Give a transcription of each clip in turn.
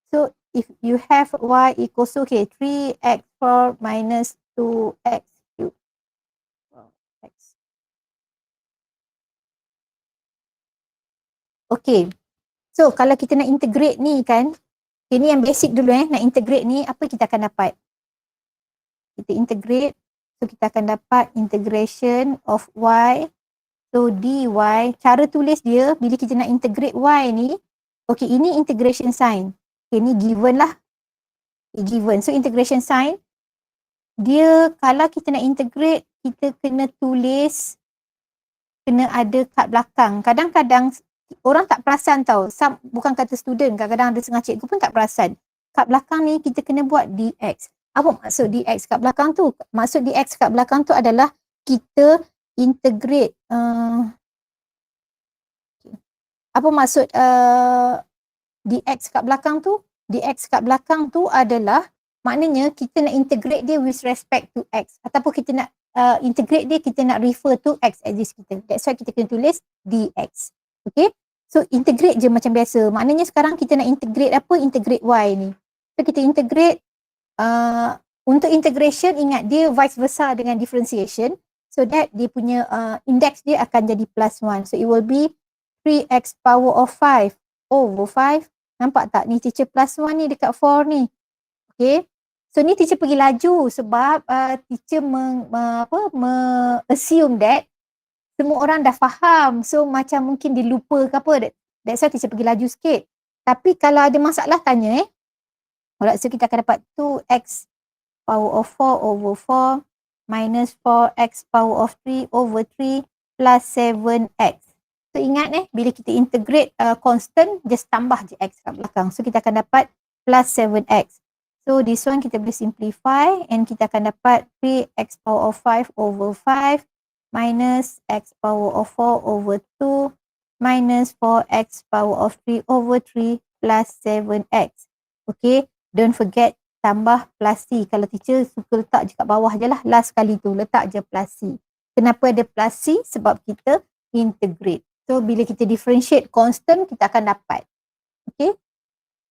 So if you have y equals to, okay, 3x4 minus 2x cubed. X. Okay. So kalau kita nak integrate ni kan, ini yang basic dulu nak integrate ni, apa kita akan dapat? Kita integrate, so kita akan dapat integration of y, so dy, cara tulis dia bila kita nak integrate y ni, okay, ini integration sign, okay, ni given lah, okay, given, so integration sign, dia kalau kita nak integrate, kita kena tulis, kena ada kat belakang. Kadang-kadang orang tak perasan tau, bukan kata student, kadang-kadang ada setengah cikgu pun tak perasan. Kat belakang ni kita kena buat dx. Apa maksud dx kat belakang tu? Maksud dx kat belakang tu adalah kita integrate, apa maksud dx kat belakang tu? Dx kat belakang tu adalah maknanya kita nak integrate dia with respect to x, ataupun kita nak integrate dia, kita nak refer to x axis kita. That's why kita kena tulis dx. Okay, so integrate je macam biasa. Maknanya sekarang kita nak integrate apa? Integrate y ni. So kita integrate, untuk integration ingat dia vice versa dengan differentiation, so that dia punya index dia akan jadi plus 1. So it will be 3x power of 5 over 5. Nampak tak? Ni teacher plus 1 ni dekat 4 ni. Okay. So ni teacher pergi laju sebab teacher assume that semua orang dah faham. So macam mungkin dia lupa ke apa. That's why teacher pergi laju sikit. Tapi kalau ada masalah tanya Alright, so kita akan dapat 2x power of 4 over 4 minus 4x power of 3 over 3 plus 7x. So ingat bila kita integrate constant, just tambah je x kat belakang. So kita akan dapat plus 7x. So this one kita boleh simplify and kita akan dapat 3x power of 5 over 5 minus x power of 4 over 2 minus 4x power of 3 over 3 plus 7x. Okay, don't forget tambah plus c. Kalau teacher suka letak je kat bawah je lah. Last kali tu letak je plus c. Kenapa ada plus c? Sebab kita integrate. So bila kita differentiate constant, kita akan dapat. Okay,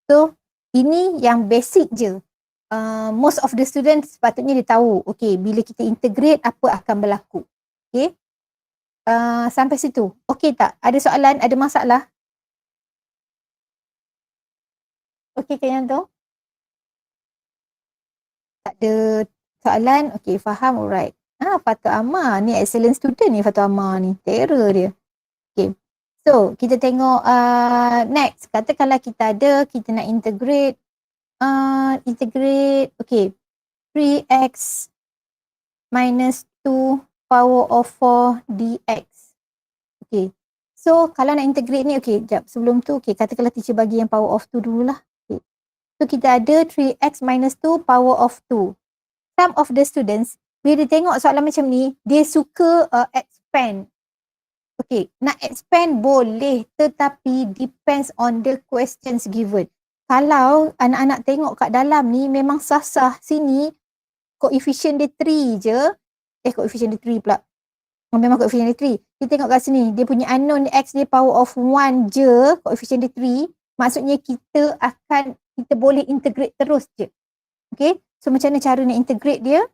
so ini yang basic je. Most of the students sepatutnya dia tahu, okay, bila kita integrate apa akan berlaku. Okay, sampai situ. Okay tak? Ada soalan? Ada masalah? Okay kan yang tu? Tak ada soalan? Okay, faham? Alright. Fatul Amar. Ni excellent student ni Fatul Amar ni. Terror dia. Okay. So, kita tengok next. Katakanlah kita ada, kita nak integrate. Okay. 3x minus 2 power of 4 dx. Okay. So, kalau nak integrate ni, okay, sekejap. Sebelum tu, okay, katakanlah teacher bagi yang power of 2 dululah. Okay. So, kita ada 3x minus 2 power of 2. Some of the students, bila dia tengok soalan macam ni, dia suka expand. Okay, nak expand boleh, tetapi depends on the questions given. Kalau anak-anak tengok kat dalam ni, memang sah-sah sini, koefisien dia 3 je. Koefisien dia 3 pula. Memang koefisien dia 3. Kita tengok kat sini, dia punya unknown x dia power of 1 je, koefisien dia 3. Maksudnya kita boleh integrate terus je. Okay, so macam mana cara nak integrate dia?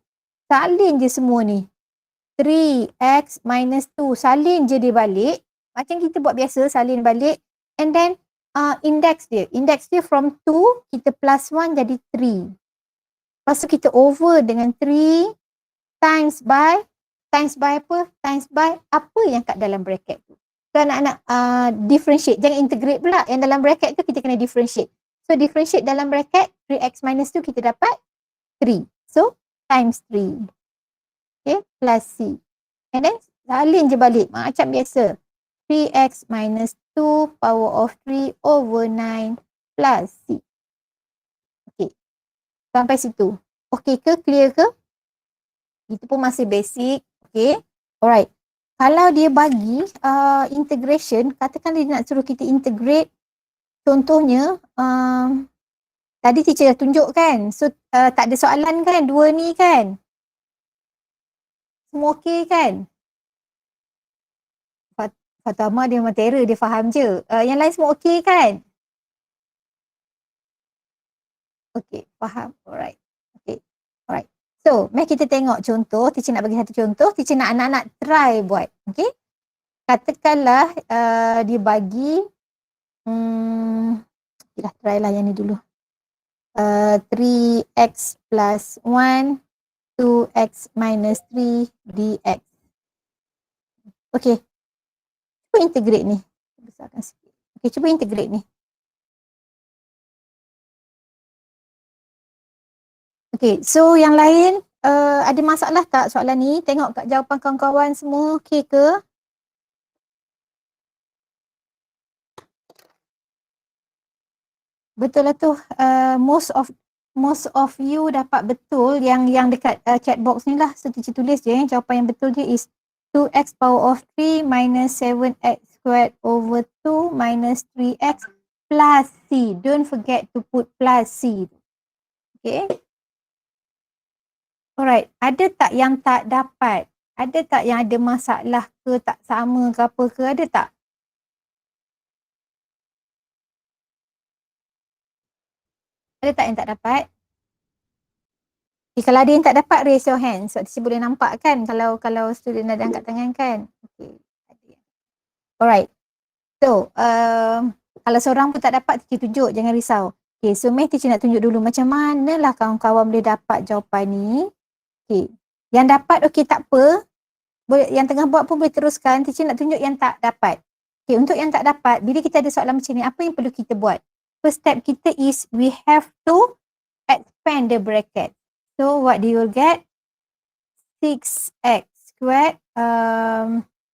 Salin je semua ni. 3x minus 2, salin je dia balik. Macam kita buat biasa, salin balik. And then index dia from 2, kita plus 1 jadi 3. Lepas tu kita over dengan 3 times by apa? Times by apa yang kat dalam bracket tu. So anak-anak differentiate, jangan integrate pula. Yang dalam bracket tu kita kena differentiate. So differentiate dalam bracket, 3x minus 2 kita dapat 3. So times 3. Okay, plus c. And then salin je balik macam biasa. 3x minus 2 power of 3 over 9 plus c. Okay, sampai situ. Okay ke? Clear ke? Itu pun masih basic. Okay, alright. Kalau dia bagi integration, katakan dia nak suruh kita integrate. Contohnya, tadi teacher dah tunjuk kan. So tak ada soalan kan? Dua ni kan? Semua okey kan? Fatul Amar dia memang terror, dia faham je. Yang lain semua okey kan? Okay, faham. Alright. Okay. Alright. So, mari kita tengok contoh. Teacher nak bagi satu contoh. Teacher nak anak-anak try buat. Okay. Katakanlah dia bagi kita try lah yang ni dulu. 3x plus 1, 2x minus 3 dx. Okay. Cuba integrate ni. Besarkan sikit. Okay, cuba integrate ni. Okay, so yang lain ada masalah tak soalan ni? Tengok kat jawapan kawan-kawan semua okay ke? Betul lah tu. Most of you dapat betul yang dekat chat box ni lah. So teacher tulis je jawapan yang betul je is 2x power of 3 minus 7x squared over 2 minus 3x plus c. Don't forget to put plus c. Okay. Alright. Ada tak yang tak dapat? Ada tak yang ada masalah ke, tak sama ke apa ke? Ada tak? Ada tak yang tak dapat? Okay, kalau ada yang tak dapat, raise your hand. So, teacher boleh nampak kan kalau student ada angkat tangan kan? Okay. Alright. So, kalau seorang pun tak dapat, teacher tunjuk. Jangan risau. Okay, so mari teacher nak tunjuk dulu macam manalah kawan-kawan boleh dapat jawapan ni. Okay. Yang dapat, okay tak apa. Boleh, yang tengah buat pun boleh teruskan. Teacher nak tunjuk yang tak dapat. Okay, untuk yang tak dapat, bila kita ada soalan macam ni, apa yang perlu kita buat? First step kita is we have to expand the bracket. So what do you get? 6x squared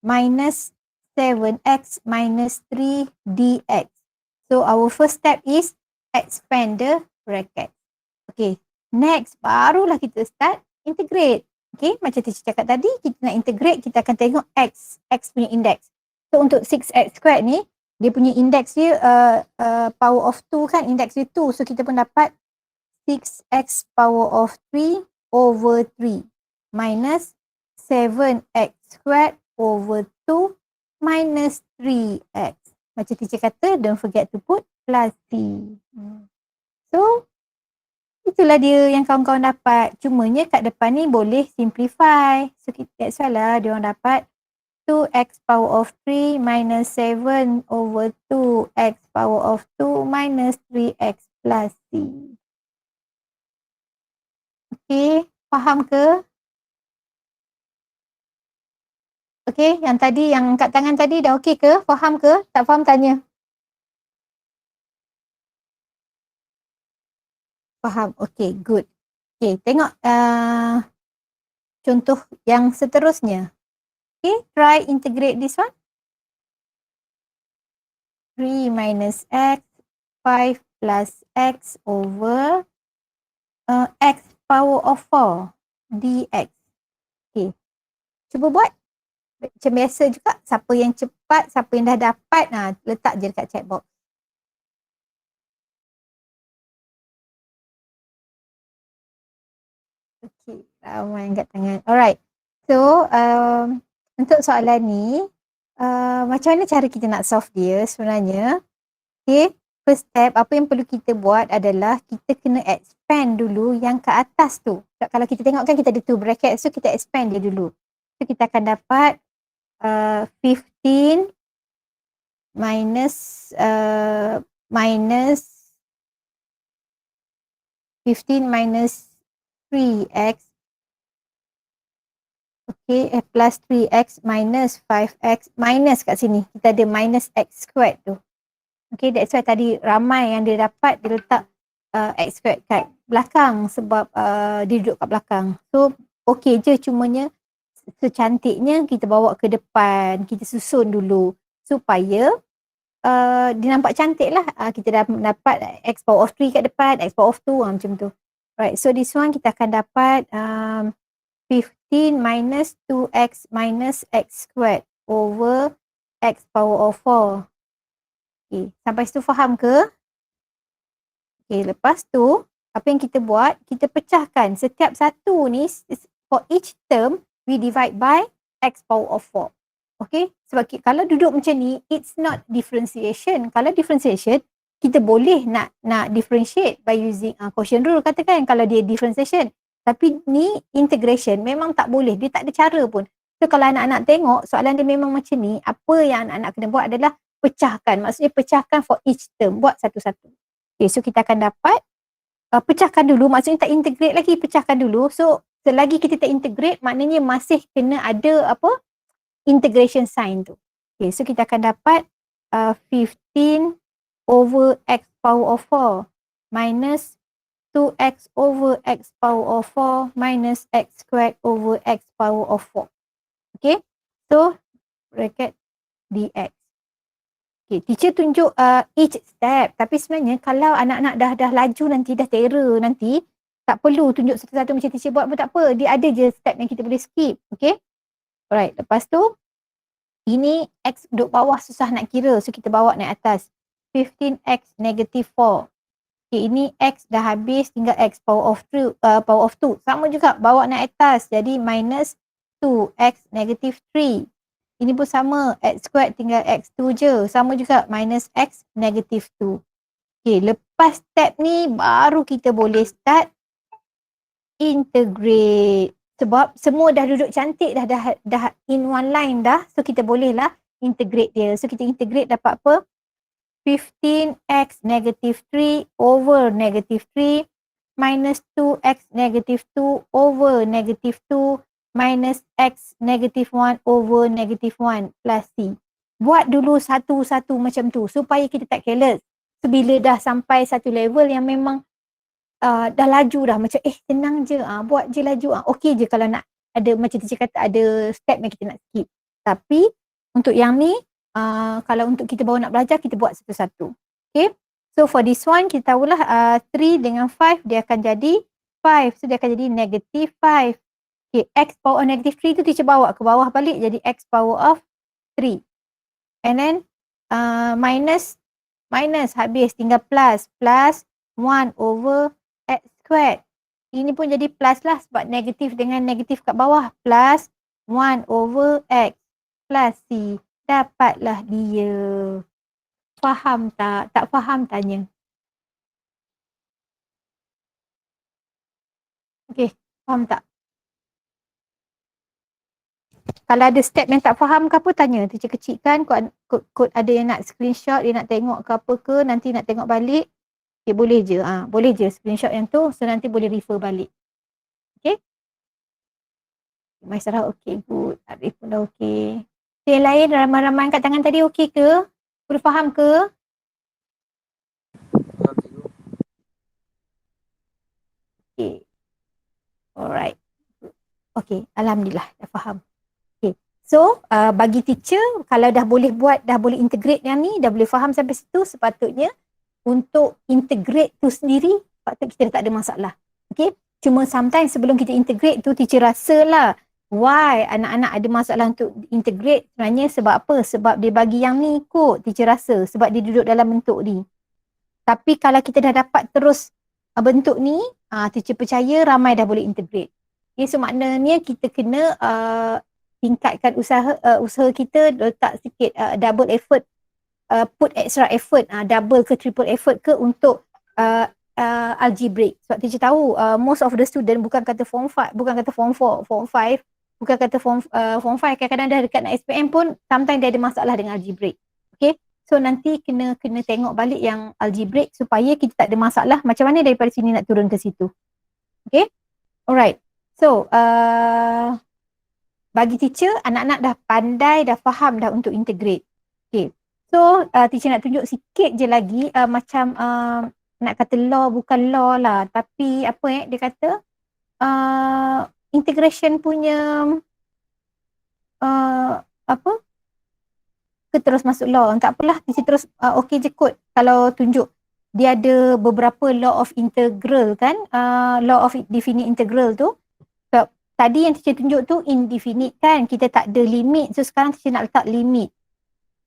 minus 7x minus 3 dx. So our first step is expand the bracket. Okay, next barulah kita start integrate. Okay, macam teacher cakap tadi, kita nak integrate, kita akan tengok x punya index. So untuk 6x squared ni, dia punya index dia power of 2 kan, index dia 2. So kita pun dapat 6x power of 3 over 3 minus 7x squared over 2 minus 3x. Macam teacher kata, don't forget to put plus c. So, itulah dia yang kawan-kawan dapat. Cumanya kat depan ni boleh simplify. So, that's why lah dia orang dapat 2x power of 3 minus 7 over 2x power of 2 minus 3x plus c. Okay, faham ke? Okay, yang tadi, yang angkat tangan tadi dah okay ke? Faham ke? Tak faham tanya. Faham, okay, good. Okay, tengok contoh yang seterusnya. Okay, try integrate this one. 3 minus x, 5 plus x over x power of 4 dx. Okay, cuba buat. Macam biasa juga, siapa yang cepat, siapa yang dah dapat, letak je dekat chat box. Okay, ramai angkat tangan. Alright, so untuk soalan ni, macam mana cara kita nak solve dia sebenarnya? Okay, first step, apa yang perlu kita buat adalah kita kena expand dulu yang ke atas tu. Kalau kita tengok kan kita ada two bracket, so kita expand dia dulu. So kita akan dapat 15 minus 3x, okay, plus 3x minus 5x minus kat sini. Kita ada minus x squared tu. Okay, that's why tadi ramai yang dia dapat, dia letak x squared kat belakang sebab dia duduk kat belakang. So, okay je, cumanya secantiknya kita bawa ke depan, kita susun dulu supaya dia nampak cantik lah. Kita dah dapat x power of 3 kat depan, x power of 2 macam tu. Right, so this one kita akan dapat 15 minus 2x minus x squared over x power of 4. Okay, sampai situ faham ke? Okay, lepas tu apa yang kita buat, kita pecahkan setiap satu ni, for each term we divide by x power of 4. Okay, sebab kalau duduk macam ni, it's not differentiation. Kalau differentiation, kita boleh nak differentiate by using quotient rule katakan kalau dia differentiation. Tapi ni integration memang tak boleh, dia tak ada cara pun. So kalau anak-anak tengok soalan dia memang macam ni, apa yang anak-anak kena buat adalah pecahkan. Maksudnya pecahkan for each term, buat satu-satu. Okay, so kita akan dapat pecahkan dulu, maksudnya tak integrate lagi, pecahkan dulu. So selagi kita tak integrate maknanya masih kena ada apa integration sign tu. Okay, so kita akan dapat 15 over x power of 4 minus 2x over x power of 4 minus x squared over x power of 4. Okay, so bracket dx. Okay, teacher tunjuk each step. Tapi sebenarnya kalau anak-anak dah laju nanti, dah terror nanti, tak perlu tunjuk satu-satu macam teacher buat pun tak apa. Dia ada je step yang kita boleh skip. Okay, alright. Lepas tu, ini x duduk bawah susah nak kira. So kita bawa naik atas. 15x negative 4. Okay, ini x dah habis, tinggal x power of 2. Sama juga, bawa naik atas. Jadi minus 2x negative 3. Ini pun sama, x squared tinggal x2 je. Sama juga, minus x negative 2. Okay, lepas step ni baru kita boleh start integrate. Sebab semua dah duduk cantik dah in one line dah. So kita boleh lah integrate dia. So kita integrate dapat apa? 15x negative 3 over negative 3 minus 2x negative 2 over negative 2 minus x negative 1 over negative 1 plus c. Buat dulu satu-satu macam tu supaya kita tak careless. So bila dah sampai satu level yang memang dah laju dah macam tenang je, buat je laju, okey je kalau nak ada macam teacher kata ada step yang kita nak skip. Tapi untuk yang ni kalau untuk kita baru nak belajar, kita buat satu-satu. Okay. So for this one, kita tahulah 3 dengan 5 dia akan jadi 5. So dia akan jadi negative 5. Okay. X power of negative 3 tu teacher bawa ke bawah balik jadi X power of 3. And then minus habis tinggal plus 1 over X squared. Ini pun jadi plus lah sebab negatif dengan negatif kat bawah. Plus 1 over X plus C. Dapatlah dia. Faham tak? Tak faham tanya. Okey, faham tak? Kalau ada step yang tak faham ke apa, tanya. Teacher kecilkan, kod ada yang nak screenshot, dia nak tengok ke apa ke, nanti nak tengok balik. Okay, boleh je. Boleh je screenshot yang tu, so nanti boleh refer balik. Okay? Masalah okey, good. Arif pun dah okey. Yang lain, ramai-ramai angkat tangan tadi okey ke? Boleh faham ke? Okay. Alright. Okay, alhamdulillah dah faham. Okay. So, bagi teacher, kalau dah boleh buat, dah boleh integrate yang ni, dah boleh faham sampai situ, sepatutnya untuk integrate tu sendiri, patut kita tak ada masalah. Okay. Cuma sometimes sebelum kita integrate tu, teacher rasa lah why anak-anak ada masalah untuk integrate sebenarnya sebab apa? Sebab dia bagi yang ni kot, teacher rasa. Sebab dia duduk dalam bentuk ni. Tapi kalau kita dah dapat terus bentuk ni, teacher percaya ramai dah boleh integrate. Okay, so maknanya kita kena tingkatkan usaha kita, letak sikit double effort, put extra effort, double ke triple effort ke untuk algebraic. Sebab teacher tahu most of the student bukan kata form 5, bukan kata form 4, form 5, bukan kata form 5, kadang-kadang dah dekat nak SPM pun sometimes dia ada masalah dengan algebraic. Okay, so nanti kena tengok balik yang algebraic supaya kita tak ada masalah macam mana daripada sini nak turun ke situ. Okay, alright. So bagi teacher, anak-anak dah pandai, dah faham dah untuk integrate. Okay, so teacher nak tunjuk sikit je lagi macam nak kata law bukan law lah, tapi apa dia kata integration punya apa ke terus masuk law. Tak apalah, teacher terus okey je kot kalau tunjuk dia ada beberapa law of integral kan, law of definite integral tu. So, tadi yang teacher tunjuk tu indefinite kan, kita tak ada limit. So sekarang teacher nak letak limit.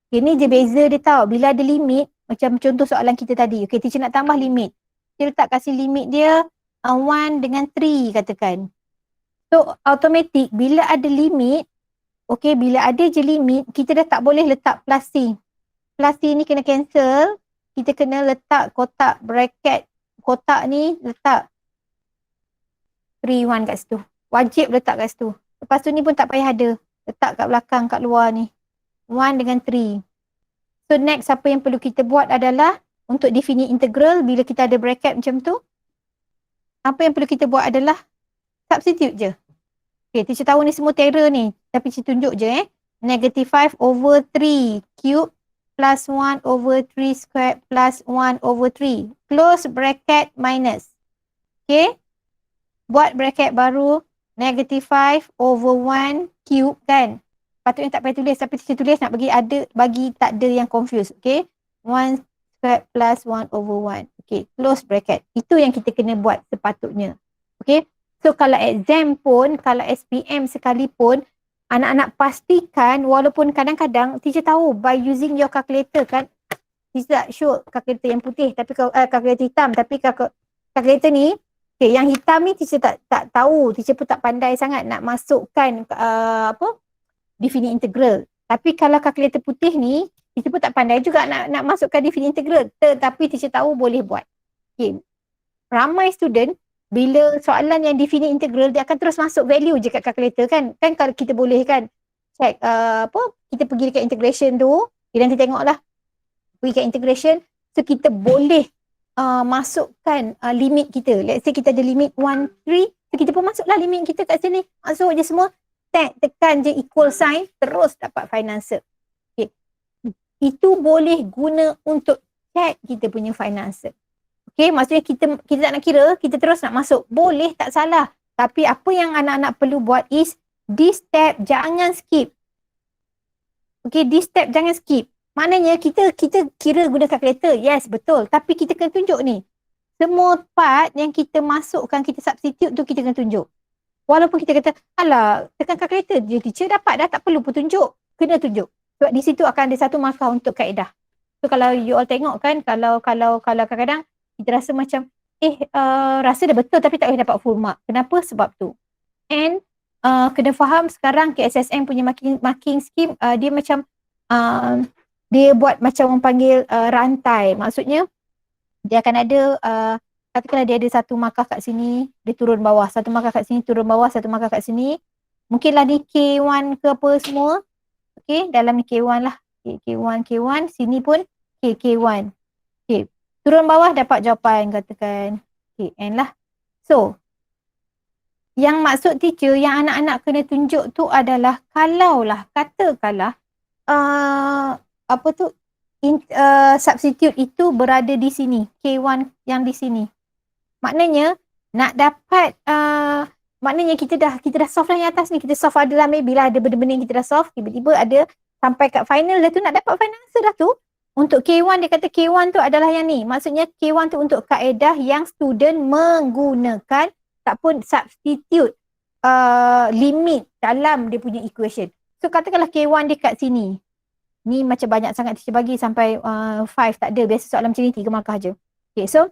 Okay, ni je beza dia tahu. Bila ada limit, macam contoh soalan kita tadi. Okay, teacher nak tambah limit. Dia letak kasih limit dia 1 dengan 3 katakan. So automatic bila ada limit, okay, bila ada je limit, kita dah tak boleh letak plus C. Plus C ni kena cancel. kita kena letak kotak bracket. Kotak ni letak 3, 1 kat situ. Wajib letak kat situ. Lepas tu ni pun tak payah ada. Letak kat belakang, kat luar ni. 1 dengan 3. So next apa yang perlu kita buat adalah untuk definite integral bila kita ada bracket macam tu. Apa yang perlu kita buat adalah substitute je. Okay, teacher tahu ni semua terror ni. Tapi teacher tunjuk je Negative 5 over 3 cube plus 1 over 3 squared plus 1 over 3. Close bracket minus. Okay. Buat bracket baru. Negative 5 over 1 cube kan. Patutnya tak payah tulis. Tapi teacher tulis nak bagi tak ada yang confused. Okay. 1 squared plus 1 over 1. Okay. Close bracket. Itu yang kita kena buat sepatutnya. Okay. So kalau exam pun, kalau SPM sekalipun, anak-anak pastikan walaupun kadang-kadang teacher tahu by using your calculator kan, teacher tak show calculator yang putih tapi calculator hitam, tapi calculator ni, okay, yang hitam ni teacher tak tahu, teacher pun tak pandai sangat nak masukkan definite integral. Tapi kalau calculator putih ni, teacher pun tak pandai juga nak masukkan definite integral, tetapi teacher tahu boleh buat. Okay. Ramai student bila soalan yang definite integral, dia akan terus masuk value je kat calculator kan. Kan kalau kita boleh kan check kita pergi dekat integration tu, nanti tengoklah. Pergi kat integration, so kita boleh masukkan limit kita. Let's say kita ada limit 1, 3, so kita pun masuklah limit kita kat sini. Masuk je semua, tekan je equal sign, terus dapat final answer. Okay. Itu boleh guna untuk check kita punya final answer. Okay, maksudnya kita tak nak kira, kita terus nak masuk. Boleh, tak salah. Tapi apa yang anak-anak perlu buat is, this step jangan skip. Okay, this step jangan skip. Maknanya kita kira guna calculator, yes betul. Tapi kita kena tunjuk ni. Semua part yang kita masukkan, kita substitute tu kita kena tunjuk. Walaupun kita kata, alah tekan calculator je teacher dapat dah, tak perlu pun tunjuk. Kena tunjuk. Sebab di situ akan ada satu markah untuk kaedah. So kalau you all tengok kan, kalau kadang-kadang kita rasa macam rasa dah betul tapi tak boleh dapat full mark. Kenapa? Sebab tu. And kena faham sekarang KSSM punya marking scheme, dia macam dia buat macam orang panggil rantai. Maksudnya dia akan ada katakanlah dia ada satu markah kat sini, dia turun bawah, satu markah kat sini, turun bawah, satu markah kat sini. Mungkinlah ni K1 ke apa semua. Okay, dalam ni K1 lah. K1, sini pun K1. Okay. Turun bawah dapat jawapan katakan KN lah. So, yang maksud teacher yang anak-anak kena tunjuk tu adalah kalaulah katakanlah substitute itu berada di sini, K1 yang di sini. Maknanya nak dapat maknanya kita dah solve lah yang atas ni, kita solve adalah maybe lah ada benda-benda yang kita dah solve, tiba-tiba ada sampai kat final dah tu nak dapat final answer dah tu. Untuk K1 dia kata K1 tu adalah yang ni. Maksudnya K1 tu untuk kaedah yang student menggunakan ataupun substitute limit dalam dia punya equation. So katakanlah K1 dia kat sini. Ni macam banyak sangat teacher bagi sampai 5 tak ada. Biasa soalan macam ni 3 markah je. Okay, so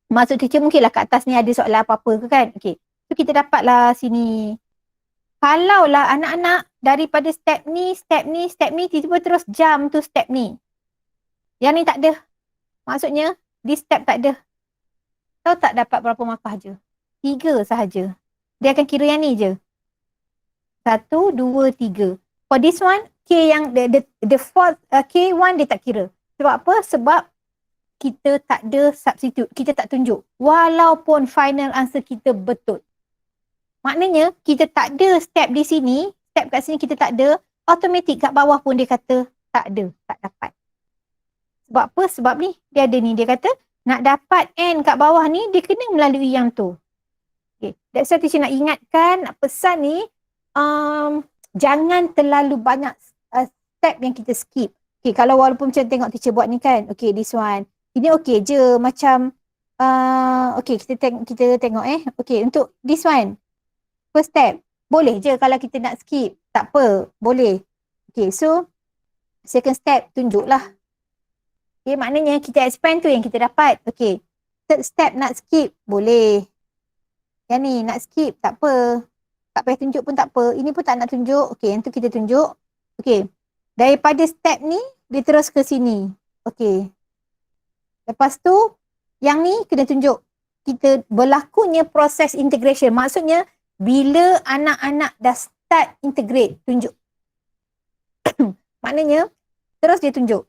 maksud teacher mungkinlah kat atas ni ada soalan apa-apa ke kan. Okay, so kita dapatlah sini. Kalaulah anak-anak daripada step ni, tiba-tiba terus jump to step ni. Yang ni tak ada. Maksudnya, di step tak ada. Tahu tak dapat berapa markah je? 3 sahaja. Dia akan kira yang ni je. 1, 2, 3. For this one, K yang the fourth K1 dia tak kira. Sebab apa? Sebab kita tak ada substitute. Kita tak tunjuk. Walaupun final answer kita betul. Maknanya, kita tak ada step di sini. Step kat sini kita tak ada. Automatik kat bawah pun dia kata tak ada. Tak dapat. Sebab apa? Sebab ni dia ada ni. Dia kata nak dapat N kat bawah ni dia kena melalui yang tu. Okay. That's why teacher nak ingatkan, nak pesan ni jangan terlalu banyak step yang kita skip. Okay, kalau walaupun macam tengok teacher buat ni kan. Okay, this one. Ini okay je macam okay kita tengok Okay, untuk this one. First step. Boleh je kalau kita nak skip. Tak apa. Boleh. Okay, so second step tunjuklah. Okay, maknanya kita expand tu yang kita dapat. Okay. Third step nak skip. Boleh. Yang ni nak skip. Tak apa. Tak payah tunjuk pun tak apa. Ini pun tak nak tunjuk. Okay, yang tu kita tunjuk. Okay. Daripada step ni, dia terus ke sini. Okay. Lepas tu, yang ni kena tunjuk kita berlakunya proses integration. Maksudnya, bila anak-anak dah start integrate, tunjuk. Maknanya, terus dia tunjuk.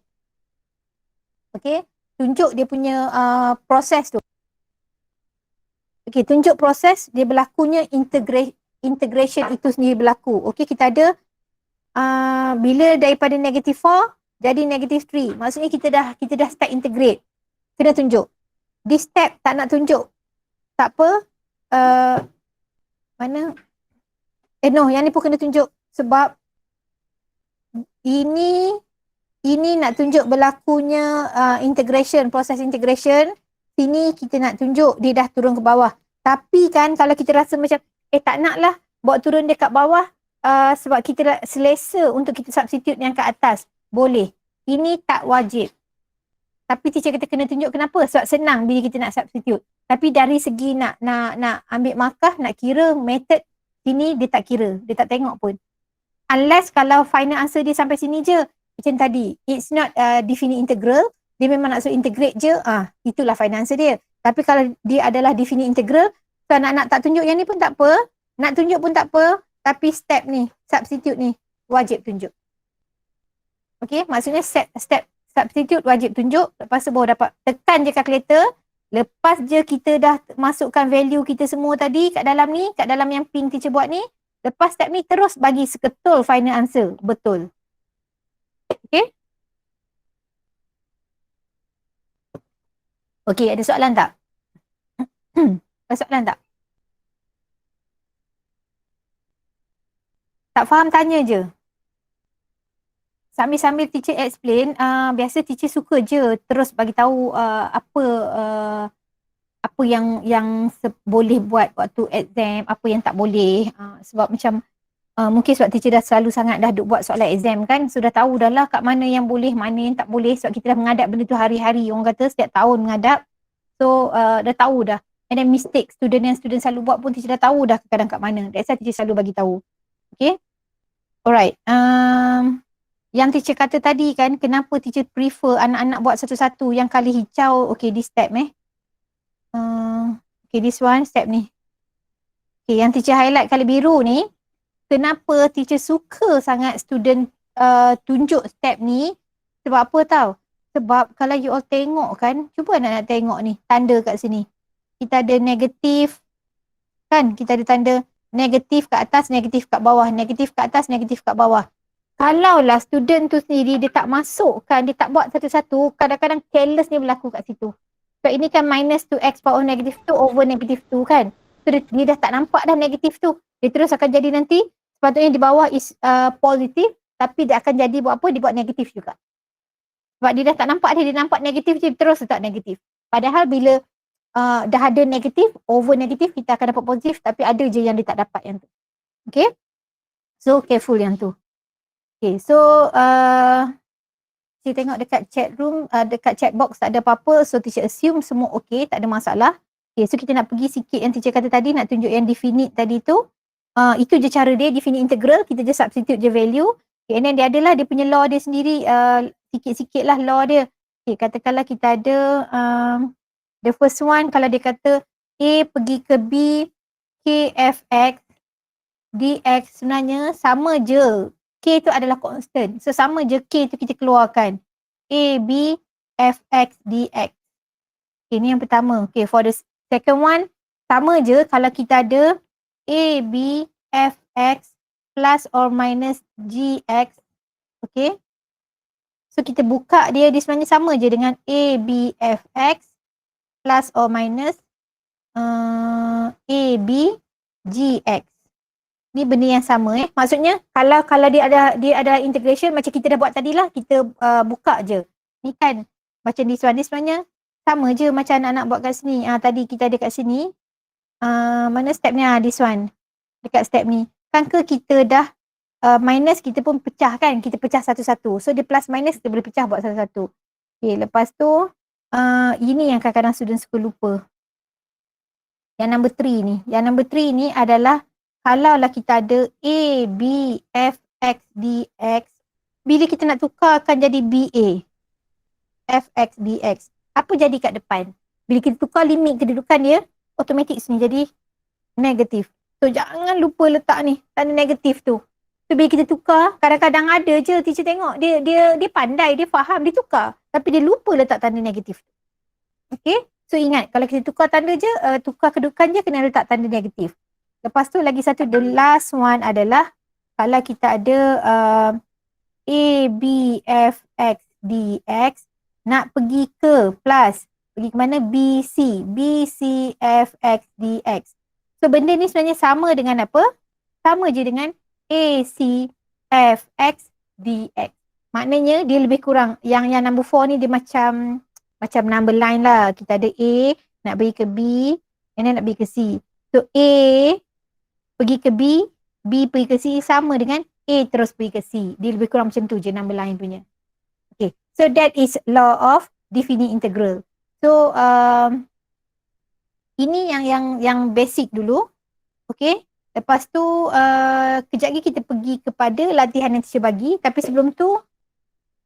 Okay, tunjuk dia punya proses tu. Okay, tunjuk proses dia berlakunya integration itu sendiri berlaku. Okay, kita ada bila daripada negative 4 jadi negative 3. Maksudnya kita dah start integrate. Kena tunjuk. This step tak nak tunjuk. Tak apa. Mana? No, yang ni pun kena tunjuk. Sebab ini nak tunjuk berlakunya integration, proses integration. Sini kita nak tunjuk dia dah turun ke bawah. Tapi kan kalau kita rasa macam tak nak lah buat turun dia kat bawah sebab kita selesa untuk kita substitute yang kat atas. Boleh. Ini tak wajib. Tapi teacher kita kena tunjuk kenapa? Sebab senang bila kita nak substitute. Tapi dari segi nak ambil markah, nak kira method sini dia tak kira. Dia tak tengok pun. Unless kalau final answer dia sampai sini je. Macam tadi, it's not definite integral. Dia memang nak suruh integrate je, itulah final answer dia. Tapi kalau dia adalah definite integral, so anak-anak tak tunjuk yang ni pun tak apa. Nak tunjuk pun tak apa. Tapi step ni, substitute ni, wajib tunjuk. Okay, maksudnya step substitute wajib tunjuk. Lepas tu baru dapat tekan je calculator. Lepas je kita dah masukkan value kita semua tadi kat dalam ni, kat dalam yang pink teacher buat ni. Lepas step ni terus bagi seketul final answer. Betul. Okay. Okay, ada soalan tak? Ada soalan tak? Tak faham tanya je. Sambil-sambil teacher explain, biasa teacher suka je terus bagi tahu apa yang boleh buat waktu exam, apa yang tak boleh. Sebab macam mungkin sebab teacher dah selalu sangat dah duk buat soalan exam kan, sudah tahu dah lah kat mana yang boleh, mana yang tak boleh. Sebab kita dah menghadap benda tu hari-hari, orang kata setiap tahun menghadap. So dah tahu dah. And then mistake student selalu buat pun teacher dah tahu dah kadang kat mana. That's why teacher selalu bagi tahu. Okay. Alright. Yang teacher kata tadi kan, kenapa teacher prefer anak-anak buat satu-satu, yang kali hijau, okay this step okay this one, step ni. Okay, yang teacher highlight kali biru ni, kenapa teacher suka sangat student tunjuk step ni, sebab apa tahu? Sebab kalau you all tengok kan, cuba anak-anak tengok ni, tanda kat sini. Kita ada negatif, kan? Kita ada tanda negatif kat atas, negatif kat bawah, negatif kat atas, negatif kat bawah. Kalaulah student tu sendiri dia tak masukkan, dia tak buat satu-satu, kadang-kadang careless ni berlaku kat situ. So ini kan minus 2x power negative 2 over negative 2 kan. So dia dah tak nampak dah negatif tu. Dia terus akan jadi nanti, sepatutnya di bawah is positif, tapi dia akan jadi buat apa? Dia buat negatif juga. Sebab dia dah tak nampak dia nampak negatif je, terus letak negatif. Padahal bila dah ada negatif, over negatif, kita akan dapat positif, tapi ada je yang dia tak dapat yang tu. Okay? So careful yang tu. Okay, so saya tengok dekat chat room, dekat chat box tak ada apa-apa, so teacher assume semua okay, tak ada masalah. Okay, so kita nak pergi sikit yang teacher kata tadi, nak tunjuk yang definite tadi tu. Itu je cara dia, definite integral, kita je substitute je value. Okay, and then dia adalah dia punya law dia sendiri, sikit-sikit lah law dia. Okay, katakanlah kita ada the first one, kalau dia kata A pergi ke B, K, F, X, dx sebenarnya sama je. K tu adalah constant. So sama je K tu kita keluarkan. A, B, F, X, dx. Okay, ni yang pertama. Okay, for the second one, sama je kalau kita ada A, B, F, X plus or minus gx. Okay. So kita buka dia, dia sebenarnya sama je dengan A, B, F, X plus or minus A, B, gx. Ni benda yang sama Maksudnya kalau dia ada integration macam kita dah buat tadi lah, kita buka je. Ni kan macam this one, ni sebenarnya sama je macam anak-anak buat kat sini. Tadi kita ada kat sini. Mana step ni? This one. Dekat step ni. Kan ke kita dah minus, kita pun pecah kan. Kita pecah satu-satu. So dia plus minus kita boleh pecah buat satu-satu. Okay, lepas tu ini yang kadang-kadang student suka lupa. Yang number 3 ni. Yang number 3 ni adalah kalaulah kita ada A, B, F, X, dx, bila kita nak tukar akan jadi BA. F, X, dx. apa jadi kat depan? Bila kita tukar limit kedudukan dia, automatik sini jadi negatif. So jangan lupa letak ni tanda negatif tu. So bila kita tukar, kadang-kadang ada je teacher tengok dia pandai, dia faham, dia tukar. Tapi dia lupa letak tanda negatif tu. Okay, so ingat kalau kita tukar tanda je, tukar kedudukan je kena letak tanda negatif. Lepas tu lagi satu, the last one adalah kalau kita ada A, B, F, X, D, X nak pergi ke plus, pergi ke mana? B, C, B, C, F, X, D, X. So benda ni sebenarnya sama dengan apa? Sama je dengan A, C, F, X, D, X. Maknanya dia lebih kurang, yang number 4 ni dia macam number line lah. Kita ada A nak pergi ke B, and then nak pergi ke C. So A pergi ke B, B pergi ke C, sama dengan A terus pergi ke C. Dia lebih kurang macam tu je number line punya. Okay, so that is law of defining integral. So ini yang basic dulu. Okay, lepas tu kejap lagi kita pergi kepada latihan yang teacher bagi. Tapi sebelum tu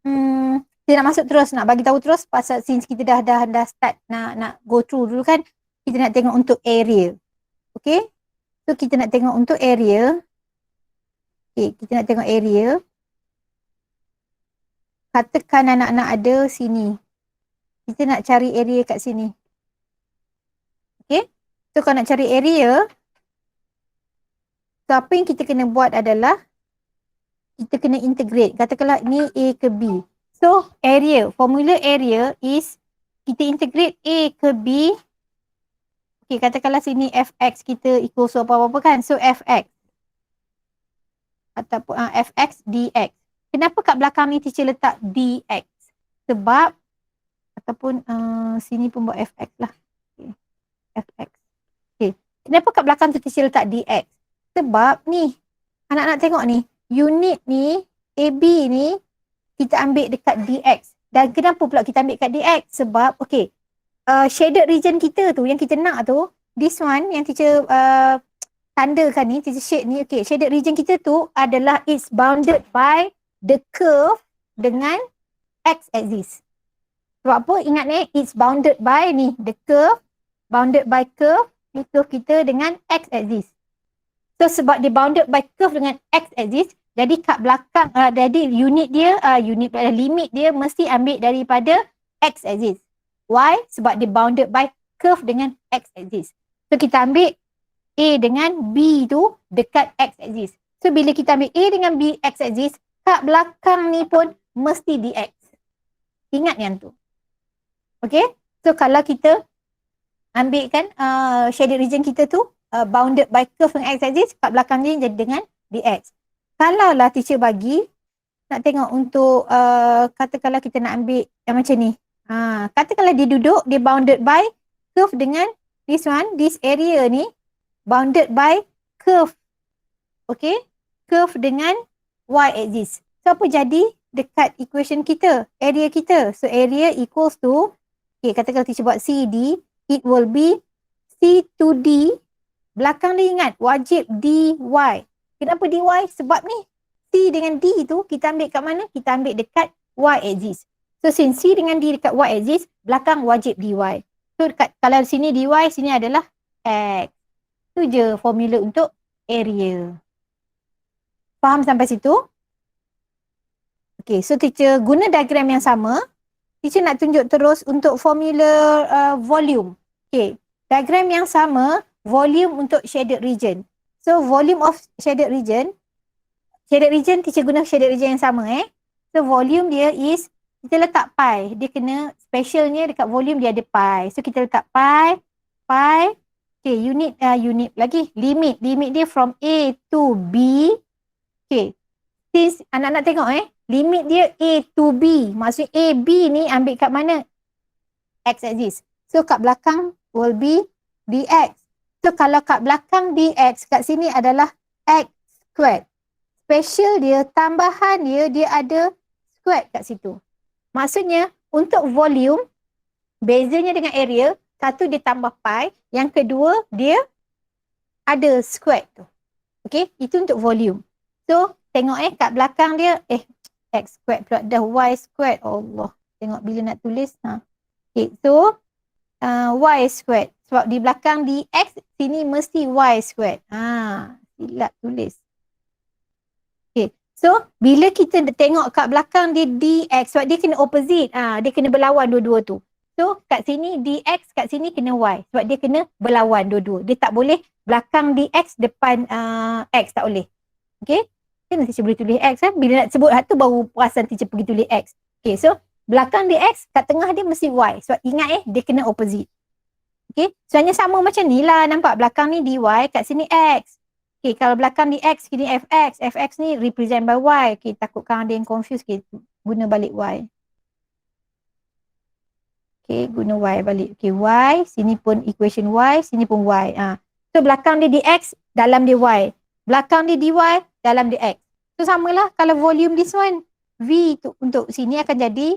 kita nak masuk terus, nak bagi tahu terus pasal since kita dah start nak go through dulu kan, kita nak tengok untuk area. Okay, so kita nak tengok untuk area. Okay, kita nak tengok area. Katakan anak-anak ada sini. Kita nak cari area kat sini. Okay, so kalau nak cari area, so apa yang kita kena buat adalah kita kena integrate. Katakanlah ni A ke B. So area, formula area is kita integrate A ke B. Okay, katakanlah sini fx kita equals apa-apa kan. So fx ataupun fx dx. Kenapa kat belakang ni teacher letak dx? Sebab ataupun sini pun buat fx lah. Okay. Fx. Okay. Kenapa kat belakang tu teacher letak dx? Sebab ni anak-anak tengok ni, unit ni AB ni kita ambil dekat dx. Dan kenapa pula kita ambil kat dx? Sebab okay, shaded region kita tu yang kita nak tu, this one yang teacher tandakan ni, teacher shade ni, okay, shaded region kita tu adalah it's bounded by the curve dengan x axis. Sebab apa? Ingat ni, it's bounded by ni, the curve, bounded by curve, ni curve kita dengan x axis. So sebab dia bounded by curve dengan x axis, jadi kat belakang, jadi unit dia, limit dia mesti ambil daripada x axis. Why? Sebab dia bounded by curve dengan x axis. So kita ambil A dengan B tu dekat x axis. So bila kita ambil A dengan B x axis, kat belakang ni pun mesti dx. Ingat yang tu. Okay? So kalau kita ambil kan shaded region kita tu bounded by curve dengan x axis, kat belakang ni jadi dengan dx. Kalau lah teacher bagi, nak tengok untuk katakanlah kita nak ambil yang macam ni. Katakanlah dia duduk, dia bounded by curve dengan this one, this area ni bounded by curve. Okay? Curve dengan y axis. So apa jadi dekat equation kita, area kita? So area equals to, okay, katakanlah teacher buat CD, it will be C to D, belakang dia ingat wajib dy. Kenapa dy? Sebab ni C dengan D tu kita ambil kat mana? Kita ambil dekat y axis. So since C dengan D dekat y axis, belakang wajib dy. So dekat, kalau sini dy, sini adalah x. Tu je formula untuk area. Faham sampai situ? Okay, so teacher guna diagram yang sama. Teacher nak tunjuk terus untuk formula volume. Okay, diagram yang sama, volume untuk shaded region. So volume of shaded region teacher guna shaded region yang sama So volume dia is, kita letak pi. Dia kena specialnya dekat volume dia ada pi. So kita letak pi. Okay, unit lagi. Limit dia from A to B. Okay. Since anak-anak tengok limit dia A to B. Maksudnya A, B ni ambil kat mana? X axis. So kat belakang will be dx. So kalau kat belakang dx, kat sini adalah x squared. Special dia, tambahan dia ada squared kat situ. Maksudnya untuk volume, bezanya dengan area, satu dia tambah pi, yang kedua dia ada squared tu. Okay, itu untuk volume. So tengok kat belakang dia, x squared pula dah y squared. Allah, tengok bila nak tulis. Okay, so y squared. Sebab di belakang dx, sini mesti y squared. Silap tulis. Okay, so bila kita tengok kat belakang dia dx, sebab dia kena opposite. Dia kena berlawan dua-dua tu. So kat sini dx, kat sini kena y. Sebab dia kena berlawan dua-dua. Dia tak boleh belakang dx depan x, tak boleh. Okay, kan teacher boleh tulis x kan. Bila nak sebut tu baru perasan teacher pergi tulis x. Okay, so belakang dx, kat tengah dia mesti y. Sebab ingat dia kena opposite. Okay, sebenarnya sama macam ni lah. Nampak belakang ni dy, kat sini x. Okay, kalau belakang dx, sini fx. Fx ni represent by y. Okay, takutkan ada yang confused. Okay, guna balik y. Okay, guna y balik. Okay, y, sini pun equation y, sini pun y. So belakang dia dx, dalam dia y. Belakang dia dy, dalam dia x. So samalah kalau volume this one. V tu, untuk sini akan jadi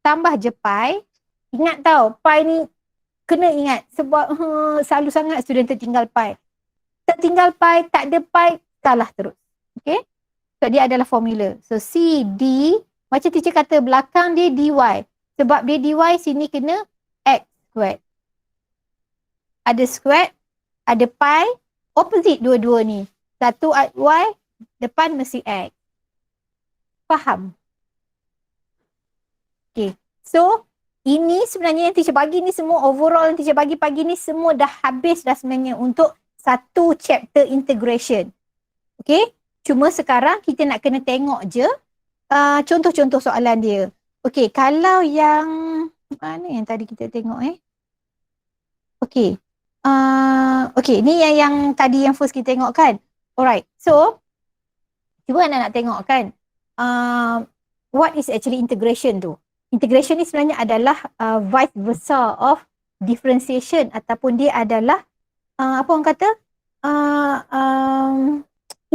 tambah je pi. Ingat tau, pi ni kena ingat sebab selalu sangat student tertinggal pi. Tertinggal pi, tak ada pi, salah terus. Okay? So dia adalah formula. So C, D, macam teacher kata belakang dia dy. Sebab dia dy sini kena x squared. Ada squared, ada pi, opposite dua-dua ni. Satu y, depan mesti x. Faham? Okay. So, ini sebenarnya yang teacher bagi ni semua overall yang teacher bagi pagi ni semua dah habis dah sebenarnya untuk satu chapter integration. Okay. Cuma sekarang kita nak kena tengok je contoh-contoh soalan dia. Okay. Kalau yang mana yang tadi kita tengok Okay. Okay. Ni yang tadi yang first kita tengok kan. Alright. So, cuba anak nak tengok kan. What is actually integration tu? Integration ni sebenarnya adalah vice versa of differentiation ataupun dia adalah apa orang kata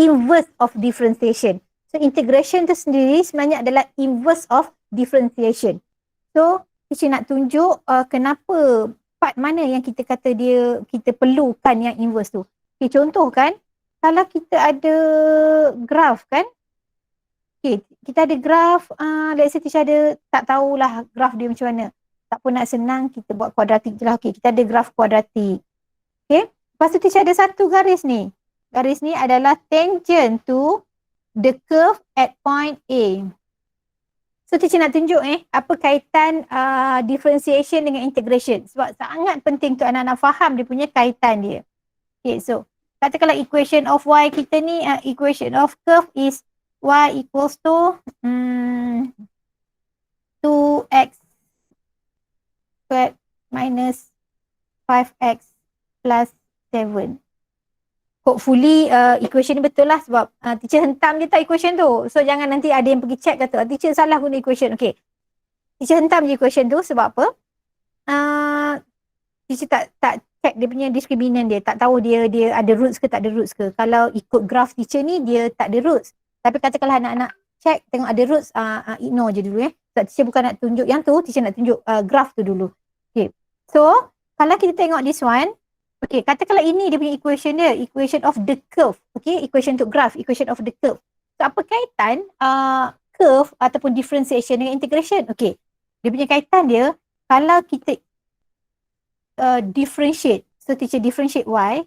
inverse of differentiation. So integration tu sendiri sebenarnya adalah inverse of differentiation. So kita nak tunjuk kenapa part mana yang kita kata dia kita perlukan yang inverse tu. Okay, contoh kan kalau kita ada graph kan. Okay, kita ada graf, let's say teacher ada, tak tahulah graf dia macam mana. Tak pun nak senang, kita buat kuadratik je lah. Okay, kita ada graf kuadratik. Okay, lepas tu teacher ada satu garis ni. Garis ni adalah tangent to the curve at point A. So teacher nak tunjuk apa kaitan differentiation dengan integration. Sebab sangat penting tu anak-anak faham dia punya kaitan dia. Okay, so katakanlah equation of y kita ni, equation of curve is y equals to 2x squared minus 5x plus 7. Hopefully equation ni betul lah sebab teacher hentam je tak equation tu. So jangan nanti ada yang pergi check kata teacher salah guna equation. Okay. Teacher hentam je equation tu sebab apa? Teacher tak check dia punya diskriminan dia. Tak tahu dia ada roots ke tak ada roots ke. Kalau ikut graph teacher ni dia tak ada roots. Tapi katakanlah anak-anak check tengok ada roots, ignore je dulu Sebab teacher bukan nak tunjuk yang tu, teacher nak tunjuk graph tu dulu. Okay. So, kalau kita tengok this one, okay, katakanlah ini dia punya equation dia, equation of the curve. Okay, equation untuk graph, equation of the curve. So, apa kaitan curve ataupun differentiation dengan integration? Okay, dia punya kaitan dia, kalau kita differentiate, so teacher differentiate y,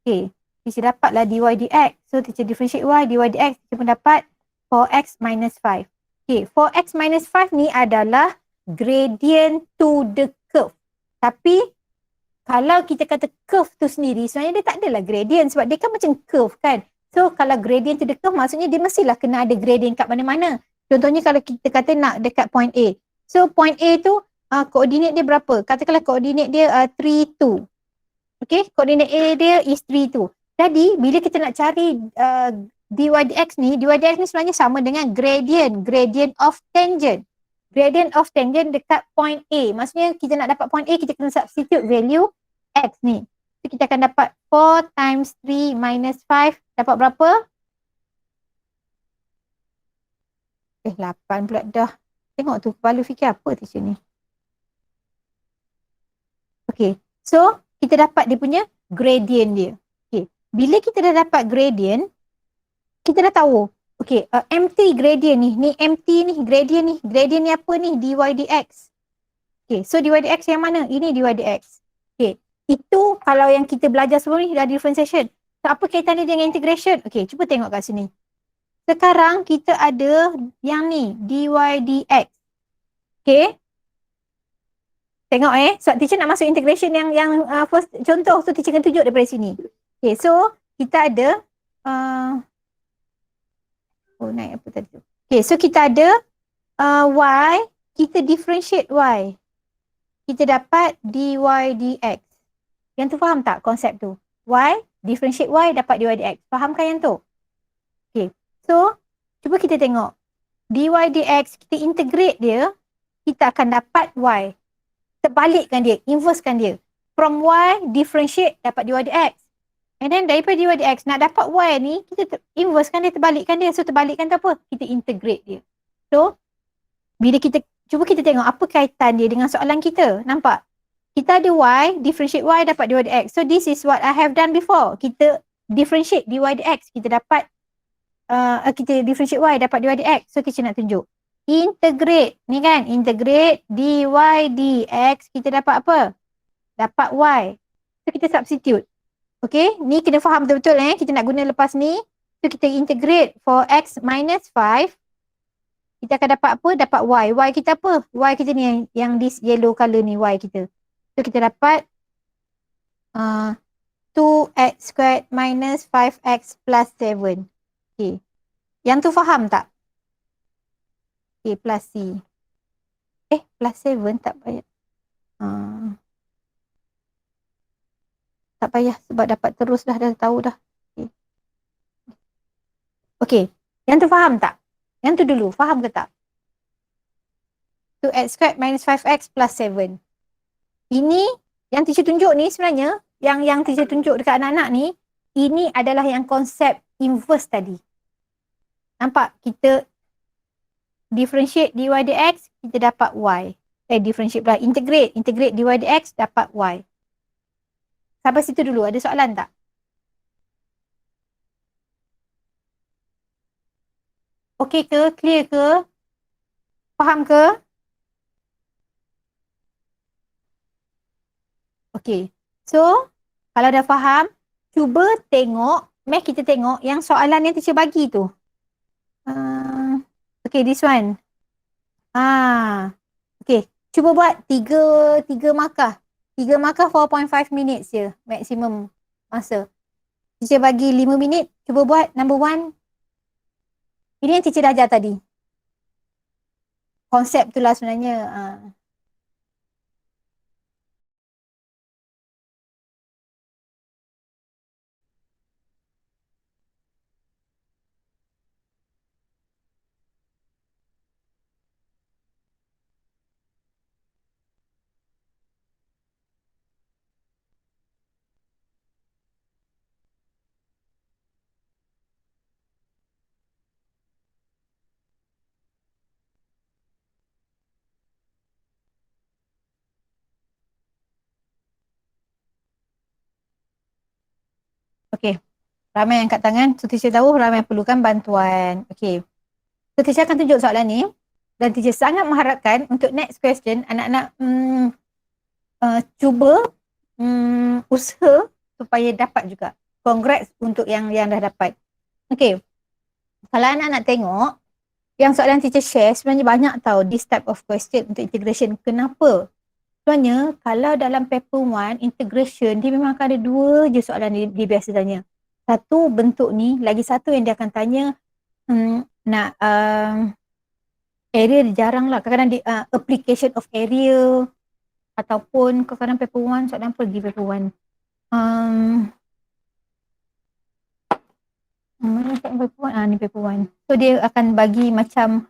okay, teacher dapatlah dy dx. So teacher differentiate y, dy dx, teacher pun dapat 4x minus 5. Okay, 4x minus 5 ni adalah gradient to the curve. Tapi kalau kita kata curve tu sendiri, sebenarnya dia tak adalah gradient sebab dia kan macam curve kan. So kalau gradient to the curve maksudnya dia mestilah kena ada gradient kat mana-mana. Contohnya kalau kita kata nak dekat point A. So point A tu koordinat dia berapa? Katakanlah koordinat dia 3, 2. Okay, koordinat A dia is 3, 2. Jadi, bila kita nak cari dy dx ni sebenarnya sama dengan gradient of tangent. Gradient of tangent dekat point A. Maksudnya kita nak dapat point A, kita kena substitute value x ni. So, kita akan dapat 4 times 3 minus 5. Dapat berapa? 8 pula dah. Tengok tu, kepala fikir apa teacher ni. Okay, so kita dapat dia punya gradient dia. Bila kita dah dapat gradient, kita dah tahu. Okay, empty gradient ni. Ni empty ni, gradient ni. Gradient ni apa ni? Dy dx. Okay, so dy dx yang mana? Ini dy dx. Okay, itu kalau yang kita belajar sebelum ni dah differentiation. So, apa kaitan dia dengan integration? Okay, cuba tengok kat sini. Sekarang kita ada yang ni, dy dx. Okay, tengok sebab teacher nak masuk integration yang first contoh tu teacher akan tunjuk daripada sini. Okay, so kita ada naik apa tadi tu? Okay, so kita ada y, kita differentiate y. Kita dapat dy dx. Yang tu faham tak konsep tu? Y, differentiate y dapat dy dx. Fahamkan yang tu? Okay, so cuba kita tengok. Dy dx, kita integrate dia, kita akan dapat y. Terbalikkan dia, inversekan dia. From y, differentiate dapat dy dx. And then daripada dy dx, nak dapat y ni, kita inversekan dia, terbalikkan dia. So terbalikkan tu apa? Kita integrate dia. So, bila kita, cuba kita tengok apa kaitan dia dengan soalan kita. Nampak? Kita ada y, differentiate y dapat dy dx. So this is what I have done before. Kita differentiate dy dx. Kita dapat, kita differentiate y dapat dy dx. So teacher nak tunjuk. Integrate. Ni kan, integrate dy dx. Kita dapat apa? Dapat y. So kita substitute. Okay, ni kena faham betul-betul kita nak guna lepas ni. So kita integrate for x minus 5. Kita akan dapat apa? Dapat y. Y kita apa? Y kita ni yang this yellow color ni y kita. So kita dapat 2x squared minus 5x plus 7. Okay. Yang tu faham tak? Okay, plus c. Plus 7 tak payah. Tak payah sebab dapat terus dah tahu dah. Okay. Yang tu faham tak? Yang tu dulu, faham ke tak? 2x squared minus 5x plus 7. Ini yang teacher tunjuk ni sebenarnya, yang teacher tunjuk dekat anak-anak ni, ini adalah yang konsep inverse tadi. Nampak? Kita differentiate dy dx, kita dapat y. Differentiate pula, integrate dy dx dapat y. Sampai situ dulu, ada soalan tak? Okey ke? Clear ke? Faham ke? Okey. So, kalau dah faham, cuba tengok, kita tengok yang soalan yang teacher bagi tu. Okay, this one. Okay, cuba buat 3 markah. 3 markah 4.5 minutes je maksimum masa. Teacher bagi 5 minit, cuba buat number 1. Ini yang teacher dah ajar tadi. Konsep tu lah sebenarnya. Okay. Ramai yang angkat tangan. So, teacher tahu ramai yang perlukan bantuan. Okay. So, teacher akan tunjuk soalan ni. Dan teacher sangat mengharapkan untuk next question, anak-anak cuba usaha supaya dapat juga. Congrats untuk yang dah dapat. Okay. Kalau anak-anak tengok, yang soalan teacher share sebenarnya banyak tahu this type of question untuk integration. Kenapa? Sebenarnya kalau dalam paper 1 integration, dia memang akan ada 2 je soalan dia biasa tanya. Satu bentuk ni, lagi satu yang dia akan tanya area dia jarang lah. Kadang-kadang dia application of area ataupun kadang-kadang paper 1 soalan apa lagi paper 1. Mana paper 1? Ni paper 1. So dia akan bagi macam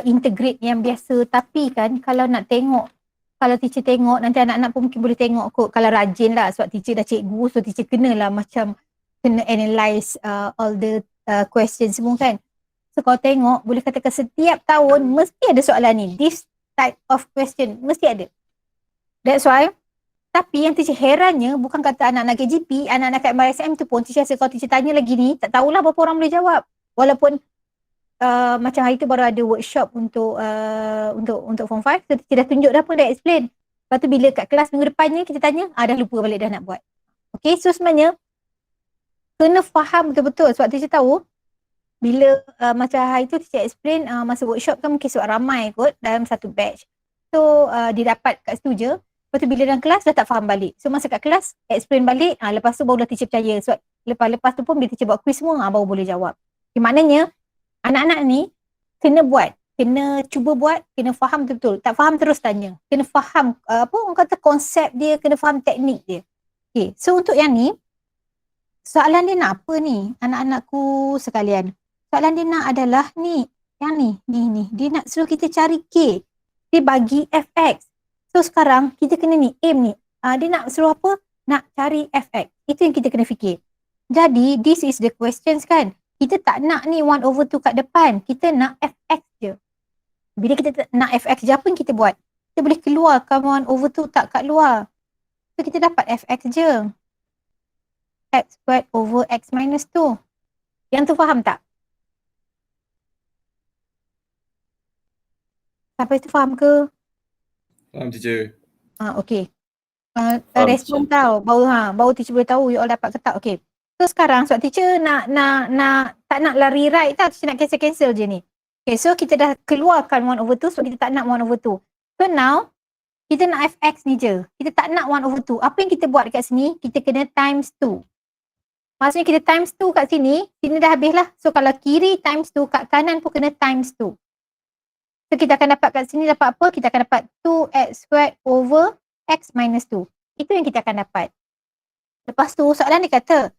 integrate yang biasa, tapi kan kalau nak tengok, kalau teacher tengok, nanti anak-anak pun mungkin boleh tengok kot kalau rajin lah, sebab teacher dah cikgu, so teacher kenalah macam kena analyse all the questions semua kan. So kalau tengok, boleh katakan setiap tahun mesti ada soalan ni, this type of question mesti ada. That's why, tapi yang teacher herannya bukan kata anak-anak KGP, anak-anak kat MRSM tu pun teacher rasa kalau teacher tanya lagi ni, tak tahulah berapa orang boleh jawab. Walaupun macam hari tu baru ada workshop untuk form 5. So teacher dah tunjuk dah pun, dah explain. Lepas tu bila kat kelas minggu depannya kita tanya, dah lupa balik dah nak buat. Okay, so sebenarnya kena faham betul-betul sebab teacher tahu bila macam hari tu teacher explain masa workshop kan mungkin sebab ramai kot dalam satu batch. So dia dapat kat situ je. Lepas tu bila dalam kelas dah tak faham balik. So masa kat kelas explain balik, lepas tu barulah teacher percaya. Sebab lepas tu pun bila teacher buat quiz semua baru boleh jawab. Okay, maknanya anak-anak ni kena buat, kena cuba buat, kena faham betul-betul. Tak faham terus tanya. Kena faham orang kata konsep dia, kena faham teknik dia. Okay, so untuk yang ni soalan dia nak apa ni anak-anakku sekalian? Soalan dia nak adalah ni, yang ni. Dia nak suruh kita cari K. Dia bagi fx. So sekarang kita kena ni, aim ni. Dia nak suruh apa? Nak cari fx. Itu yang kita kena fikir. Jadi this is the questions kan. Kita tak nak ni 1/2 kat depan. Kita nak fx je. Bila kita nak fx je, apa yang kita buat? Kita boleh keluarkan 1/2 tak kat luar. So kita dapat fx je. X squared over x minus 2. Yang tu faham tak? Sampai tu faham ke? Faham, teacher. Okay. Respon tahu. Baru teacher boleh tahu you all dapat ke tak. Okay. So sekarang sebab teacher nak tak nak lari right tau. Teacher nak cancel je ni. Okay, so kita dah keluarkan 1/2 sebab kita tak nak 1/2. So now, kita nak fx ni je. Kita tak nak 1/2. Apa yang kita buat dekat sini? Kita kena times 2. Maksudnya kita times 2 kat sini dah habis lah. So kalau kiri times 2, kat kanan pun kena times 2. So kita akan dapat kat sini dapat apa? Kita akan dapat 2x squared over x minus 2. Itu yang kita akan dapat. Lepas tu soalan dia kata,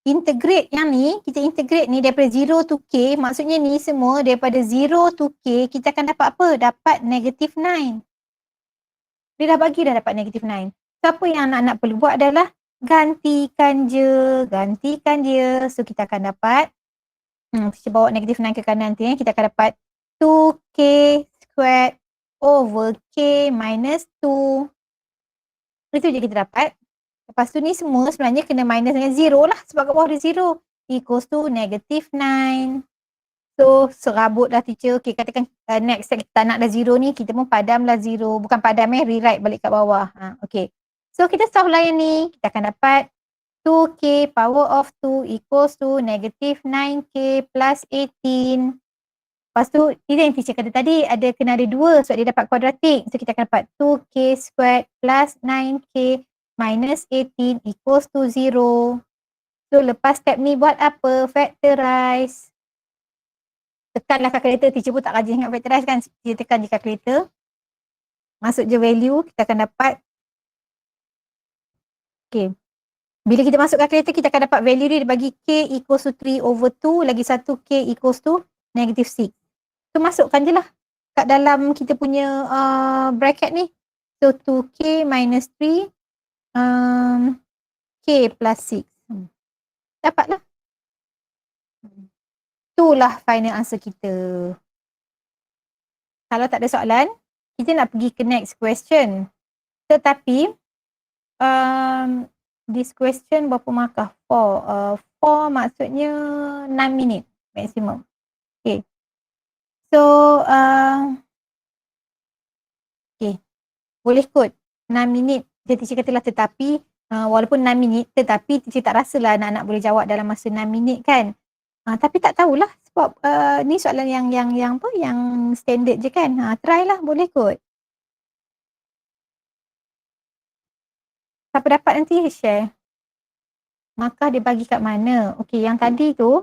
integrate yang ni, kita integrate ni daripada 0 to k, maksudnya ni semua daripada 0 to k, kita akan dapat apa? Dapat negative 9. Dia dah bagi dah dapat negative 9. So apa yang anak-anak perlu buat adalah gantikan je. So kita akan dapat, kita bawa negative 9 ke kanan tu, kita akan dapat 2k squared over k minus 2. Itu je kita dapat. Lepas tu ni semua sebenarnya kena minus dengan 0 lah. Sebab kat bawah ada 0. Equals to negative 9. So serabut lah teacher. Okay, katakan next step kita tak nak dah 0 ni. Kita pun padam lah 0. Bukan padam rewrite balik kat bawah. Okay. So kita solve lah yang ni. Kita akan dapat 2k power of 2 equals to negative 9k plus 18. Lepas tu, itu yang teacher kata tadi, kena ada 2 sebab dia dapat kuadratik. So kita akan dapat 2k squared plus 9k minus 18 equals to 0. So lepas step ni buat apa? Factorize. Tekanlah calculator. Teacher pun tak rajin ingat factorize kan. Dia tekan je calculator. Masuk je value. Kita akan dapat. Okay. Bila kita masuk calculator, kita akan dapat value dia bagi k equals to 3 over 2 lagi 1 k equals to negative 6. So masukkan je lah kat dalam kita punya bracket ni. So 2k minus 3 k plus 6. Dapatlah. Itulah final answer kita. Kalau tak ada soalan, kita nak pergi ke next question. Tetapi this question berapa markah? 4. 4 maksudnya 6 minit maksimum. Okay. So okay. Boleh kot 6 minit. Jadi teacher katalah tetapi walaupun 6 minit tetapi teacher tak rasalah anak-anak boleh jawab dalam masa 6 minit kan. Tapi tak tahulah sebab ni soalan yang apa yang standard je kan. Try lah, boleh kot. Siapa dapat nanti share. Markah dia bagi kat mana? Okey, yang tadi tu,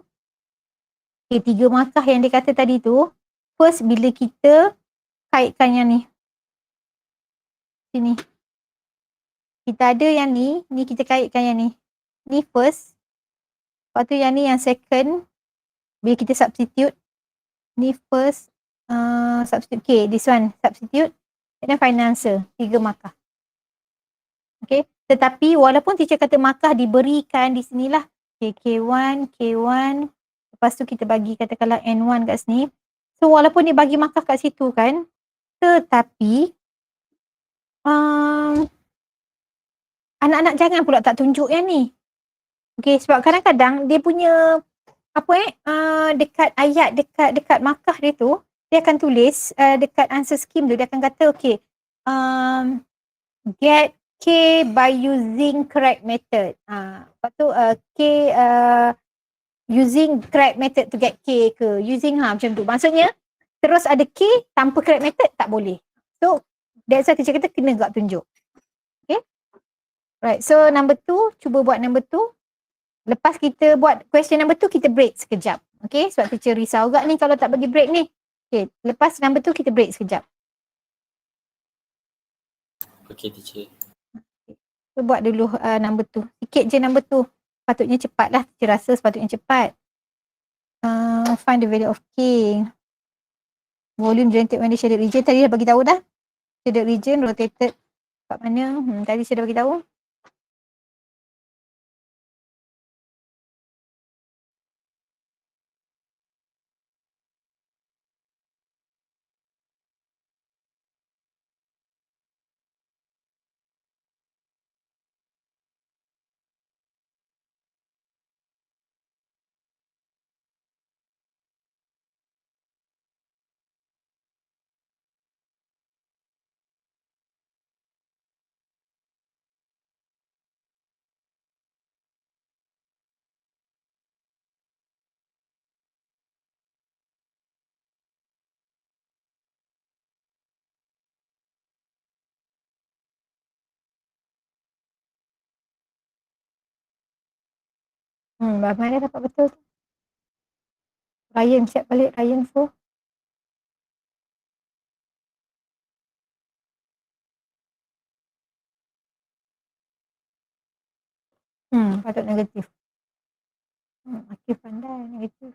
okay, 3 markah yang dia kata tadi tu, first bila kita kaitkan yang ni. Sini. Kita ada yang ni kita kaitkan yang ni. Ni first. Lepas tu yang ni yang second. Bila kita substitute. Ni first. Substitute. Okay, this one. Substitute. And then final answer. 3 markah. Okay. Tetapi walaupun teacher kata markah diberikan di sinilah. Okay, K1. Lepas tu kita bagi katakanlah N1 kat sini. So walaupun dia bagi markah kat situ kan. Tetapi anak-anak jangan pula tak tunjuk yang ni. Okay, sebab kadang-kadang dia punya dekat ayat, dekat markah dia tu, dia akan tulis dekat answer scheme tu, dia akan kata okay, get K by using correct method. Lepas tu K using correct method to get K ke, using macam tu. Maksudnya terus ada K tanpa correct method tak boleh. So that's why teacher kata kena gak tunjuk. Okay. Right, so number 2, cuba buat number 2. Lepas kita buat question number 2, kita break sekejap. Okay, sebab teacher risau juga ni kalau tak bagi break ni. Okay, lepas number 2 kita break sekejap. Okay, teacher. So buat dulu number 2. Sikit je number 2. Sepatutnya cepat lah. Teacher rasa sepatutnya cepat. Find the value of K. Volume generated when the shaded region. Tadi dah bagi tahu dah. Shaded region rotated kat mana. Tadi saya dah bagi tahu. Mana dapat betul tu? Ryan siap balik. Ryan so. Patut negatif. Akif pandai negatif.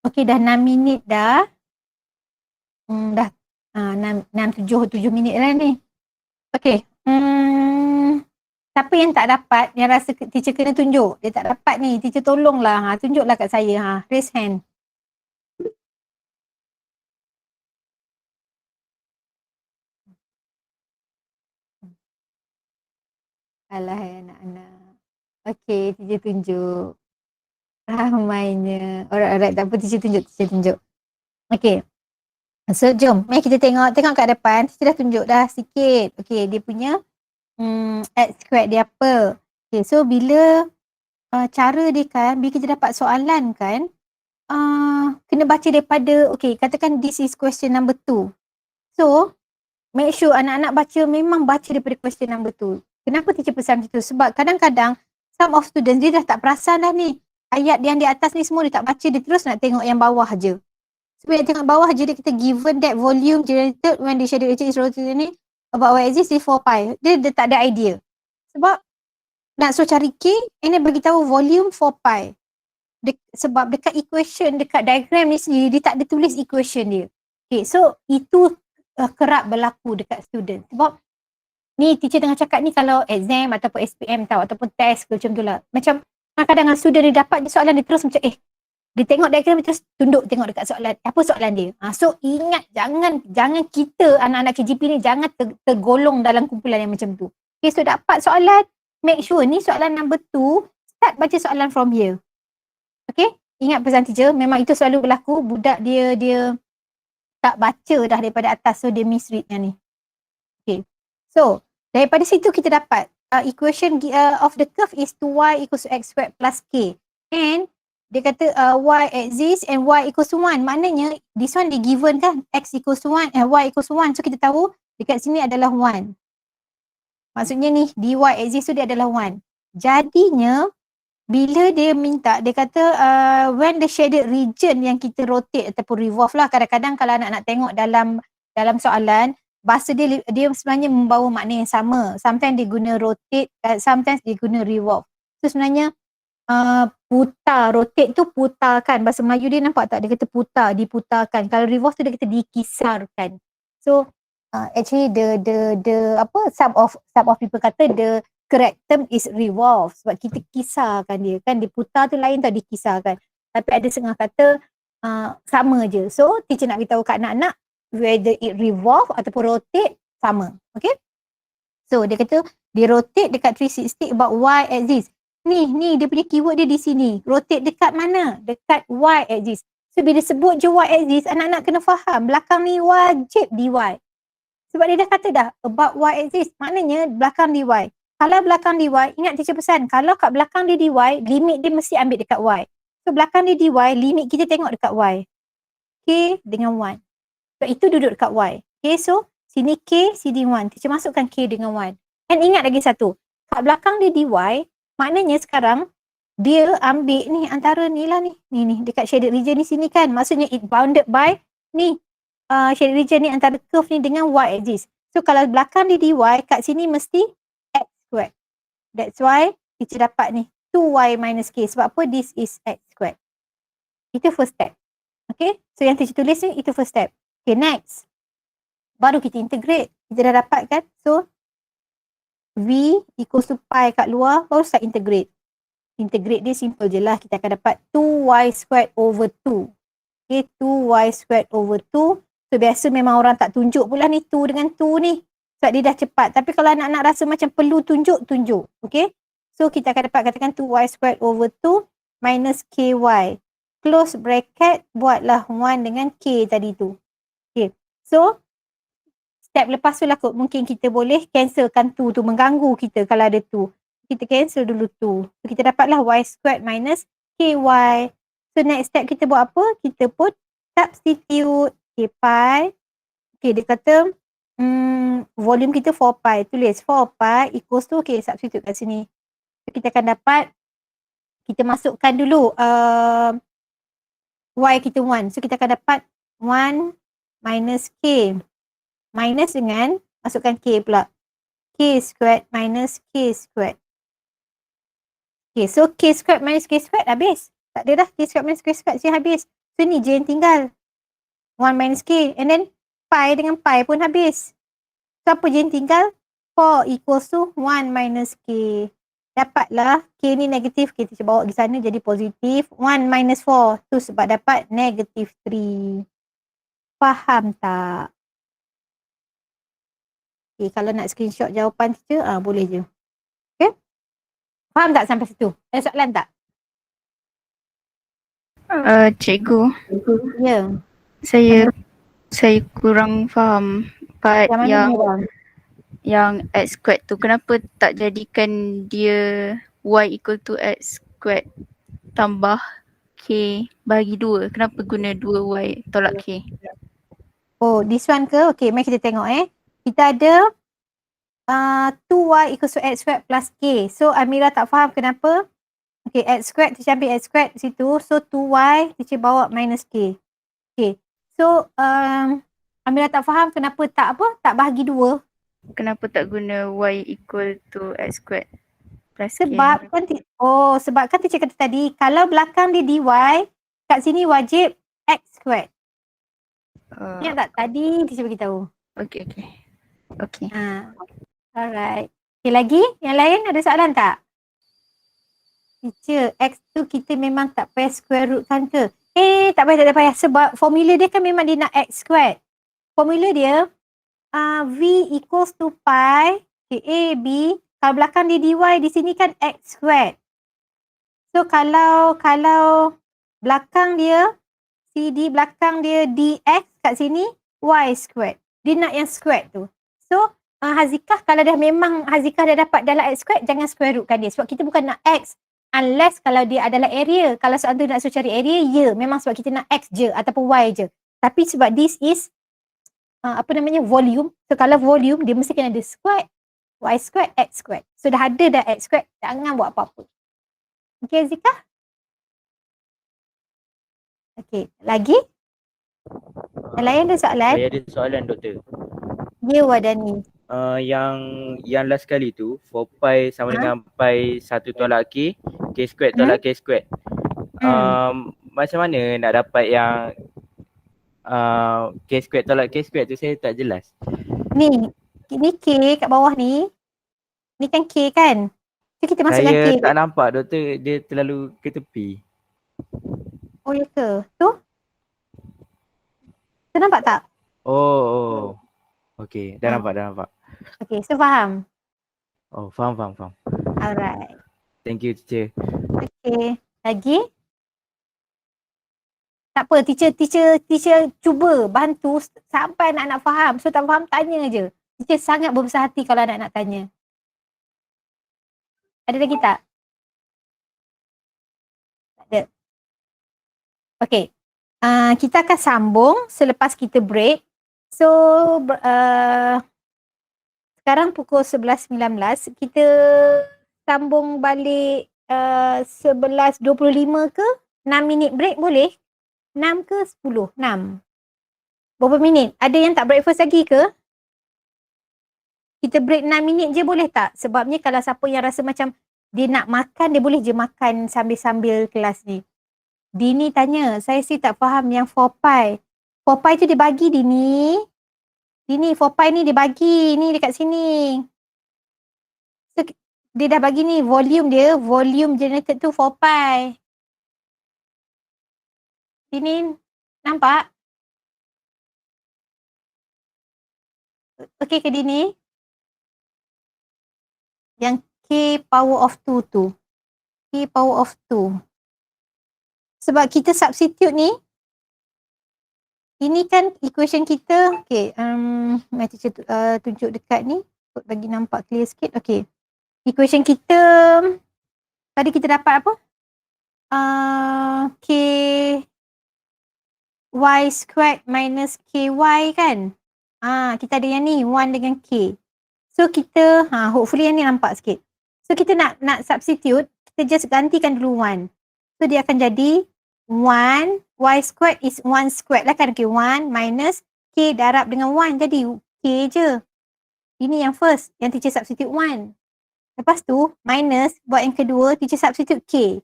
Okey, dah 6 minit dah. Dah 7 minit lah ni. Okey. Siapa yang tak dapat, yang rasa teacher kena tunjuk. Dia tak dapat ni, teacher tolonglah. Tunjuklah kat saya. Raise hand. Alah anak-anak. Okey, teacher tunjuk. Ramainya. Alright. Tak apa, teacher tunjuk. Okey. So, jom. Mari kita tengok kat depan. Teacher dah tunjuk dah sikit. Okey, dia punya X squared dia apa. Okay, so bila cara dia kan, bila kita dapat soalan kan, kena baca daripada, okay, katakan this is question number 2. So, make sure anak-anak memang baca daripada question number 2. Kenapa teacher pesan macam tu? Sebab kadang-kadang some of students dia dah tak perasan dah ni. Ayat yang di atas ni semua dia tak baca, dia terus nak tengok yang bawah je. Sebab yang tengok bawah je dia kata given that volume generated when the shadow agent is rotated ni, about y axis is 4 pi. Dia tak ada idea. Sebab nak suruh cari K, and then bagi tahu volume 4 pi. Sebab dekat equation, dekat diagram ni sendiri, dia tak ada tulis equation dia. Okay, so itu kerap berlaku dekat student. Sebab ni teacher tengah cakap ni kalau exam ataupun SPM tahu, ataupun test macam tu lah. Macam kadang-kadang student dia dapat je soalan, dia terus macam dia tengok diagram, dia terus tunduk tengok dekat soalan. Apa soalan dia? So ingat, jangan kita anak-anak KGP ni jangan tergolong dalam kumpulan yang macam tu. Okay, so dapat soalan, make sure ni soalan number 2, start baca soalan from here. Okay, ingat pesan teacher, memang itu selalu berlaku. Budak dia tak baca dah daripada atas, so dia misread yang ni. Okay, so daripada situ kita dapat equation of the curve is 2y equals to x squared plus k. And dia kata y axis and y equals to 1. Maknanya this one dia given kan, x equals to 1 and y equals to 1. So kita tahu dekat sini adalah 1. Maksudnya ni dy axis tu dia adalah 1. Jadinya bila dia minta, dia kata when the shaded region yang kita rotate ataupun revolve lah. Kadang-kadang kalau anak nak tengok dalam soalan, bahasa dia sebenarnya membawa makna yang sama. Sometimes dia guna rotate, sometimes dia guna revolve. So sebenarnya putar, rotate tu putarkan. Bahasa Melayu dia nampak tak? Dia kata putar, diputarkan. Kalau revolve tu dia kata dikisarkan. So actually some of people kata the correct term is revolve sebab kita kisarkan dia kan, diputar tu lain tau, dikisarkan. Tapi ada setengah kata sama je. So teacher nak beritahu kat anak-anak whether it revolve ataupun rotate sama. Okay, so dia kata dia rotate dekat 360 about y axis. Ni dia punya keyword dia di sini. Rotate dekat mana? Dekat y axis. So bila sebut je y axis, anak-anak kena faham belakang ni wajib dy. Sebab dia dah kata dah about y axis, maknanya belakang dy. Kalau belakang dy, ingat teacher pesan, kalau kat belakang dia dy, limit dia mesti ambil dekat y. So belakang dia dy, limit kita tengok dekat y. K dengan 1. So itu duduk dekat y. Okay, so sini K, sini 1. Teacher masukkan K dengan 1. And ingat lagi satu, kat belakang dia dy, maknanya sekarang dia ambil ni antara ni lah ni dekat shaded region ni sini kan. Maksudnya it bounded by ni shaded region ni antara curve ni dengan y axis. So kalau belakang dia dy, kat sini mesti x squared. That's why teacher dapat ni 2y minus k. Sebab apa? This is x squared. Itu first step. Okay, so yang teacher tulis ni itu first step. Okay, next. Baru kita integrate. Kita dah dapat kan? So v equals to pi kat luar, baru start integrate. Integrate dia simple je lah. Kita akan dapat 2y squared over 2. Okay, 2y squared over 2. So biasa memang orang tak tunjuk pula ni 2 dengan 2 ni. Sebab dia dah cepat. Tapi kalau anak-anak rasa macam perlu tunjuk. Okay. So kita akan dapat katakan 2y squared over 2 minus ky. Close bracket, buatlah 1 dengan k tadi tu. Okay. So step lepas tu lah kot mungkin kita boleh cancelkan 2 tu, mengganggu kita kalau ada 2. Kita cancel dulu 2. So kita dapatlah y squared minus ky. So next step kita buat apa? Kita put substitute k pi. Okay, dia kata volume kita 4 pi. Tulis 4 pi equals to, okay, substitute kat sini. So kita akan dapat, kita masukkan dulu y kita 1. So kita akan dapat 1 minus k. Minus dengan, masukkan k pula. K squared minus k squared. Okay, so k squared minus k squared habis. Tak ada dah, k squared minus k squared je habis. So ni je yang tinggal. 1 minus k. And then pi dengan pi pun habis. So apa je yang tinggal? 4 equals to 1 minus k. Dapatlah k ni negatif. Kita cuba bawa ke sana jadi positif. 1 minus 4. Tu sebab dapat negatif 3. Faham tak? Okay, kalau nak screenshot jawapan teacher, boleh je. Okay? Faham tak sampai situ? Ada soalan tak? Cikgu, Ya. saya kurang faham part yang x squared tu. Kenapa tak jadikan dia y equal to x squared tambah k bagi 2? Kenapa guna 2y tolak k? Oh, this one ke? Okay, mari kita tengok Kita ada 2y equals to x squared plus k. So Amira tak faham kenapa. Okay, x squared, teacher ambil x squared situ. So 2y, teacher bawa minus k. Okay, so Amira tak faham kenapa tak bahagi 2. Kenapa tak guna y equal to x squared plus k? Sebab kan teacher kata tadi, kalau belakang dia dy, kat sini wajib x squared. Ingat tak? Tadi teacher beritahu. Okay. Okay. Alright. Okay, lagi? Yang lain ada soalan tak? Teacher, x tu kita memang tak payah square root kan ke? Tak payah. Sebab formula dia kan memang dia nak x squared. Formula dia, v equals to pi, okay, a, b. Kalau belakang dia dy, di sini kan x squared. So kalau belakang dia, CD belakang dia dx kat sini, y squared. Dia nak yang squared tu. So, Hazikah kalau dah memang Hazikah dah dapat dalam x squared, jangan square rootkan dia. Sebab kita bukan nak x. Unless kalau dia adalah area. Kalau soalan tu nak suruh cari area, ya. Memang sebab kita nak x je ataupun y je. Tapi sebab this is, volume. So kalau volume, dia mesti kena ada squared. Y squared, x squared. So dah ada dah x squared, jangan buat apa-apa. Okay, Hazikah? Okay, lagi? Yang lain ada soalan? Saya ada soalan doktor. Ya, Wadani. Yang last kali tu 4 pi sama dengan pi 1 tolak k, k squared tolak k squared. Macam mana nak dapat yang k squared tolak k squared tu, saya tak jelas. Ni k kat bawah ni. Ni kan k kan? So kita masukkan k. Saya tak nampak doktor, dia terlalu ke tepi. Oh ya ke? Tu? Tu nampak tak? Oh. Okey, dah nampak. Okay, so faham? Oh, faham. Alright. Thank you teacher. Okay, lagi? Tak apa, teacher cuba bantu sampai anak-anak faham. So tak faham, tanya je. Teacher sangat berbesar hati kalau anak-anak tanya. Ada lagi tak? Tak ada. Okay. Kita akan sambung selepas kita break. So, sekarang pukul 11.19. Kita sambung balik 11.25 ke? 6 minit break boleh? 6 ke 10? 6. Berapa minit? Ada yang tak breakfast lagi ke? Kita break 6 minit je boleh tak? Sebabnya kalau siapa yang rasa macam dia nak makan, dia boleh je makan sambil-sambil kelas ni. Dini tanya, saya sih tak faham yang 4 pi. 4 pi tu dia bagi Dini. Dini 4 pi ni dia bagi. Ni dekat sini. So, dia dah bagi ni volume dia. Volume generated tu 4 pi. Dini nampak? Okey ke Dini? Yang K power of 2 tu. K power of 2. Sebab kita substitute ni, ini kan equation kita. Okay, mari teacher tunjuk dekat ni bagi nampak clear sikit. Okay, equation kita tadi kita dapat apa? K y squared minus ky kan? Kita ada yang ni 1 dengan k. So kita hopefully yang ni nampak sikit. So kita nak substitute, kita just gantikan dulu 1. So dia akan jadi 1 y squared is 1 squared lah kan. Okay, 1 minus k darab dengan 1 jadi k je. Ini yang first, yang teacher substitute 1. Lepas tu minus, buat yang kedua, teacher substitute k.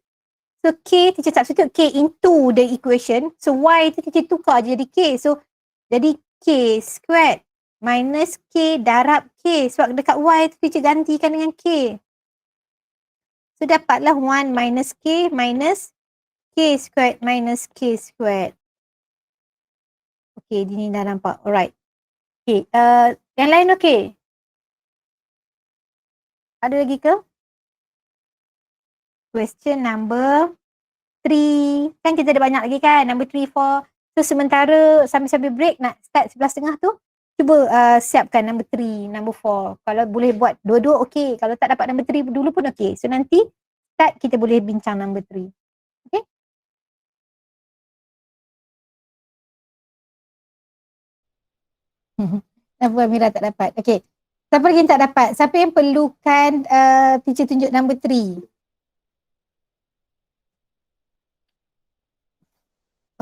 So k, teacher substitute k into the equation. So y tu teacher tukar je jadi k. So jadi k squared minus k darab k. Sebab dekat y tu teacher gantikan dengan k. So dapatlah 1 minus k squared minus k squared. Okay, Dini dah nampak. Alright. Okay, yang lain okay? Ada lagi ke? Question number 3. Kan kita ada banyak lagi kan? Number 3, 4. So sementara sambil-sambil break nak start 11.30 tu, cuba siapkan number 3, number 4. Kalau boleh buat dua-dua okay. Kalau tak dapat number 3 dulu pun okay. So nanti start kita boleh bincang number 3. Okay? Kenapa Amira tak dapat? Okay. Siapa lagi yang tak dapat? Siapa yang perlukan teacher tunjuk number 3?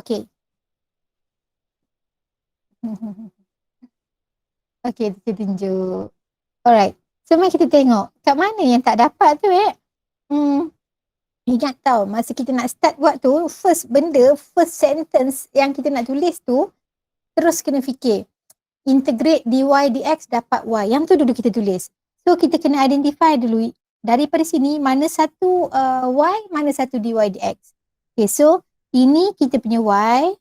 Okay. Okay, teacher tunjuk. Alright. So mari kita tengok kat mana yang tak dapat tu ingat tau masa kita nak start buat tu, first sentence yang kita nak tulis tu, terus kena fikir integrate dy dx dapat y. Yang tu dulu kita tulis. So kita kena identify dulu daripada sini mana satu y, mana satu dy dx. Okay, so ini kita punya y.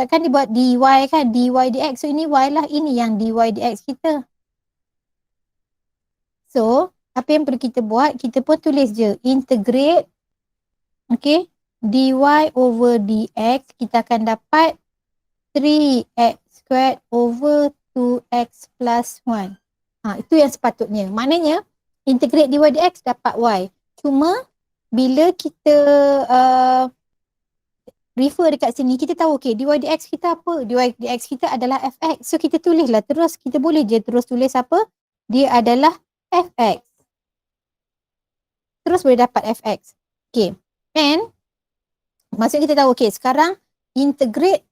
Takkan dia buat dy kan, dy dx. So ini y lah, ini yang dy dx kita. So apa yang perlu kita buat, kita pun tulis je integrate, okay, dy over dx, kita akan dapat 3x squared over 2x plus 1. Itu yang sepatutnya. Maknanya integrate dy dx dapat y. Cuma bila kita refer dekat sini, kita tahu okay, dy dx kita apa? Dy dx kita adalah fx. So kita tulislah terus, kita boleh je terus tulis apa? Dia adalah fx. Terus boleh dapat fx. Okay. And maksudnya kita tahu okay, sekarang integrate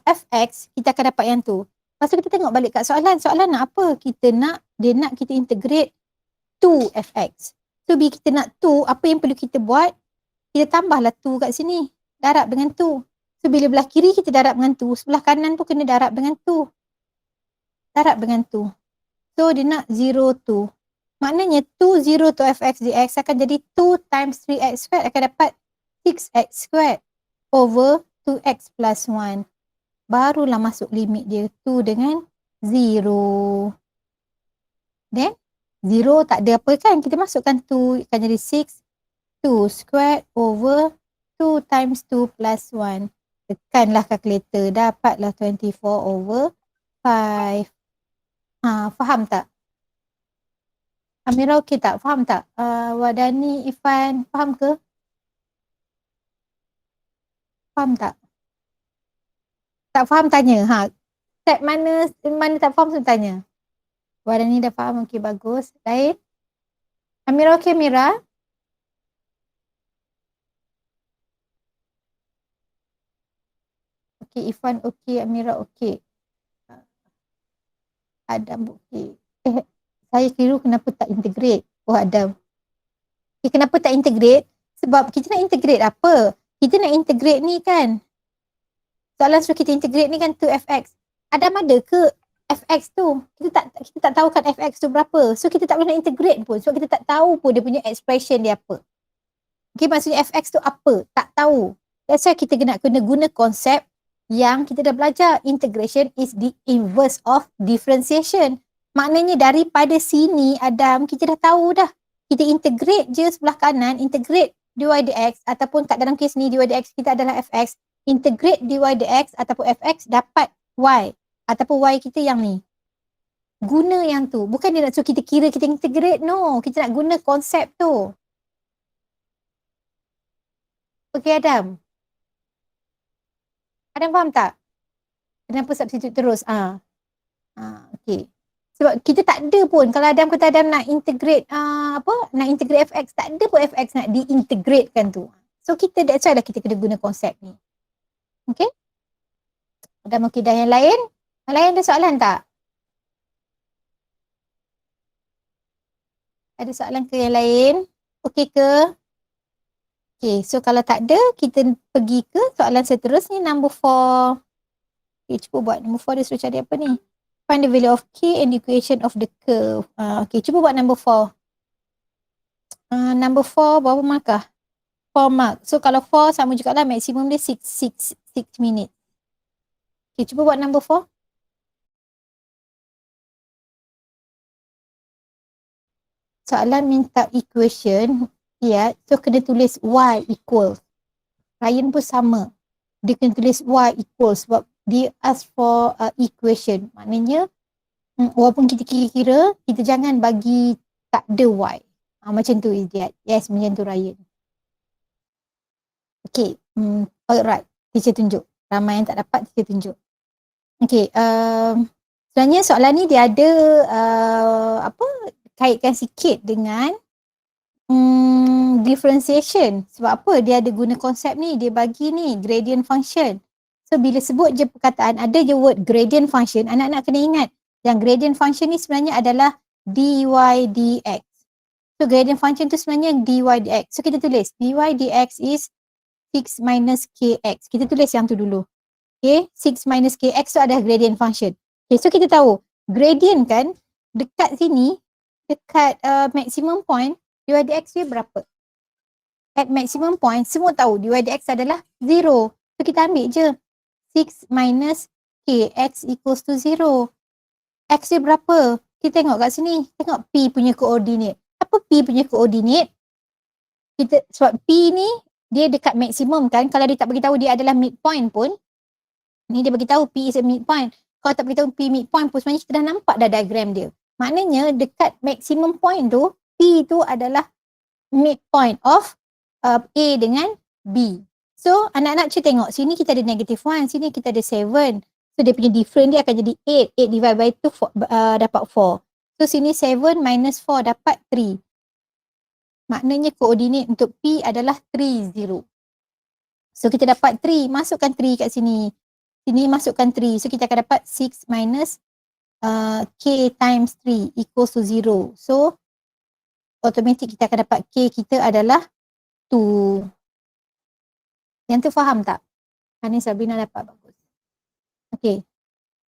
fx, kita akan dapat yang tu. Lepas tu kita tengok balik kat soalan. Soalan nak apa? Dia nak kita integrate 2fx. So bila kita nak 2, apa yang perlu kita buat? Kita tambahlah 2 kat sini. Darab dengan 2. So bila belah kiri kita darab dengan 2, sebelah kanan pun kena darab dengan 2. Darab dengan 2. So dia nak 0, 2. Maknanya 2, 0 to fx dx akan jadi 2 times 3x squared akan dapat 6x squared over 2x plus 1. Barulah masuk limit dia 2 dengan 0. Then 0 tak ada apa kan, kita masukkan 2 akan jadi 6. 2 squared over 2 times 2 plus 1. Tekanlah kalkulator, dapatlah 24 over 5. Faham tak? Amira okey tak? Faham tak? Wadani, Ifan, faham ke? Faham tak? Tak faham tanya. Step mana tak faham semua tanya. Wadani dah faham, okey bagus. Lain? Amira okey Amira? Okey Ifan okey, Amira okey. Adam okey. Saya kira kenapa tak integrate? Oh Adam. Okay, kenapa tak integrate? Sebab kita nak integrate apa? Kita nak integrate ni kan. Soalan suruh kita integrate ni kan 2fx. Adam ada ke fx tu? Kita tak tahu kan fx tu berapa. So kita tak boleh nak integrate pun. Sebab kita tak tahu pun dia punya expression dia apa. Okay, maksudnya fx tu apa? Tak tahu. That's why kita kena guna konsep yang kita dah belajar. Integration is the inverse of differentiation. Maknanya daripada sini Adam, kita dah tahu dah. Kita integrate je sebelah kanan, integrate dy dx ataupun kat dalam kes ni dy dx kita adalah fx. Integrate dy dx ataupun fx dapat y. Ataupun y kita yang ni. Guna yang tu. Bukan dia nak suruh kita kira kita integrate. No. Kita nak guna konsep tu. Okay Adam. Adam faham tak? Kenapa substitute terus? Okay. Sebab kita tak ada pun. Kalau Adam kata Adam nak integrate nak integrate fx, tak ada pun fx nak diintegratekan tu. So kita that's why lah kita kena guna konsep ni. Okay? Adam okey dah. Yang lain? Yang lain ada soalan tak? Ada soalan ke yang lain? Okey ke? Okay, so kalau tak ada, kita pergi ke soalan seterusnya, number 4. Okay, cuba buat. Number 4 dia suruh cari apa ni? Find the value of k and the equation of the curve. Okay, cuba buat number 4. Number 4 berapa markah? 4 mark. So kalau 4 sama juga lah, maksimum dia 6 minit. Okay, cuba buat number 4. Soalan minta equation. Ya, so kena tulis y equals. Ryan pun sama. Dia kena tulis y equals sebab dia ask for equation. Maknanya walaupun kita kira-kira, kita jangan bagi tak ada y. Macam tu Izzat. Yes, macam tu Ryan. Okay, alright. Teacher tunjuk. Ramai yang tak dapat, teacher tunjuk. Okay, sebenarnya soalan ni dia ada kaitkan sikit dengan differentiation. Sebab apa? Dia ada guna konsep ni. Dia bagi ni gradient function. So bila sebut je perkataan ada je word gradient function, anak-anak kena ingat yang gradient function ni sebenarnya adalah dy dx. So gradient function tu sebenarnya dy dx. So kita tulis dy dx is 6 minus kx. Kita tulis yang tu dulu. Okay, 6 minus kx tu adalah gradient function. Okay, so kita tahu gradient kan dekat sini, dekat maximum point, dy dx dia berapa? At maximum point, semua tahu dy dx adalah 0. So kita ambil je 6 minus kx equals to 0. X dia berapa? Kita tengok kat sini. Tengok P punya koordinat. Apa P punya koordinat? Sebab P ni dia dekat maksimum kan. Kalau dia tak beritahu dia adalah midpoint pun, ni dia beritahu P is a midpoint. Kalau tak beritahu P midpoint pun sebenarnya kita dah nampak dah diagram dia. Maknanya dekat maximum point tu, P tu adalah midpoint of A dengan B. So anak-anak cuba tengok. Sini kita ada negative 1, sini kita ada 7. So dia punya difference dia akan jadi 8. 8 divide by 2 dapat 4. So sini 7 minus 4 dapat 3. Maknanya koordinat untuk P adalah 3, 0. So kita dapat 3. Masukkan 3 kat sini. Sini masukkan 3. So kita akan dapat 6 minus K times 3 equals to 0. So automatic kita akan dapat K kita adalah 2. Yang tu faham tak? Ni Sabrina dapat bagus. Okay.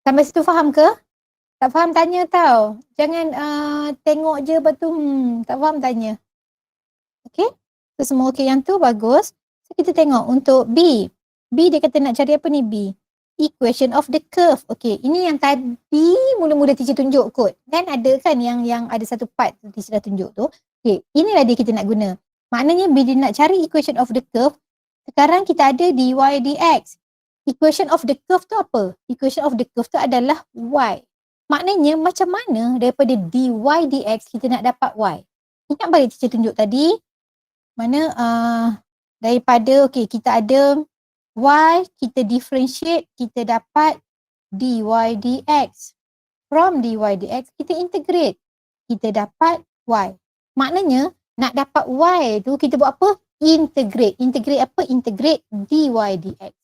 Sampai situ faham ke? Tak faham tanya tau. Jangan tengok je lepas tu tak faham tanya. Okay. So semua okay yang tu bagus. So kita tengok untuk B. B dia kata nak cari apa ni B? Equation of the curve. Okay. Ini yang tadi mula-mula teacher tunjuk kot. Dan ada kan yang ada satu part teacher dah tunjuk tu. Okay. Inilah dia kita nak guna. Maknanya bila dia nak cari equation of the curve, sekarang kita ada dy dx. Equation of the curve tu apa? Equation of the curve tu adalah y. Maknanya macam mana daripada dy dx kita nak dapat y? Ingat balik teacher tunjuk tadi. Mana daripada okay kita ada y, kita differentiate, kita dapat dy dx. From dy dx kita integrate, kita dapat y. Maknanya nak dapat y tu kita buat apa? Integrate. Integrate apa? Integrate dy dx.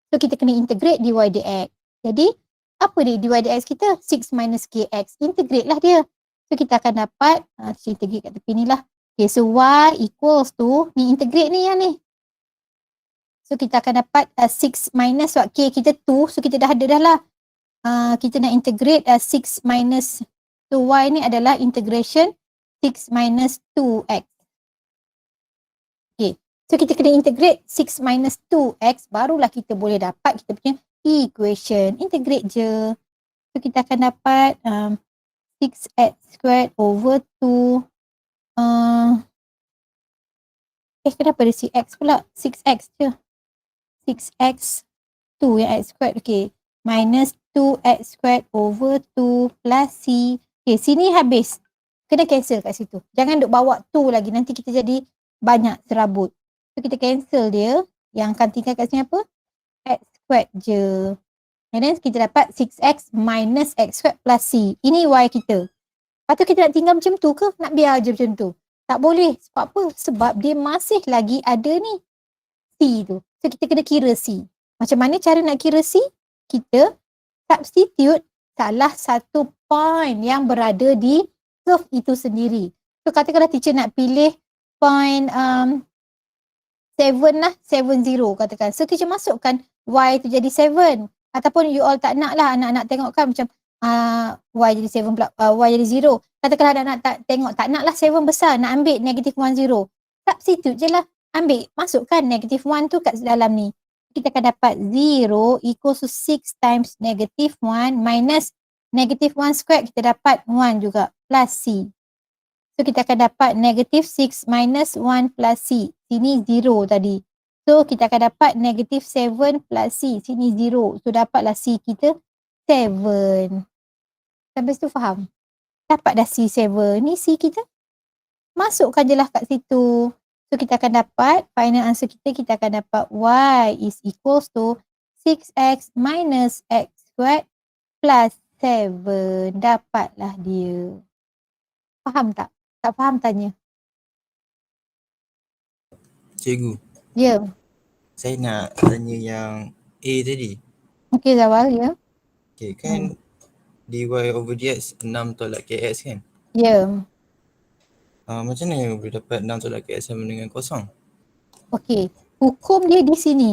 So kita kena integrate dy dx. Jadi apa dia dy dx kita? 6 minus kx. Integrate lah dia. So kita akan dapat, integrate kat tepi ni lah. Okay, so y equals to, ni integrate ni yang ni. So kita akan dapat 6 minus what k kita 2. So kita dah ada dah lah. Kita nak integrate 6 minus, so y ni adalah integration 6 minus 2x. Okay. So kita kena integrate 6 minus 2x, barulah kita boleh dapat kita punya equation. Integrate je. So kita akan dapat 6x squared over 2. Kenapa ada cx pula? 6x je. 6x 2 yang x squared. Okay. Minus 2x squared over 2 plus c. Okay, sini habis. Kena cancel kat situ. Jangan duk bawa 2 lagi. Nanti kita jadi banyak serabut. So kita cancel dia. Yang akan tinggal kat sini apa? X squared je. And then kita dapat 6x minus x squared plus c. Ini y kita. Lepas tu kita nak tinggal macam tu ke? Nak biar je macam tu? Tak boleh. Sebab apa? Sebab dia masih lagi ada ni. C tu. So kita kena kira C. Macam mana cara nak kira C? Kita substitute salah satu point yang berada di curve itu sendiri. So katakanlah teacher nak pilih point 7 lah, 70 katakan. So teacher masukkan y tu jadi 7. Ataupun you all tak nak lah anak-anak tengok kan macam y jadi 7 pula, y jadi 0. Katakanlah anak-anak tak tengok, tak nak lah 7 besar, nak ambil negative 1, 0. Substitute je lah. Ambil, masukkan negative 1 tu kat dalam ni. Kita akan dapat 0 equals to 6 times negative 1 minus negative 1 squared, kita dapat 1 juga plus c. So kita akan dapat negative 6 minus 1 plus c. Sini 0 tadi. So kita akan dapat negative 7 plus c. Sini 0. So dapatlah c kita 7. Sampai situ faham? Dapat dah c 7. Ni c kita. Masukkan je lah kat situ. So kita akan dapat, final answer kita akan dapat y is equals to 6x minus x squared plus 7. Dapatlah dia. Faham tak? Tak faham tanya. Cikgu, Ya. saya nak tanya yang A tadi. Okey Zawal, ya. Okay, kan dy over dx 6 tolak kx kan? Ya. Macam mana boleh dapat 6 tolak K sama dengan kosong? Okey. Hukum dia di sini.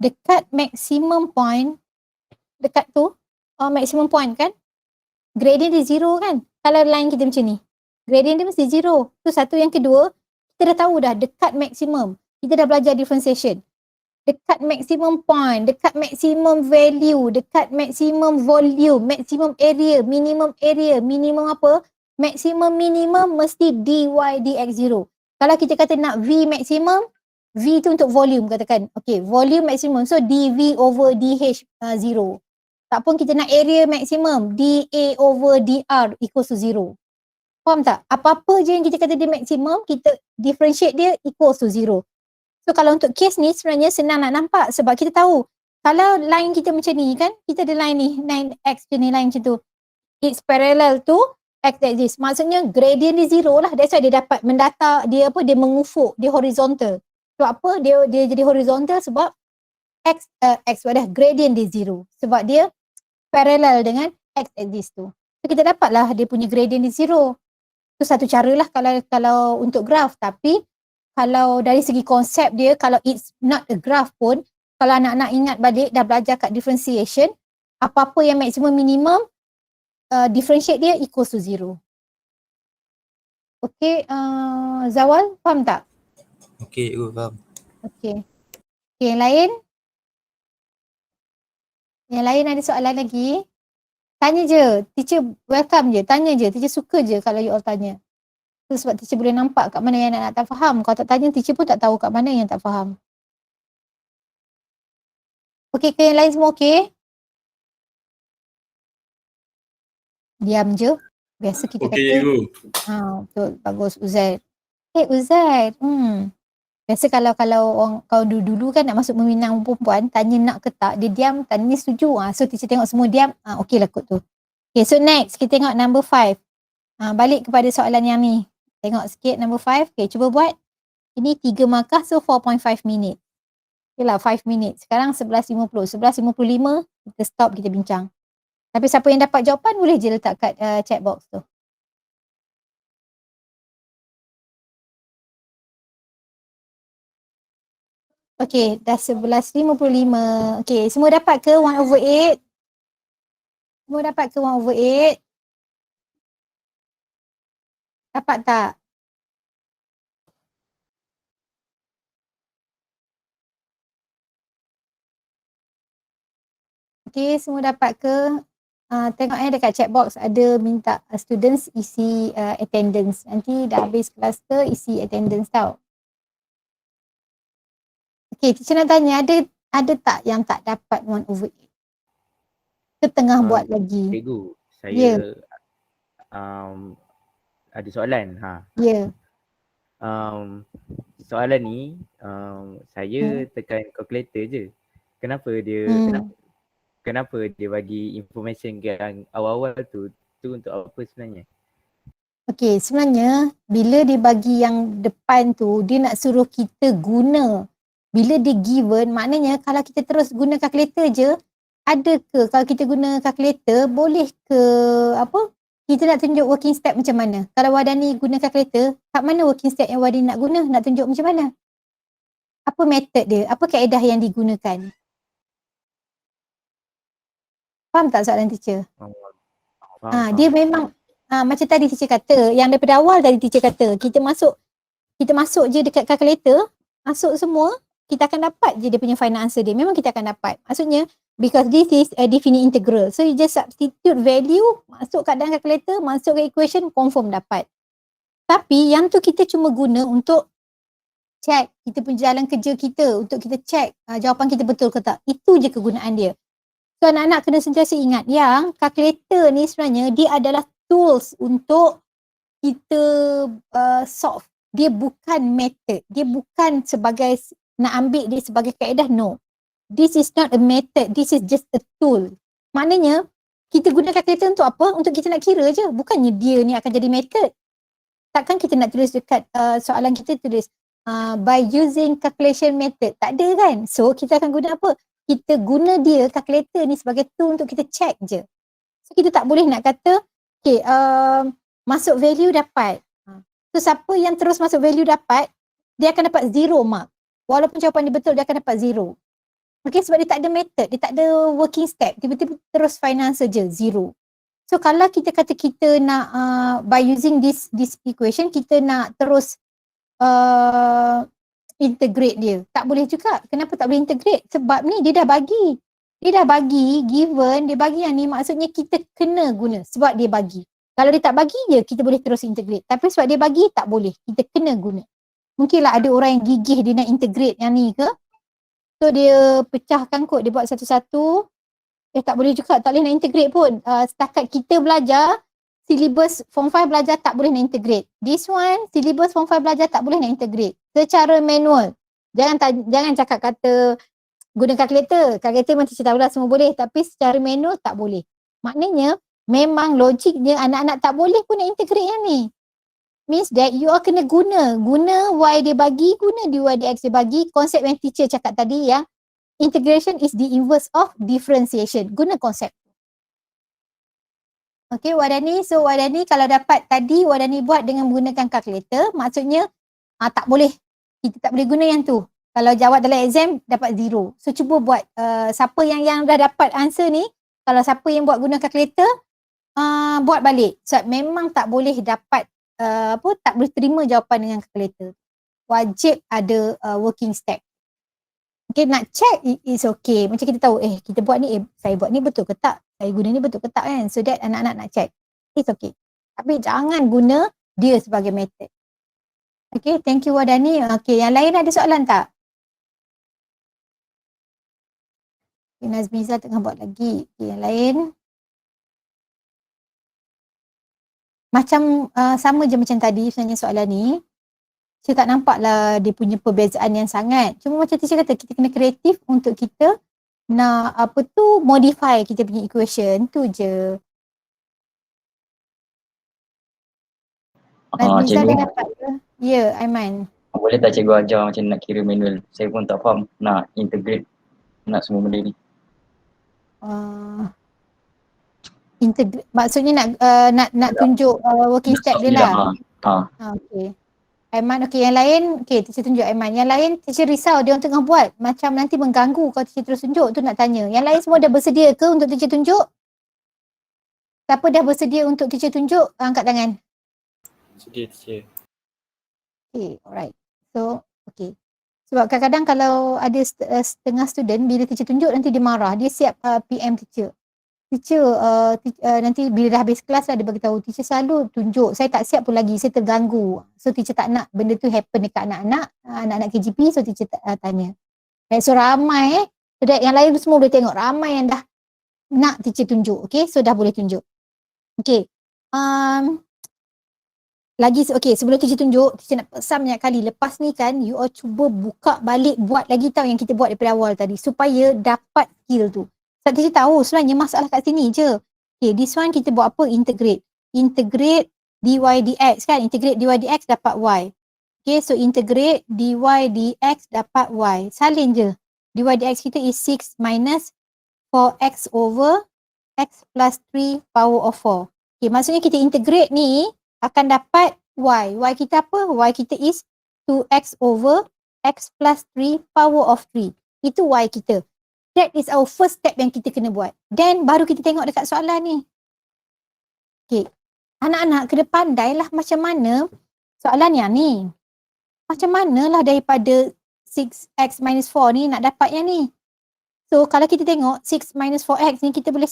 Dekat maximum point, dekat tu, maximum point kan, gradient dia zero kan. Kalau line kita macam ni, gradient dia mesti zero. Tu satu. Yang kedua, kita dah tahu dah dekat maximum. Kita dah belajar differentiation. Dekat maximum point, dekat maximum value, dekat maximum volume, maximum area, minimum apa? Maximum minimum mesti dy dx zero. Kalau kita kata nak V maximum, V tu untuk volume katakan. Okay, volume maximum. So dV over dH zero. Tak pun kita nak area maximum, dA over dr equals to zero. Faham tak? Apa-apa je yang kita kata dia maximum, kita differentiate dia equals to zero. So kalau untuk case ni sebenarnya senang nak nampak sebab kita tahu kalau line kita macam ni kan, kita ada line ni, line X je ni, line macam tu. It's parallel to X axis. Maksudnya gradient dia zero lah. That's why dia dapat mendata, dia mengufuk, dia horizontal. Sebab apa? Dia jadi horizontal sebab gradient dia zero. Sebab dia parallel dengan X axis tu. So kita dapatlah dia punya gradient dia zero. Tu satu cara lah kalau untuk graph. Tapi kalau dari segi konsep dia, kalau it's not a graph pun, kalau anak-anak ingat balik dah belajar kat differentiation, apa-apa yang maximum minimum, differentiate dia equals to zero. Okay, Zawal, faham tak? Okey, faham. Okay. Okay, yang lain? Yang lain ada soalan lagi? Tanya je, teacher welcome je, tanya je, teacher suka je kalau you all tanya. Tu sebab teacher boleh nampak kat mana yang nak tak faham. Kalau tak tanya, teacher pun tak tahu kat mana yang tak faham. Okey ke yang lain semua okey? Diam je. Biasa kita Okey, kata. cikgu. Betul. Bagus Uzair. Uzair. Biasa kalau orang kau dulu kan nak masuk meminang perempuan, tanya nak ke tak, dia diam, tanya setuju. So teacher tengok semua diam. Okey lah kot tu. Okay, so next kita tengok number 5. Balik kepada soalan yang ni. Tengok sikit number 5. Okay, cuba buat. Ini 3 markah, so 4.5 minit. Okay lah, 5 minit. Sekarang 11.50. 11.55, kita stop, kita bincang. Tapi siapa yang dapat jawapan, boleh je letak kat chat box tu. Okay, dah 11.55. Okay, semua dapat ke 1/8? Semua dapat ke 1/8? Dapat tak? Okay, semua dapat ke? Tengok dekat chat box ada minta students isi attendance. Nanti dah habis kelas tu isi attendance tau. Okay, teacher nak tanya, ada tak yang tak dapat 1/8? Ke tengah buat lagi? Cikgu, saya Ya. Ada soalan. Ya. Soalan ni saya tekan calculator je. Kenapa dia bagi information yang awal-awal tu untuk apa sebenarnya? Okay, sebenarnya bila dia bagi yang depan tu, dia nak suruh kita guna. Bila dia given, maknanya kalau kita terus guna calculator je, ada ke kalau kita guna calculator, boleh ke kita nak tunjuk working step macam mana? Kalau Wadani guna calculator, kat mana working step yang Wadani nak guna? Nak tunjuk macam mana? Apa method dia? Apa kaedah yang digunakan? Faham tak soalan teacher? Dia memang macam tadi teacher kata, yang daripada awal tadi teacher kata, kita masuk je dekat calculator, masuk semua, kita akan dapat je dia punya final answer dia. Memang kita akan dapat. Maksudnya, because this is a definite integral. So you just substitute value, masuk kat dalam calculator, masuk ke equation, confirm dapat. Tapi yang tu kita cuma guna untuk check kita punya jalan kerja kita, untuk kita check jawapan kita betul ke tak. Itu je kegunaan dia. So anak-anak kena sentiasa ingat yang calculator ni sebenarnya dia adalah tools untuk kita solve. Dia bukan method. Dia bukan sebagai nak ambil dia sebagai kaedah. No. This is not a method. This is just a tool. Maknanya kita guna calculator untuk apa? Untuk kita nak kira je. Bukannya dia ni akan jadi method. Takkan kita nak tulis dekat soalan kita tulis by using calculation method. Tak ada kan? So kita akan guna apa? Kita guna dia calculator ni sebagai tool untuk kita check je. So kita tak boleh nak kata okay, masuk value dapat. So siapa yang terus masuk value dapat, dia akan dapat 0 mark. Walaupun jawapan dia betul, dia akan dapat 0. Okay, sebab dia tak ada method, dia tak ada working step. Tiba-tiba terus final saja, 0. So kalau kita kata kita nak by using this equation, kita nak terus integrate dia. Tak boleh juga. Kenapa tak boleh integrate? Sebab ni dia dah bagi. Dia dah bagi, given, dia bagi yang ni, maksudnya kita kena guna sebab dia bagi. Kalau dia tak bagi je, kita boleh terus integrate. Tapi sebab dia bagi, tak boleh. Kita kena guna. Mungkinlah ada orang yang gigih dia nak integrate yang ni ke. So dia pecahkan kot, dia buat satu-satu. Tak boleh juga, tak boleh nak integrate pun. Setakat kita belajar, syllabus form 5 belajar tak boleh nak integrate. This one, syllabus form 5 belajar tak boleh nak integrate. Secara manual. Jangan cakap kata guna kalkulator. Kalkulator memang teacher tahulah semua boleh. Tapi secara manual tak boleh. Maknanya, memang logiknya anak-anak tak boleh pun nak integrate yang ni. Means that you all kena guna y dia bagi, guna dy dx dia bagi. Konsep yang teacher cakap tadi ya, integration is the inverse of differentiation. Guna konsep. Okay, Wadani. So Wadani kalau dapat tadi, Wadani buat dengan menggunakan kalkulator, maksudnya tak boleh. Kita tak boleh guna yang tu. Kalau jawab dalam exam, dapat 0. So cuba buat, siapa yang dah dapat answer ni, kalau siapa yang buat guna kalkulator, buat balik. So memang tak boleh dapat, tak boleh terima jawapan dengan kalkulator. Wajib ada working step. Okay, nak check is okay. Macam kita tahu, kita buat ni, saya buat ni betul ke tak? Saya guna ni betul ke tak kan? So that anak-anak nak check. It's okay. Tapi jangan guna dia sebagai method. Okay, thank you Wadani. Okay, yang lain ada soalan tak? Okay, Nazmiza tengah buat lagi. Okay, yang lain. Macam sama je macam tadi sebenarnya soalan ni. Saya tak nampak lah dia punya perbezaan yang sangat. Cuma macam teacher kata, kita kena kreatif untuk kita nak modify kita punya equation. Tu je. Nazmiza dah dapat ke? Ya, Aiman. Boleh tak cikgu ajar macam nak kira manual? Saya pun tak faham nak integrate nak semua benda ni. Maksudnya nak tunjuk working step dia lah. Okay. Aiman, okay, yang lain, okay, teacher tunjuk Aiman. Yang lain, teacher risau dia orang tengah buat. Macam nanti mengganggu kalau teacher terus tunjuk, tu nak tanya. Yang lain semua dah bersedia ke untuk teacher tunjuk? Siapa dah bersedia untuk teacher tunjuk? Angkat tangan. Sedia teacher. Okay, alright. So, okay. Sebab kadang-kadang kalau ada setengah student, bila teacher tunjuk nanti dia marah. Dia siap PM teacher. Teacher nanti bila dah habis kelas lah dia bagi tahu, teacher selalu tunjuk, saya tak siap pun lagi, saya terganggu. So teacher tak nak benda tu happen dekat anak-anak KGP, so teacher tanya. Right, so ramai so that yang lain semua boleh tengok, ramai yang dah nak teacher tunjuk. Okay, so dah boleh tunjuk. Okay, lagi, okay, sebelum teacher tunjuk, teacher nak pesan banyak kali, lepas ni kan you all cuba buka balik, buat lagi tahu yang kita buat daripada awal tadi, supaya dapat skill tu. Sebab teacher tahu sebenarnya masalah kat sini je. Okay, this one kita buat apa? Integrate. Integrate dy dx kan? Integrate dy dx dapat y. Okay, so integrate dy dx dapat y. Salin je. Dy dx kita is 6 minus 4x over x plus 3 power of 4. Okay, maksudnya kita integrate ni akan dapat y. Y kita apa? Y kita is 2x over x plus 3 power of 3. Itu y kita. That is our first step yang kita kena buat. Then baru kita tengok dekat soalan ni. Okay. Anak-anak kena pandai lah macam mana soalan yang ni. Macam manalah daripada 6x minus 4 ni nak dapat yang ni. So kalau kita tengok 6 minus 4x ni kita boleh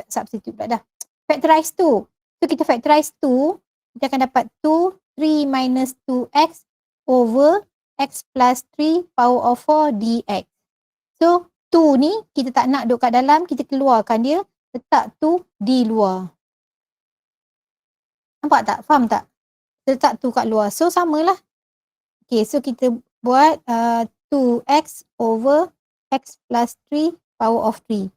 substitute pula dah. Factorize 2. So kita factorize 2. Kita akan dapat 2, 3 minus 2x over x plus 3 power of 4 dx. So 2 ni kita tak nak duduk kat dalam, kita keluarkan dia, letak 2 di luar. Nampak tak? Faham tak? Letak 2 kat luar. So samalah. Okay, so kita buat 2x over x plus 3 power of 3.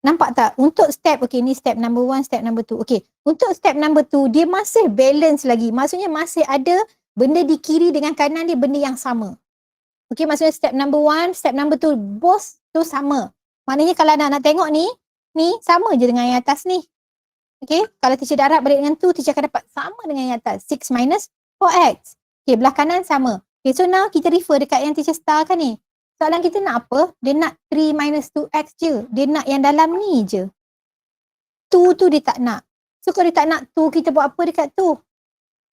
Nampak tak? Untuk step, okay ni step number 1, step number 2. Okay, untuk step number 2 dia masih balance lagi. Maksudnya masih ada benda di kiri dengan kanan dia benda yang sama. Okay, maksudnya step number 1, step number 2, both tu sama. Maknanya kalau nak tengok ni sama je dengan yang atas ni. Okay, kalau teacher darab balik dengan 2, teacher akan dapat sama dengan yang atas. 6 minus 4x. Okay, belah kanan sama. Okay, so now kita refer dekat yang teacher star kan ni. Soalan kita nak apa? Dia nak 3 minus 2x je. Dia nak yang dalam ni je. 2 tu dia tak nak. So kalau dia tak nak 2, kita buat apa dekat tu?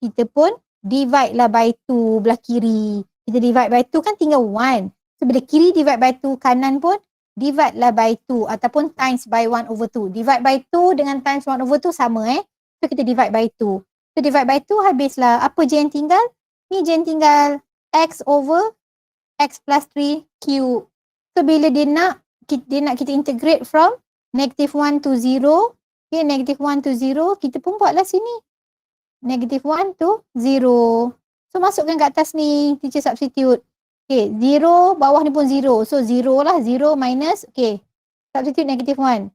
Kita pun divide lah by 2 belah kiri. Kita divide by 2 kan tinggal 1. So bila kiri divide by 2, kanan pun divide lah by 2 ataupun times by 1/2. Divide by 2 dengan times 1/2 sama So kita divide by 2. So divide by 2 habislah. Apa je yang tinggal? Ni je yang tinggal. X over X plus 3 cube. So bila dia nak kita integrate from -1 to 0. Okay, -1 to 0. Kita pun buatlah sini. -1 to 0. So masukkan kat atas ni. Teacher substitute. Okay, 0 bawah ni pun 0. So 0 lah. 0 minus. Okay. Substitute -1.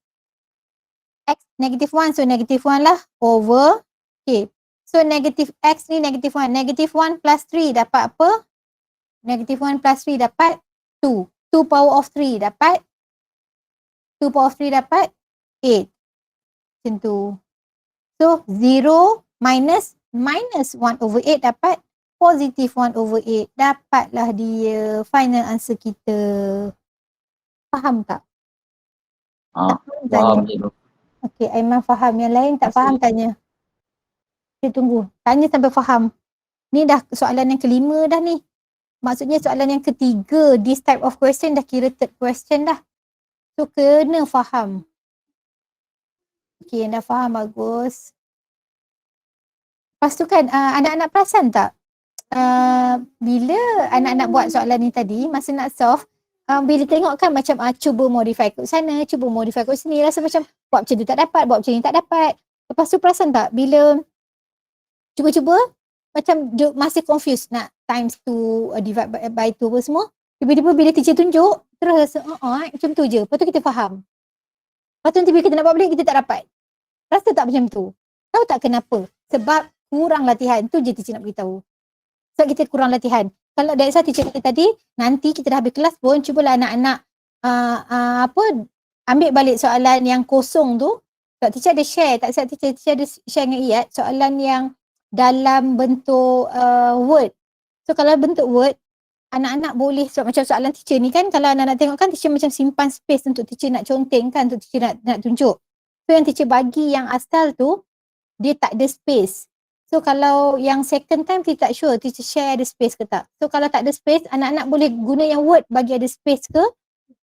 X -1. So -1 lah. Over. Okay. So negative X ni -1. -1 plus 3 dapat apa? -1 plus 3 dapat 2. 2 power of 3 dapat 2 power of 3 dapat 8. Macam tu. So 0 minus 1/8 dapat positive 1/8. Dapatlah dia final answer kita. Faham tak? Faham cikgu. Okay, Aiman faham. Yang lain tak faham tanya. Kita tunggu. Tanya sampai faham. Ni dah soalan yang kelima dah ni. Maksudnya soalan yang ketiga, this type of question dah kira third question dah. So kena faham. Okay, yang dah faham bagus. Lepas tu kan anak-anak perasan tak? Bila anak-anak buat soalan ni tadi, masa nak solve, bila tengok kan macam cuba modify kot sana, cuba modify kot sini, rasa macam buat macam tu tak dapat, buat macam ni tak dapat. Lepas tu perasan tak bila cuba-cuba macam masih confused nak times 2, divide by 2 apa semua. Tiba-tiba bila teacher tunjuk, terus rasa macam tu je. Lepas tu kita faham. Lepas tu nanti bila kita nak buat balik, kita tak dapat. Rasa tak macam tu? Tahu tak kenapa? Sebab kurang latihan. Tu je teacher nak beritahu. Sebab kita kurang latihan. Kalau that's why teacher kata tadi, nanti kita dah habis kelas pun, cubalah anak-anak ambil balik soalan yang kosong tu. Sebab teacher ada share, tak silap teacher ada share dengan Iyad, soalan yang dalam bentuk word. So kalau bentuk word, anak-anak boleh, sebab macam soalan teacher ni kan, kalau anak-anak tengok kan teacher macam simpan space untuk teacher nak conteng kan, untuk teacher nak tunjuk. So yang teacher bagi yang asal tu, dia tak ada space. So kalau yang second time kita tak sure teacher share ada space ke tak. So kalau tak ada space, anak-anak boleh guna yang word bagi ada space ke,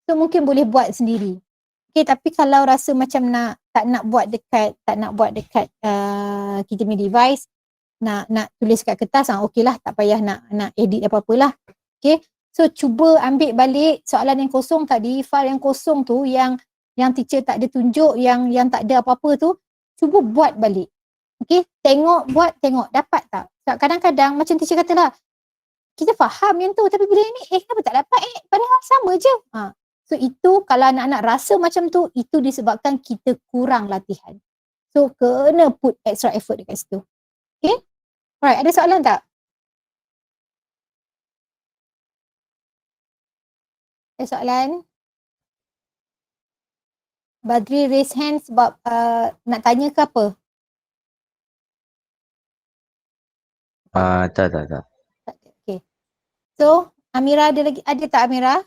so mungkin boleh buat sendiri. Okay, tapi kalau rasa macam tak nak buat dekat kita punya device, nak tulis kat kertas, okey lah, tak payah nak edit apa-apalah. Okay, so cuba ambil balik soalan yang kosong tadi, file yang kosong tu, yang teacher tak ada tunjuk, yang tak ada apa-apa tu, cuba buat balik. Okay, tengok, dapat tak? Sebab kadang-kadang macam teacher katalah, kita faham yang tu, tapi bila ni, kenapa tak dapat padahal sama je. So itu kalau anak-anak rasa macam tu, itu disebabkan kita kurang latihan. So kena put extra effort dekat situ. Okay? Alright, ada soalan tak? Ada soalan? Badri raise hand sebab nak tanya ke apa? Tak. Tak ada. Okay. So, Amira ada tak Amira?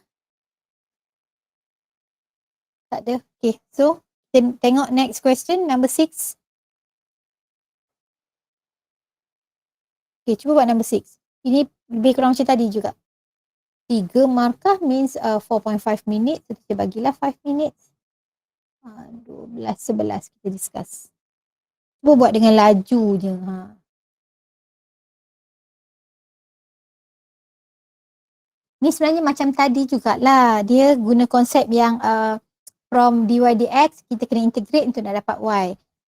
Tak ada. Okay, so tengok next question, number 6. Okay, cuba buat number 6. Ini lebih kurang macam tadi juga. 3 markah means 4.5 minutes. So, kita bagilah 5 minutes. 12, 11 kita discuss. Cuba buat dengan laju je. Ni sebenarnya macam tadi jugalah. Dia guna konsep yang from dy dx, kita kena integrate untuk nak dapat y.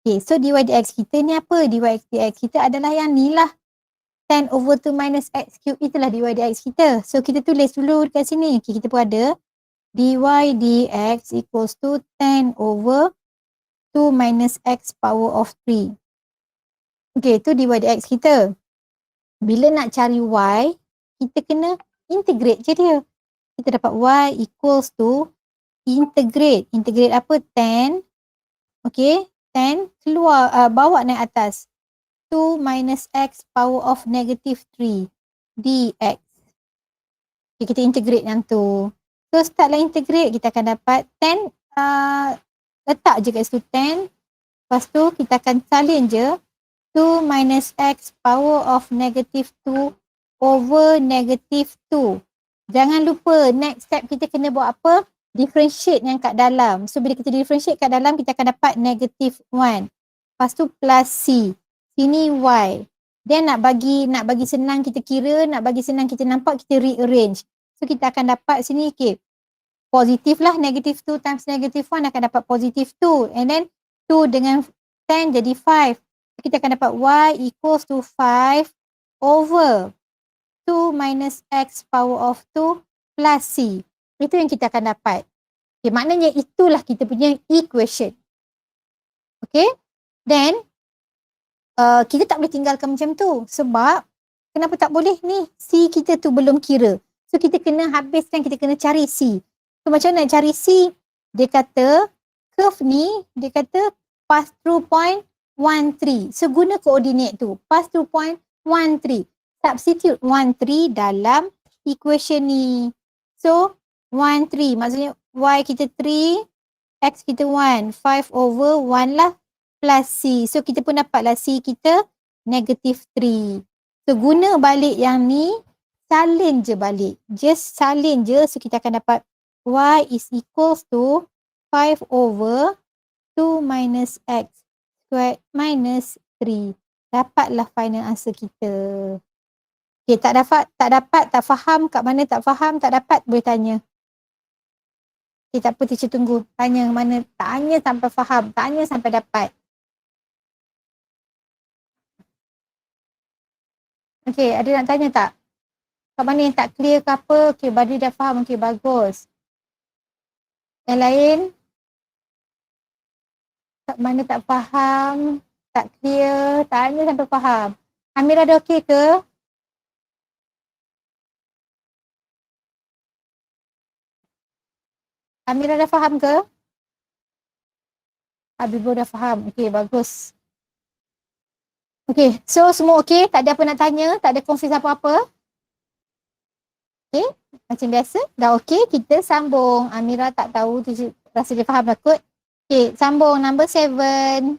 Okay, so dy dx kita ni apa? Dy dx kita adalah yang ni lah. 10 over 2 minus x cube, itulah dy dx kita. So kita tulis dulu dekat sini. Okay, kita pun ada dy dx equals to 10 over 2 minus x power of 3. Okay, tu dy dx kita. Bila nak cari y, kita kena integrate je dia. Kita dapat y equals to integrate apa? 10. Okay, 10, bawa naik atas. 2 minus x power of negative 3 dx. Okay, kita integrate yang tu. So startlah integrate, kita akan dapat 10, letak je kat situ 10. Lepas tu kita akan salin je 2 minus x power of negative 2 over negative 2. Jangan lupa next step kita kena buat apa? Differentiate yang kat dalam. So bila kita differentiate kat dalam, kita akan dapat negative 1. Lepas tu plus c. Sini y. Then nak bagi senang kita kira, nak bagi senang kita nampak, kita rearrange. So kita akan dapat sini, okay, positif lah, negative 2 times negative 1 akan dapat positif 2. And then 2 dengan 10 jadi 5. So kita akan dapat y equals to 5 over 2 minus x power of 2 plus c. Itu yang kita akan dapat. Okay, maknanya itulah kita punya equation. Okay, then kita tak boleh tinggalkan macam tu. Sebab, kenapa tak boleh ni? C kita tu belum kira. So kita kena habiskan, kita kena cari C. So macam mana nak cari C? Dia kata, curve ni, dia kata pass through point 13. So guna koordinat tu, pass through point 13. Substitute 13 dalam equation ni. So 13, maksudnya y kita 3, x kita 1, 5 over 1 lah plus c. So kita pun dapatlah c kita negative 3. So guna balik yang ni, salin je balik. Just salin je. So kita akan dapat y is equals to 5 over 2 minus x squared minus 3. Dapatlah final answer kita. Okay, tak faham, kat mana tak faham, tak dapat, boleh tanya. Okay, tak apa, teacher tunggu. Tanya mana, tanya sampai faham, tanya sampai dapat. Okay, ada nak tanya tak? Kat mana yang tak clear ke apa? Okay, Badri dah faham, okay, bagus. Yang lain? Kat mana tak faham, tak clear, tanya sampai faham. Amira dah okay ke? Amira dah faham ke? Habibur dah faham. Okay, bagus. Okay, so semua okay? Tak ada apa nak tanya? Tak ada kongsi apa-apa? Okay, macam biasa. Dah okay, kita sambung. Amira tak tahu, rasa dia faham lah kot. Okay, sambung number 7.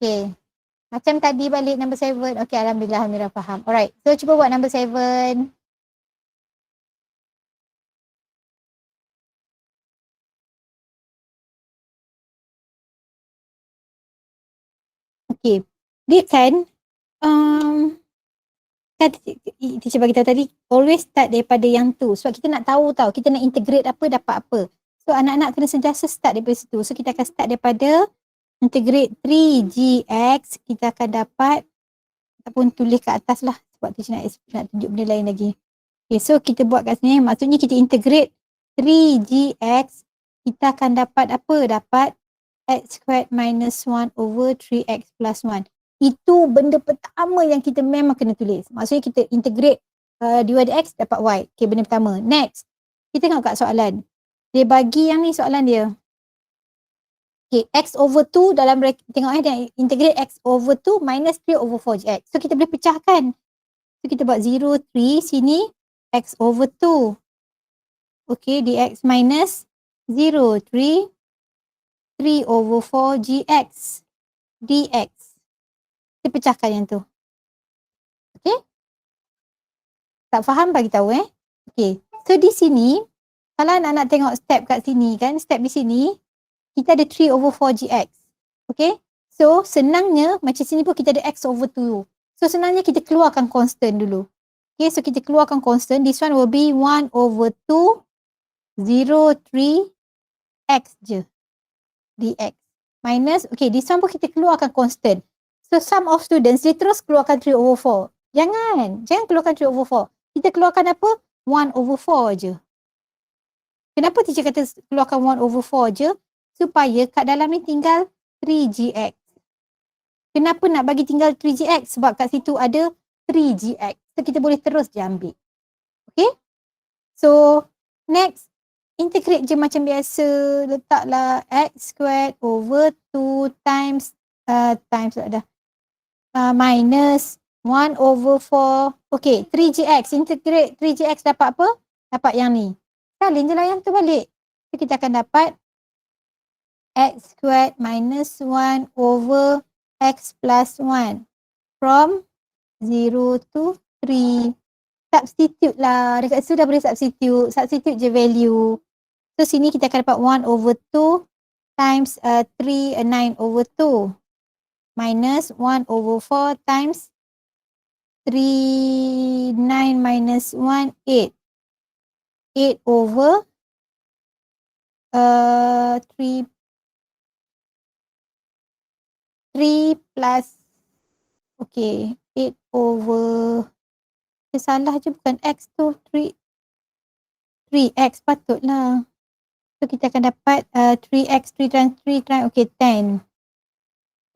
Okay, macam tadi balik number 7. Okay, Alhamdulillah Amira faham. Alright, so cuba buat number 7. Okay, dia kan teacher bagi tahu tadi, always start daripada yang tu. Sebab kita nak tahu kita nak integrate apa, dapat apa. So anak-anak kena sentiasa start daripada situ. So kita akan start daripada integrate 3gx, kita akan dapat, ataupun tulis kat atas lah sebab teacher nak tunjuk benda lain lagi. Okay, so kita buat kat sini, maksudnya kita integrate 3gx, kita akan dapat apa? Dapat x squared minus 1 over 3x plus 1. Itu benda pertama yang kita memang kena tulis. Maksudnya kita integrate dy dx dapat y. Okay, benda pertama. Next, kita tengok kat soalan. Dia bagi yang ni soalan dia. Okay, x over 2 dalam bracket, tengok dia integrate x over 2 minus 3 over 4 gx. So kita boleh pecahkan. So kita buat 0, 3, sini x over 2. Okay, dx minus 0, 3, 3 over 4 gx dx. Kita pecahkan yang tu. Okay? Tak faham bagi tahu Okay. So di sini, kalau anak-anak tengok step kat sini kan, step di sini, kita ada 3 over 4 gx. Okay? So senangnya, macam sini pun kita ada x over 2. So senangnya kita keluarkan constant dulu. Okay, so kita keluarkan constant. This one will be 1 over 2, 0, 3, x je. dx. Minus, okay, this one pun kita keluarkan constant. So sum of students, dia terus keluarkan 3 over 4. Jangan keluarkan 3 over 4. Kita keluarkan apa? 1 over 4 je. Kenapa teacher kata keluarkan 1 over 4 je? Supaya kat dalam ni tinggal 3gx. Kenapa nak bagi tinggal 3gx? Sebab kat situ ada 3gx. So kita boleh terus je ambil. Okay? So next, integrate je macam biasa. Letaklah x squared over 2 times minus 1 over 4. Okay, 3gx. Integrate 3gx dapat apa? Dapat yang ni. Salin je lah yang tu balik. So, kita akan dapat x squared minus 1 over x plus 1 from 0 to 3. Substitute lah. Dekat situ dah boleh substitute. Substitute je value. So sini kita akan dapat 1 over 2 times 9 over 2 minus 1 over 4 times 9 minus 1, 8. 8 over 3 plus, okay, 8 over, salah je bukan x tu, 3x patutlah. So kita akan dapat 3x, 3 times 3 times, okay, 10.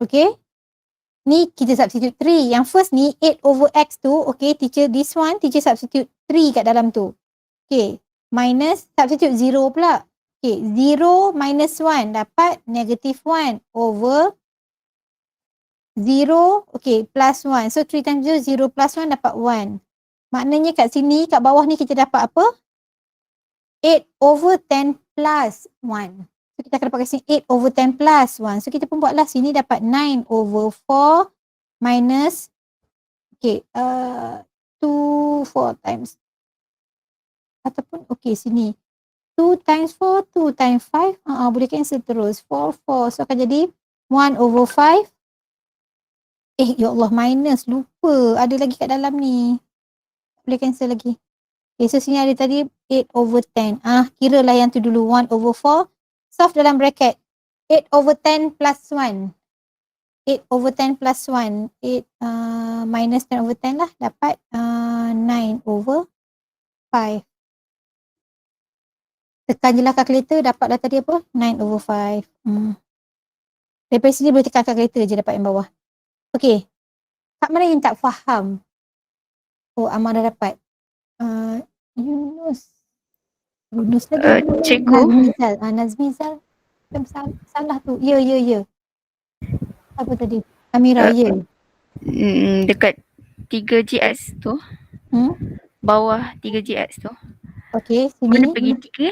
Okay. Ni kita substitute 3. Yang first ni 8 over x tu, okay, teacher substitute 3 kat dalam tu. Okay. Minus, substitute 0 pula. Okay, 0 minus 1 dapat negative 1 over 0, okay, plus 1. So 3 times 0, 0 plus 1 dapat 1. Maknanya kat sini, kat bawah ni kita dapat apa? 8 over 10 plus 1. So kita akan dapat kat sini 8 over 10 plus 1. So kita pun buatlah sini dapat 9 over 4 minus, okay, 2, 4 times. Ataupun, okay, sini. 2 times 4, 2 times 5. Boleh cancel terus. 4, 4. So akan jadi 1 over 5. Ya Allah, minus. Lupa. Ada lagi kat dalam ni. Boleh cancel lagi. Okay, so sini ada tadi 8 over 10. Kira lah yang tu dulu. 1 over 4. Solve dalam bracket. 8 over 10 plus 1. 8 over 10 plus 1. 8 minus 10 over 10 lah. Dapat 9 over 5. Tekan je lah kalkulator. Dapatlah tadi apa? 9 over 5. Daripada sini boleh tekan kalkulator je dapat yang bawah. Okay. Kat mana yang tak faham? Oh, Amar dah dapat. Yunus lagi. Cikgu. Nazmizal. Salah tu. Ya. Apa tadi? Amira, ya. Dekat 3GX tu. Bawah 3GX tu. Okay, sini. Mana pergi 3?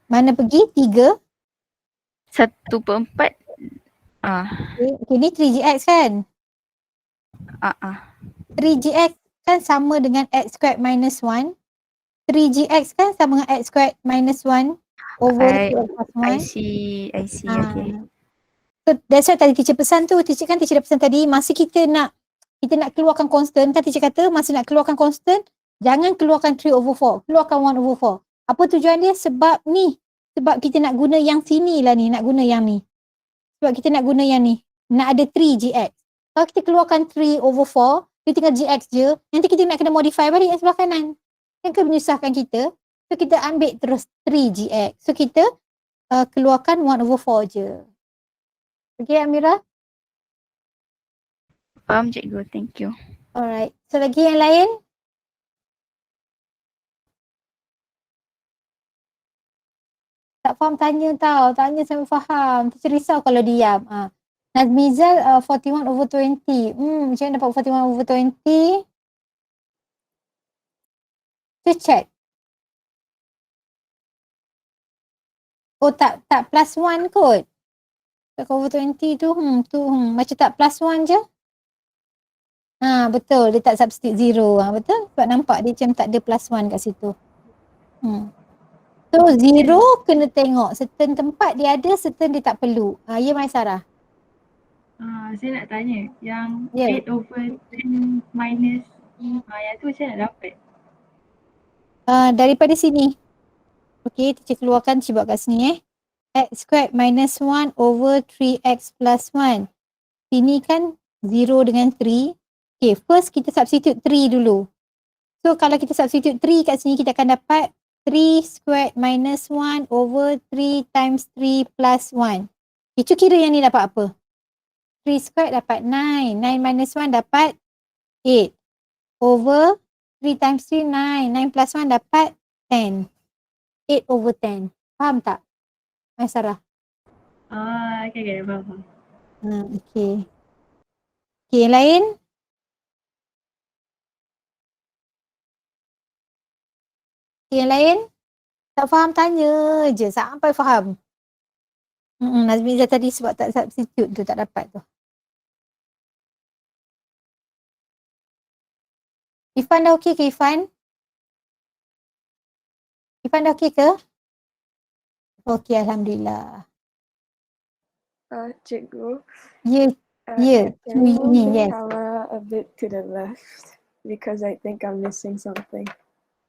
Mana pergi? 3. 1/4. Okay, ni 3GX kan? 3GX kan sama dengan x squared minus 1. 3GX kan sama dengan x squared minus 1 over 2x plus 1. I see, okay. So that's why tadi teacher pesan tu. Teacher dah pesan tadi, masa kita nak keluarkan constant, kan teacher kata masa nak keluarkan constant, jangan keluarkan 3 over 4. Keluarkan 1 over 4. Apa tujuan dia? Sebab kita nak guna yang sini lah ni. Sebab kita nak guna yang ni. Nak ada 3GX. Kalau kita keluarkan 3 over 4, dia tinggal GX je. Nanti kita nak kena modify balik yang sebelah kanan. Yang akan menyusahkan kita. So kita ambil terus 3GX. So kita keluarkan 1 over 4 je. Okay, Amira? Faham cikgu, thank you. Alright. So lagi yang lain? Tak faham tanya tau. Tanya sampai faham. Teacher risau kalau diam. Nazmizal 41 over 20. Macam mana dapat 41 over 20? Kita check. Oh tak plus 1 kot. Tak over 20 tu, macam tak plus 1 je. Betul, dia tak substitute 0. Betul, sebab nampak dia macam tak ada plus 1 kat situ. So 0 kena tengok, certain tempat dia ada, certain dia tak perlu. Ya Maisarah. Saya nak tanya, yang 8 over 10 minus, yang tu macam nak dapat? Daripada sini. Okay, teacher keluarkan, teacher buat kat sini x squared minus 1 over 3x plus 1. Sini kan 0 dengan 3. Okay, first kita substitute 3 dulu. So kalau kita substitute 3 kat sini, kita akan dapat 3 squared minus 1 over 3 times 3 plus 1. Okay, kira yang ni dapat apa? 3 squared dapat 9. 9 minus 1 dapat 8. Over 3 times 3, 9. 9 plus 1 dapat 10. 8/10. Faham tak? Sarah? Okay, faham. Okay. Okay, yang lain? Okay, yang lain? Tak faham tanya je sampai faham. Nazmi tadi sebab tak substitute tu tak dapat tu. Ifan dah okey ke Ifan? Ifan dah okey ke? Okey, Alhamdulillah. Cikgu, Ya, ya. can you move Ini, the yes. camera a bit to the left? Because I think I'm missing something.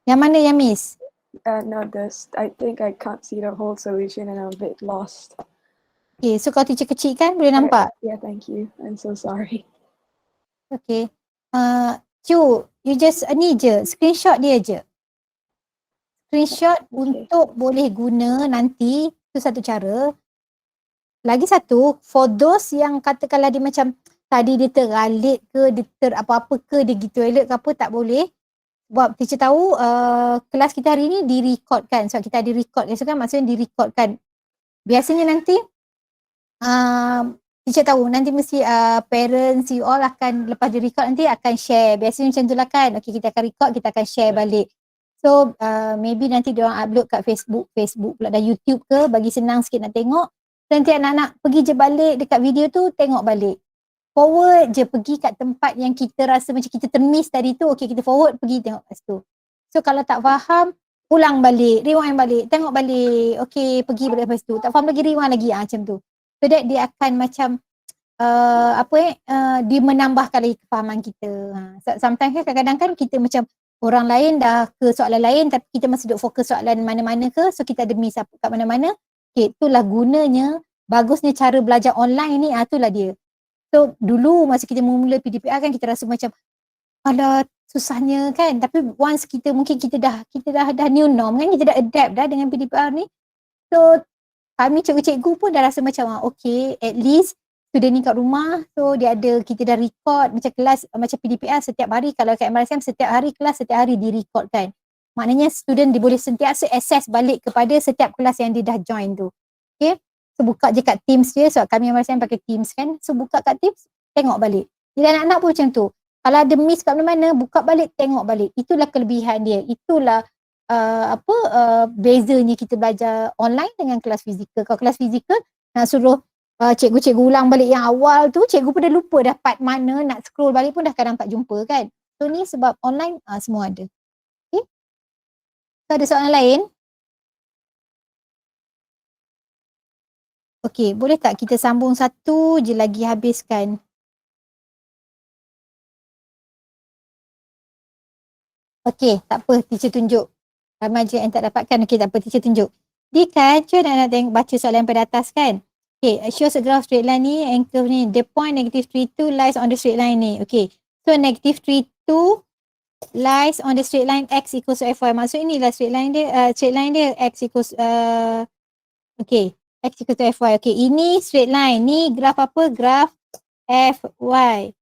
Yang mana yang miss? No, I think I can't see the whole solution and I'm a bit lost. Okay, so kalau teacher kecil kan boleh nampak? Yeah, thank you. I'm so sorry. Okay. Cu, you just ni je, screenshot dia je. Screenshot untuk boleh guna nanti, tu satu cara. Lagi satu, for those yang katakanlah dia macam tadi dia tergalit ke, dia apa-apa ke, dia pergi toilet ke apa, tak boleh. Sebab teacher tahu kelas kita hari ni direcordkan. Sebab kita ada record kan, so kan maksudnya direcordkan. Biasanya nanti teacher tahu nanti mesti parents you all akan lepas di record nanti akan share. Biasanya macam tu lah kan. Okay, kita akan record, kita akan share balik. So maybe nanti diorang upload kat Facebook pula dan YouTube ke, bagi senang sikit nak tengok. Nanti anak-anak pergi je balik dekat video tu, tengok balik. Forward je pergi kat tempat yang kita rasa macam kita termiss tadi tu. Okay, kita forward pergi tengok kat situ. So kalau tak faham, ulang balik, rewind balik, tengok balik. Okay, pergi balik lepas tu. Tak faham lagi, rewind lagi macam tu. So that dia akan macam dia menambahkan lagi kefahaman kita. Sometimes kan kadang-kadang kan kita macam orang lain dah ke soalan lain tapi kita masih duk fokus soalan mana-mana ke, so kita ada miss apa kat mana-mana. Okay, itulah gunanya, bagusnya cara belajar online ni, itulah dia. So dulu masa kita mula PDPR kan kita rasa macam alah susahnya kan, tapi once kita mungkin kita dah new norm kan, kita dah adapt dah dengan PDPR ni. So kami cikgu-cikgu pun dah rasa macam okay, at least student ni kat rumah, so dia ada, kita dah record macam kelas, macam PDPR setiap hari. Kalau kat MRSM setiap hari kelas, setiap hari di record kan. Maknanya student dia boleh sentiasa access balik kepada setiap kelas yang dia dah join tu. Okay, so buka je kat Teams dia, sebab kami MRSM pakai Teams kan. So buka kat Teams, tengok balik. Jadi anak-anak pun macam tu. Kalau ada miss kat mana-mana, buka balik, tengok balik. Itulah kelebihan dia. Itulah bezanya kita belajar online dengan kelas fizikal. Kalau kelas fizikal nak suruh cikgu-cikgu ulang balik yang awal tu, cikgu pun dah lupa dah part mana, nak scroll balik pun dah kadang tak jumpa kan. So ni sebab online semua ada. Okay. So ada soalan lain? Okay, boleh tak kita sambung satu je lagi habiskan? Okay, tak apa, teacher tunjuk. Ramai je yang tak dapatkan. Okay, tak apa, teacher tunjuk. Dia kan, cuba nak tengok baca soalan pada atas kan. Okay, shows a graph straight line ni, and curve ni. The point -3,2 lies on the straight line ni. Okay, so -3,2 lies on the straight line x equals to fy. Maksud inilah straight line dia, x equals, okay, x equals to fy. Okay, ini straight line. Ni graf apa? Graf fy.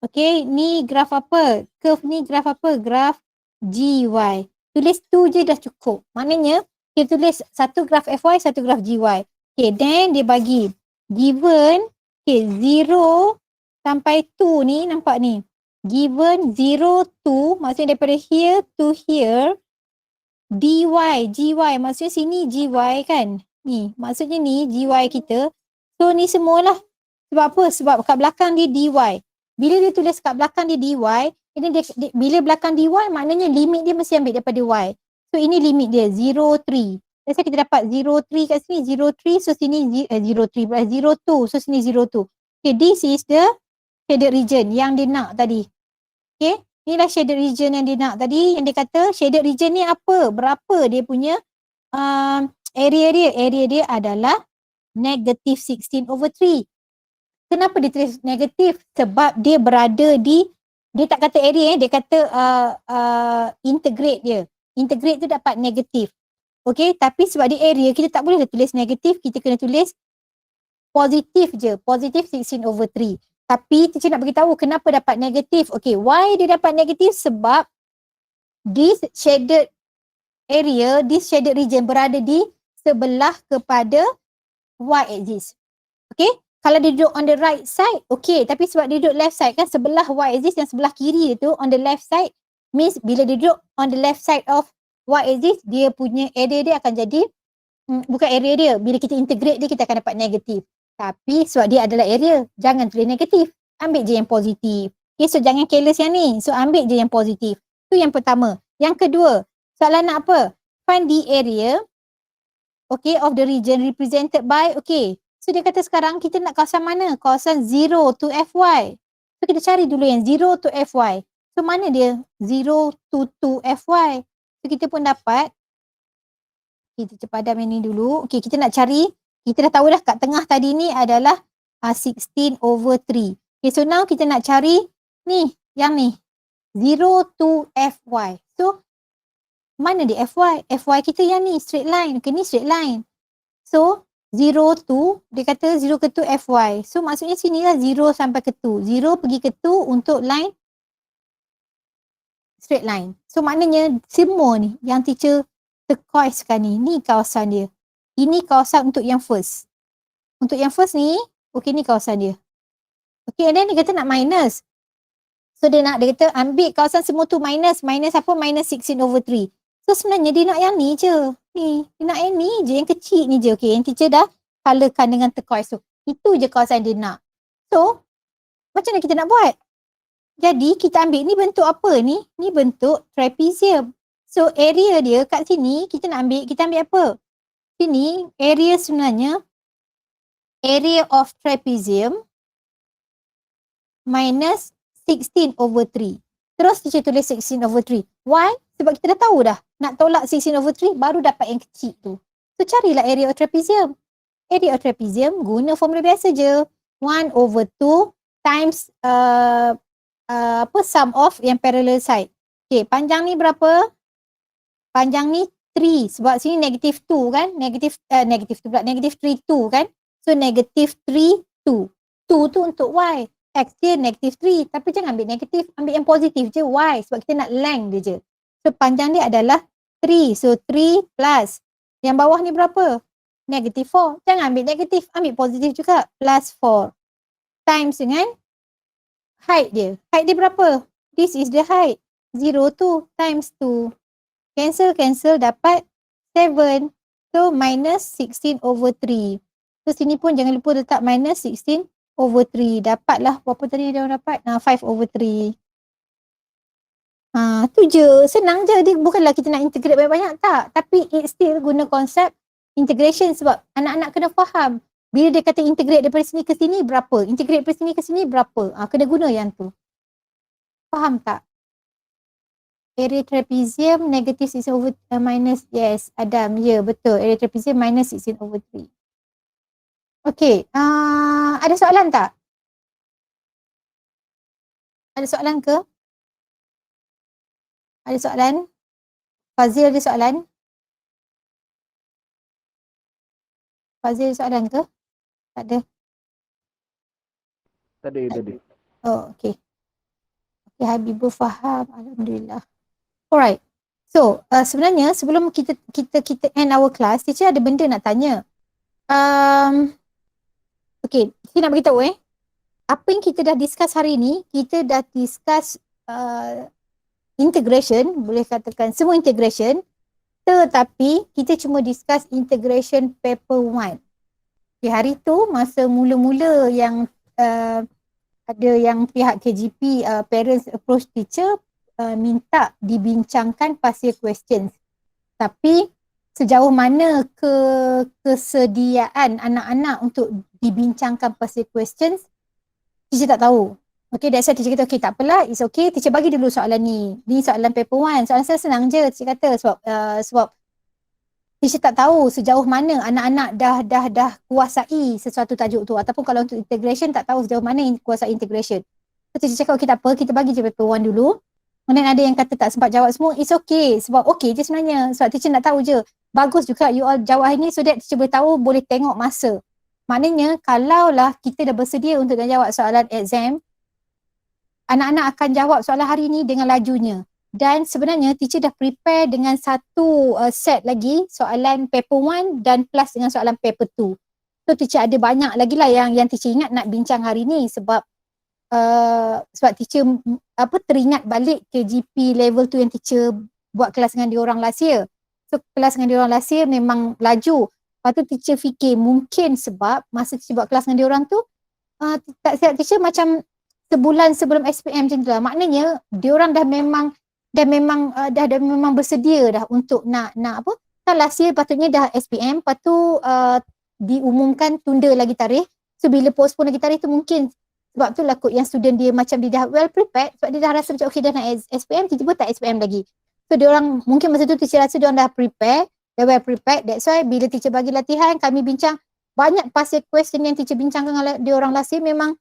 Okay, ni graf apa? Curve ni graf apa? Graf gy. Tulis tu je dah cukup. Maknanya, kita tulis satu graf fy, satu graf gy. Okay, then dia bagi given, okay, 0 sampai 2 ni, nampak ni. Given 0 to, maksudnya daripada here to here, dy, gy, maksudnya sini gy kan. Ni, maksudnya ni gy kita. So ni semualah. Sebab apa? Sebab kat belakang dia dy. Bila dia tulis kat belakang dia dy, ini dia, bila belakang dy, maknanya limit dia mesti ambil daripada y. So ini limit dia, 0, 3. Biasa kita dapat 0, 3 kat sini, 0, 3, so sini 0, 3, 0, 2, so sini 0, 2. Okay, this is the shaded region yang dia nak tadi. Okay, inilah shaded region yang dia nak tadi, yang dia kata shaded region ni apa? Berapa dia punya area dia? Area dia adalah -16/3. Kenapa dia tulis negatif? Sebab dia berada di, dia tak kata area, dia kata integrate dia. Integrate tu dapat negatif. Okay, tapi sebab dia area, kita tak boleh tulis negatif, kita kena tulis positif je. Positif 16/3. Tapi teacher nak beritahu kenapa dapat negatif. Okay, why dia dapat negatif? Sebab this shaded area, this shaded region berada di sebelah kepada y-axis. Okay, kalau dia duduk on the right side, okay, tapi sebab dia duduk left side kan, sebelah y-axis yang sebelah kiri tu on the left side, means bila dia duduk on the left side of y-axis, dia punya area dia akan jadi bukan area dia, bila kita integrate dia kita akan dapat negatif. Tapi sebab dia adalah area, jangan tulis negatif, ambil je yang positif. Okay, so jangan careless yang ni, so ambil je yang positif. Tu yang pertama. Yang kedua, soalan nak apa? Find the area, okay, of the region represented by, okay, so dia kata sekarang kita nak kawasan mana? Kawasan 0 to Fy. So kita cari dulu yang 0 to Fy. So mana dia 0 to 2 Fy? So kita pun dapat, kita cepadam yang ni dulu. Okay, kita nak cari, kita dah tahu dah kat tengah tadi ni adalah 16/3. Okay, so now kita nak cari ni, yang ni, 0 to Fy. So mana dia Fy? Fy kita yang ni, straight line. Okay, ni straight line. So 0 to, dia kata 0 ke 2 Fy. So maksudnya sini lah 0 sampai ke 2. 0 pergi ke 2 untuk line straight line. So maknanya semua ni yang teacher turquoise-kan ni kawasan dia. Ini kawasan untuk yang first. Untuk yang first ni, okay, ni kawasan dia. Okay, and then dia kata nak minus. So dia kata ambil kawasan semua tu minus. Minus apa? Minus 16/3. So sebenarnya dia nak yang ni je. Ni, dia nak yang ni je, yang kecil ni je. Okay, yang teacher dah colourkan dengan turquoise. So itu je kawasan dia nak. So macam mana kita nak buat? Jadi kita ambil ni bentuk apa ni? Ni bentuk trapezium. So area dia kat sini kita nak ambil, kita ambil apa? Sini area sebenarnya area of trapezium minus 16/3. Terus teacher tulis 16/3. Why? Sebab kita dah tahu dah. Nak tolak 16/3 baru dapat yang kecil tu. So carilah area of trapezium. Area of trapezium guna formula biasa je. 1/2 times sum of yang parallel side. Okay, panjang ni berapa? Panjang ni 3 sebab sini negative 2 kan? Negative 3, 2 kan? So negative 3, 2. 2 tu untuk y. X dia negative 3. Tapi jangan ambil negatif, ambil yang positif je y. Sebab kita nak length dia je. So panjang dia adalah 3. So 3 plus. Yang bawah ni berapa? Negative 4. Jangan ambil negatif, ambil positif juga. Plus 4. Times dengan height dia. Height dia berapa? This is the height. 0 tu times 2. Cancel dapat 7. So minus 16/3. So sini pun jangan lupa letak minus 16/3. Dapatlah berapa tadi dia orang dapat? 5/3. Tu je. Senang je. Dia bukanlah kita nak integrate banyak-banyak, tak. Tapi it still guna konsep integration sebab anak-anak kena faham. Bila dia kata integrate daripada sini ke sini berapa? Integrate daripada sini ke sini berapa? Kena guna yang tu. Faham tak? Area trapezium negative 16 minus, yes, Adam, ya, betul. Area trapezium minus 16/3. Okay, ada soalan tak? Ada soalan ke? Ada soalan? Fazil ada soalan? Fazil ada soalan ke? Tak ada? Tak ada. Oh, okay. Okay, Habibur faham. Alhamdulillah. Alright. So, sebenarnya sebelum kita end our class, teacher ada benda nak tanya. Okay, saya nak beritahu apa yang kita dah discuss hari ni, kita dah discuss integration, boleh katakan semua integration, tetapi kita cuma discuss integration paper 1. Okay, hari tu masa mula-mula yang ada yang pihak KGP parents approach teacher minta dibincangkan partial questions. Tapi sejauh mana kesediaan anak-anak untuk dibincangkan partial questions, teacher tak tahu. Okay, that's why teacher kata, okay, tak apalah, it's okay, teacher bagi dulu soalan ni. Ni soalan paper 1, soalan saya senang je, teacher kata, sebab teacher tak tahu sejauh mana anak-anak dah kuasai sesuatu tajuk tu. Ataupun kalau untuk integration, tak tahu sejauh mana kuasai integration. So teacher cakap, okay, tak apa, kita bagi je paper 1 dulu. Kemudian ada yang kata tak sempat jawab semua, it's okay. Sebab okay je sebenarnya. Sebab teacher nak tahu je. Bagus juga you all jawab hari ni so that teacher boleh tahu, boleh tengok masa. Maknanya kalaulah kita dah bersedia untuk nak jawab soalan exam, anak-anak akan jawab soalan hari ni dengan lajunya. dan sebenarnya teacher dah prepare dengan satu set lagi soalan paper 1 dan plus dengan soalan paper 2. So teacher ada banyak lagi lah yang teacher ingat nak bincang hari ni sebab teacher teringat balik KGP level tu yang teacher buat kelas dengan diorang last year. So kelas dengan diorang last year memang laju. Lepas tu teacher fikir mungkin sebab masa teacher buat kelas dengan diorang tu tak silap teacher macam sebulan sebelum SPM macam tu lah. Maknanya diorang dah memang bersedia dah untuk nak apa. Kan last year patutnya dah SPM, lepas tu diumumkan tunda lagi tarikh. So bila postpone lagi tarikh tu mungkin sebab tu lah kot yang student dia macam dia dah well prepared sebab dia dah rasa macam okay dah nak SPM, tiba-tiba tak SPM lagi. So diorang mungkin masa tu teacher rasa diorang dah prepare, dah well prepared. That's why bila teacher bagi latihan, kami bincang banyak pasal question yang teacher bincangkan dengan diorang last year memang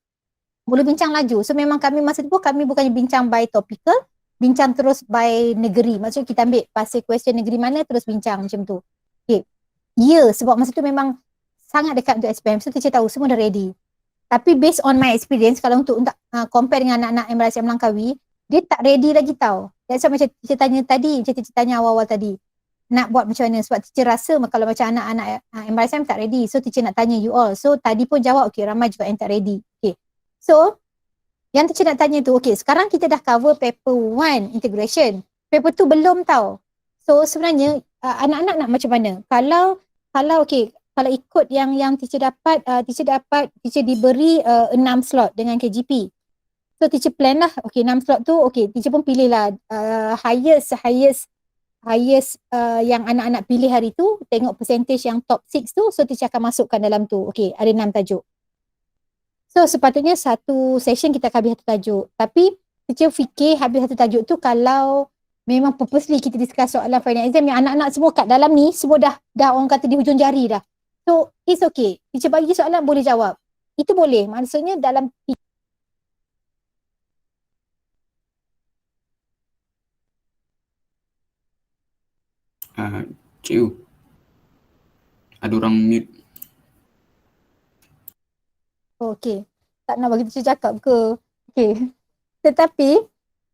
boleh bincang laju. So memang kami masa tu kami bukannya bincang by topical, bincang terus by negeri. Maksudnya kita ambil pasal question negeri mana terus bincang macam tu. Okay. Ya, sebab masa tu memang sangat dekat untuk SPM. So teacher tahu semua dah ready. Tapi based on my experience, kalau untuk compare dengan anak-anak MRSM Langkawi, dia tak ready lagi tau. That's why macam teacher tanya tadi, macam teacher tanya awal-awal tadi. Nak buat macam mana? Sebab teacher rasa kalau macam anak-anak MRSM tak ready. So teacher nak tanya you all. So tadi pun jawab, okay ramai juga yang tak ready. Okay. So, yang teacher nak tanya tu, okay sekarang kita dah cover paper 1 integration. Paper 2 belum tau. So sebenarnya anak-anak nak macam mana? Kalau okay, kalau ikut yang teacher dapat, teacher diberi 6 slot dengan KGP. So teacher plan lah, okay 6 slot tu, okay teacher pun pilih lah highest yang anak-anak pilih hari tu, tengok percentage yang top 6 tu, so teacher akan masukkan dalam tu. Okay, ada 6 tajuk. So sepatutnya satu session kita akan habis satu tajuk. Tapi teacher fikir habis satu tajuk tu kalau memang purposely kita discuss soalan final exam yang anak-anak semua kat dalam ni, semua dah orang kata di hujung jari dah. So it's okay. Teacher bagi soalan boleh jawab. Itu boleh. Maksudnya dalam Cikgu, ada orang mute. okay. Tak nak bagi teacher cakap ke? Okay. Tetapi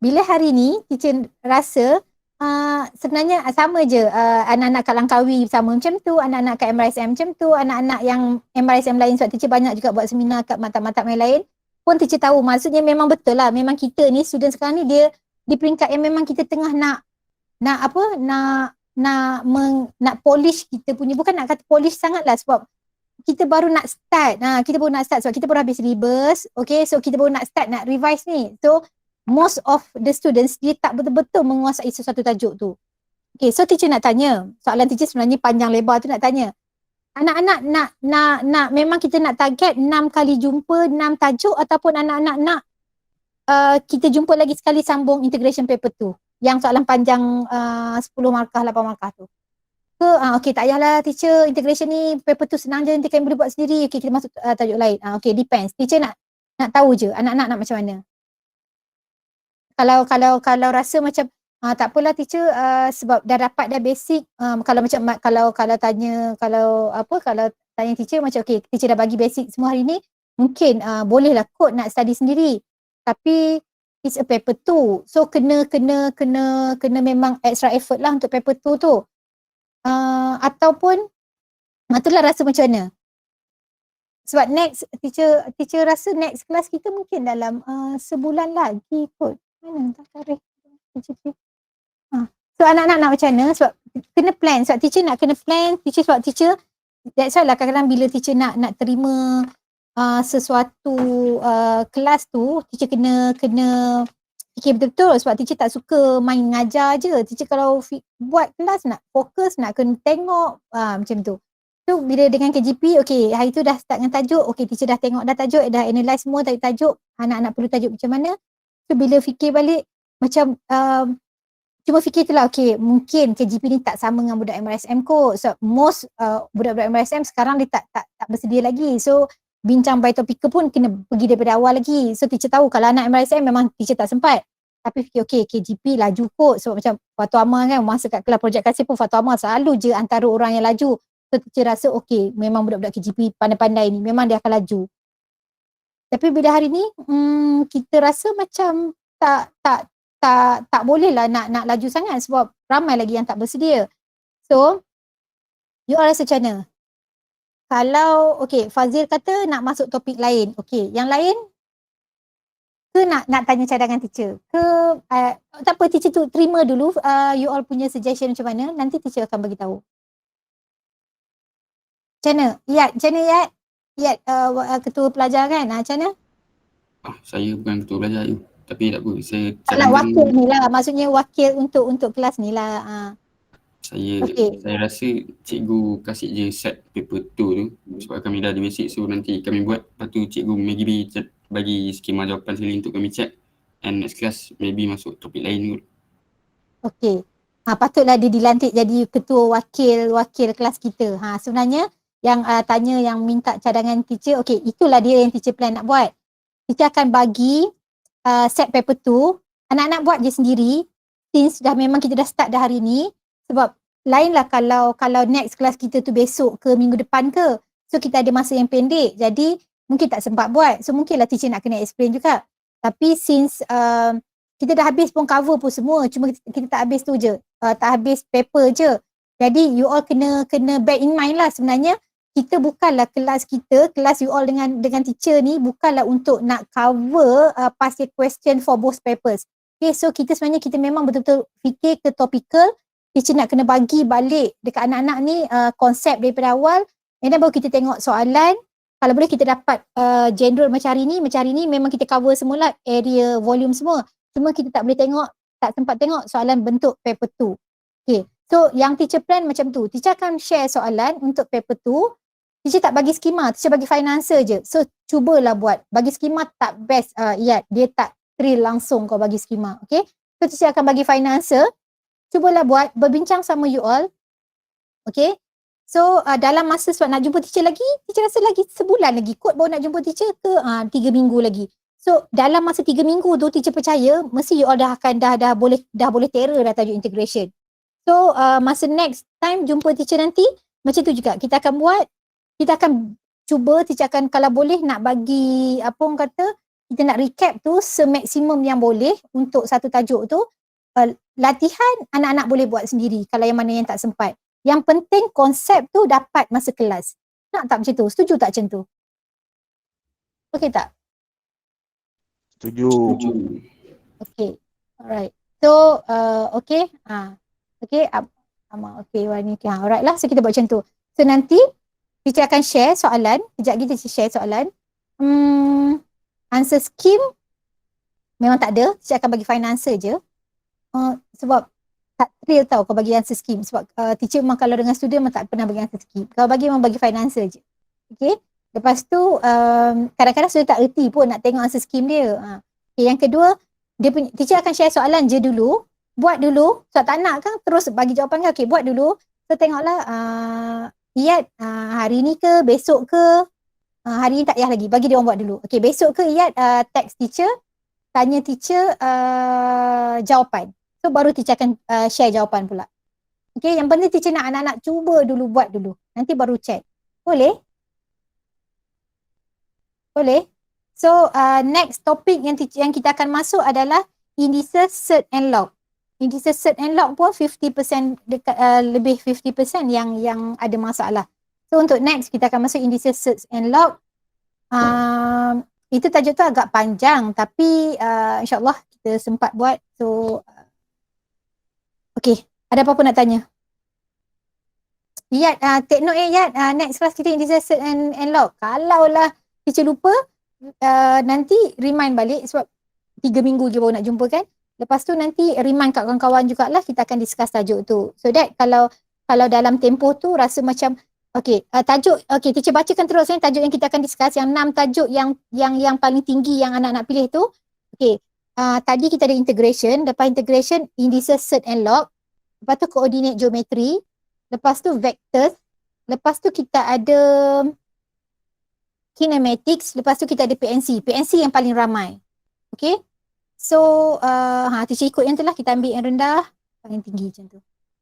bila hari ni teacher rasa sebenarnya sama je anak-anak kat Langkawi sama macam tu, anak-anak kat MRSM macam tu, anak-anak yang MRSM lain sebab teacher banyak juga buat seminar kat mata-mata yang lain pun teacher tahu. Maksudnya memang betul lah, memang kita ni student sekarang ni dia di peringkat yang memang kita tengah nak polish kita punya, bukan nak kata polish sangat lah sebab kita baru nak start. Sebab kita baru habis syllabus. Okay, so kita baru nak start, nak revise ni. So most of the students dia tak betul-betul menguasai sesuatu tajuk tu. Okay, so teacher nak tanya, soalan teacher sebenarnya panjang lebar tu nak tanya. Anak-anak nak memang kita nak target 6 kali jumpa 6 tajuk ataupun anak-anak nak kita jumpa lagi sekali sambung integration paper tu yang soalan panjang 10 markah 8 markah tu. Ke okay tak payahlah teacher, integration ni paper tu senang je, nanti kami boleh buat sendiri. Okay, kita masuk tajuk lain. Okay, depends. Teacher nak tahu je anak-anak nak macam mana. Kalau rasa macam tak apalah teacher sebab dah dapat dah basic, kalau tanya teacher macam okay teacher dah bagi basic semua hari ni, mungkin bolehlah kot nak study sendiri. Tapi it's a paper 2. So kena memang extra effort lah untuk paper 2 tu. Ataupun itulah rasa macam mana. Sebab next teacher rasa next kelas kita mungkin dalam sebulan lagi kot. Mana tak tarikh. So anak-anak nak macam mana? Sebab kena plan. Sebab teacher nak kena plan. Sebab teacher that's why lah kadang-kadang bila teacher nak terima sesuatu kelas tu, teacher kena fikir betul-betul sebab teacher tak suka main ngajar je. Teacher kalau buat kelas nak fokus, nak kena tengok macam tu. So bila dengan KGP, okay hari tu dah start dengan tajuk, okay teacher dah tengok dah tajuk, dah analyse semua tajuk, anak-anak perlu tajuk macam mana. So bila fikir balik macam cuma fikir tu lah, okay mungkin KGP ni tak sama dengan budak MRSM kot. So most budak-budak MRSM sekarang dia tak bersedia lagi. So bincang by topical pun kena pergi daripada awal lagi. So teacher tahu kalau anak MRSM memang teacher tak sempat. Tapi fikir okay KGP laju kot. So macam Fatul Amal kan masa kat kelas projek kasih pun Fatul Amal selalu je antara orang yang laju. So teacher rasa okay memang budak-budak KGP pandai-pandai ni memang dia akan laju. Tapi bila hari ni kita rasa macam tak tak boleh lah nak laju sangat sebab ramai lagi yang tak bersedia. So, you all rasa macam mana? Kalau, okay, Fazil kata nak masuk topik lain. Okay, yang lain ke nak tanya cadangan teacher? Ke, tak apa, teacher tu terima dulu you all punya suggestion macam mana. Nanti teacher akan bagi tahu. Macam mana? Iyad, macam mana Iyad? Iyad, ketua pelajar kan? Macam mana? Saya bukan ketua belajar you. Tapi tak apa, saya Taklah wakil ni lah. Maksudnya wakil untuk kelas ni lah. Saya rasa cikgu kasih je set paper 2 tu sebab kami dah ada basic, so nanti kami buat, lepas tu cikgu maybe bagi skema jawapan sendiri untuk kami check, and next class maybe masuk topik lain kot. Okey. Patutlah dia dilantik jadi ketua wakil kelas kita. Sebenarnya yang tanya yang minta cadangan teacher, okey, itulah dia yang teacher plan nak buat. Teacher akan bagi set paper 2, anak-anak buat je sendiri since dah memang kita dah start dah hari ni. Sebab lainlah kalau next kelas kita tu besok ke minggu depan ke. So kita ada masa yang pendek. Jadi mungkin tak sempat buat. So mungkinlah teacher nak kena explain juga. Tapi since kita dah habis pun cover pun semua. Cuma kita tak habis tu je. Tak habis paper je. Jadi you all kena bear in mind lah sebenarnya. Kita bukanlah kelas you all dengan teacher ni bukanlah untuk nak cover past year question for both papers. Okay, so kita memang betul-betul fikir ke topical. Teacher nak kena bagi balik dekat anak-anak ni konsep daripada awal, and then baru kita tengok soalan. Kalau boleh kita dapat general macam hari ni memang kita cover semula area volume semua. Cuma kita tak sempat tengok soalan bentuk paper 2. Okay, so yang teacher plan macam tu. Teacher akan share soalan untuk paper 2. Teacher tak bagi skema, teacher bagi financer je. So cubalah buat. Bagi skema tak best, Iyad. Dia tak thrill langsung kau bagi skema. Okay, so teacher akan bagi financer. Cubalah buat, berbincang sama you all. Okay. So dalam masa sebab nak jumpa teacher lagi, teacher rasa lagi sebulan lagi kot baru nak jumpa teacher ke 3 minggu lagi. So dalam masa 3 minggu tu teacher percaya mesti you all dah boleh terror dah tajuk integration. So masa next time jumpa teacher nanti macam tu juga kita akan buat. Kita akan cuba, teacher akan kalau boleh nak bagi apa orang kata, kita nak recap tu semaksimum yang boleh untuk satu tajuk tu. Latihan anak-anak boleh buat sendiri kalau yang mana yang tak sempat. Yang penting konsep tu dapat masa kelas. Nak tak macam tu? Setuju tak macam tu? Okey tak? Setuju. Okey. Alright. So okey. Okey. Okey Wani. Okay. Alright lah. So kita buat macam tu. So nanti teacher akan share soalan. Kejap lagi teacher share soalan. Answer scheme memang tak ada. Teacher akan bagi financer je. Sebab tak real tau kau bagi answer scheme. Sebab teacher memang kalau dengan student memang tak pernah bagi answer scheme. Kalau bagi memang bagi financer je. Okay. Lepas tu kadang-kadang student tak erti pun nak tengok answer scheme dia. Okay, yang kedua, teacher akan share soalan je dulu. Buat dulu. Sebab tak nak kan terus bagi jawapan kan. Okay, buat dulu. So tengoklah Iyad hari ni ke besok ke. Hari ni tak payah lagi. Bagi dia orang buat dulu. Okay, besok ke Iyad text teacher. Tanya teacher jawapan. So baru teacher akan share jawapan pula. Okay, yang penting teacher nak anak-anak cuba dulu, buat dulu. Nanti baru check. Boleh? Boleh? So next topik yang kita akan masuk adalah indices cert and log. Indices cert and log pun 50% lebih 50% yang ada masalah. So untuk next kita akan masuk indices cert and log. Itu tajuk tu agak panjang tapi insyaAllah kita sempat buat. So okay, ada apa-apa nak tanya? Iyad, take note Iyad, next class kita indices cert and log. Kalaulah teacher lupa, nanti remind balik sebab 3 minggu je baru nak jumpa kan. Lepas tu nanti remind kat kawan-kawan jugalah, kita akan discuss tajuk tu. So that kalau dalam tempoh tu rasa macam tajuk, teacher bacakan terus tajuk yang kita akan discuss, yang 6 tajuk yang paling tinggi yang anak-anak pilih tu. Tadi kita ada integration, lepas integration indices cert and log, lepas tu coordinate geometry, lepas tu vectors, lepas tu kita ada kinematics, lepas tu kita ada PNC yang paling ramai. Okay, so teacher ikut yang tu lah, kita ambil yang rendah, paling tinggi macam tu.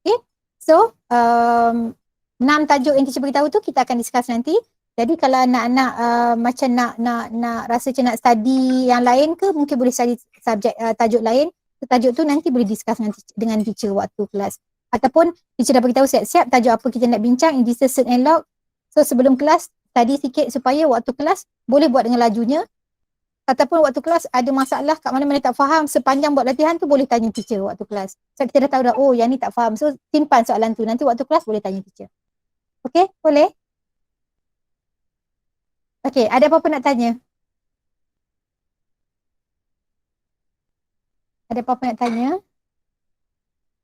Okay, so 6 tajuk yang teacher beritahu tu kita akan discuss nanti. Jadi kalau anak-anak macam nak rasa macam nak study yang lain ke, mungkin boleh study subjek tajuk lain. So tajuk tu nanti boleh discuss dengan teacher waktu kelas. Ataupun teacher dah beritahu siap-siap tajuk apa kita nak bincang, indices, cert and log. So sebelum kelas study sikit supaya waktu kelas boleh buat dengan lajunya. Ataupun waktu kelas ada masalah kat mana-mana tak faham, sepanjang buat latihan tu boleh tanya teacher waktu kelas. So kita dah tahu dah, oh yang ni tak faham. So simpan soalan tu, nanti waktu kelas boleh tanya teacher. Okay, boleh? Okay, ada apa-apa nak tanya? Ada apa-apa nak tanya?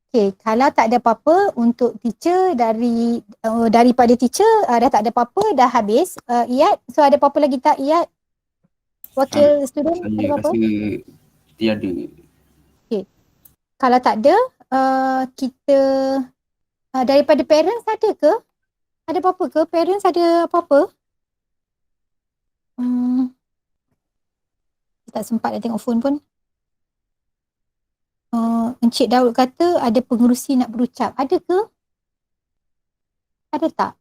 Okay, kalau tak ada apa-apa untuk teacher daripada teacher dah tak ada apa-apa, dah habis. Iyad, so ada apa-apa lagi tak Iyad? Wakil student ada Saya apa-apa? rasa tiada. Okay. Kalau tak ada, kita daripada parents ada ke? Ada apa-apa ke? Parents ada apa-apa? Tak sempat nak tengok phone pun. Encik Daud kata ada pengerusi nak berucap. Ada ke? Ada tak?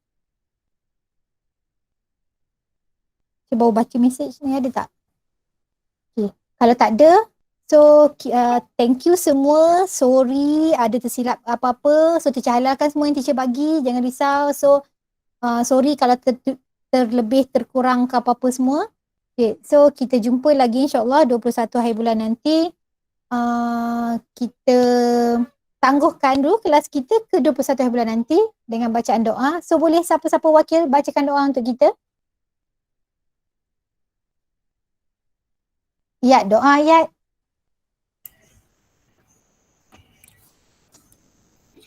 Saya baru baca message ni, ada tak? Okay. Kalau tak ada, so thank you semua. Sorry ada tersilap apa-apa. So teacher halalkan semua yang teacher bagi. Jangan risau. So sorry kalau terlebih terkurang ke apa-apa semua. Okay. So kita jumpa lagi insyaAllah 21 hari bulan nanti. Kita tangguhkan dulu kelas kita ke 21 hari bulan nanti dengan bacaan doa. So boleh siapa-siapa wakil bacakan doa untuk kita? Ya, doa ya.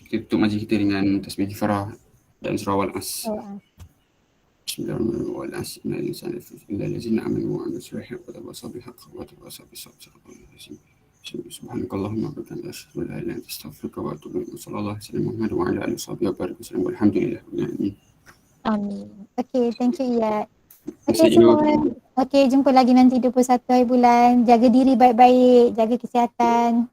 Kita tutup majlis kita dengan tasbih kifarah dan surah Wal-As. Bismillahirrahmanirrahim. Wal-As innal insana lafi khusr illa allazina amanu wa amilus solihati wa tawasaw bil haqqi wa tawasaw bis sabr. Subhanakallahumma wa bihamdika asyhadu an la ilaha illa anta astaghfiruka wa atubu ilaik. Sallallahu alaihi wasallam Muhammad wa ala alihi wasallam. Walhamdulillah. Amin. Okay, thank you ya. Okay semua. Okay, jumpa lagi nanti 21 hari bulan. Jaga diri baik-baik, jaga kesihatan.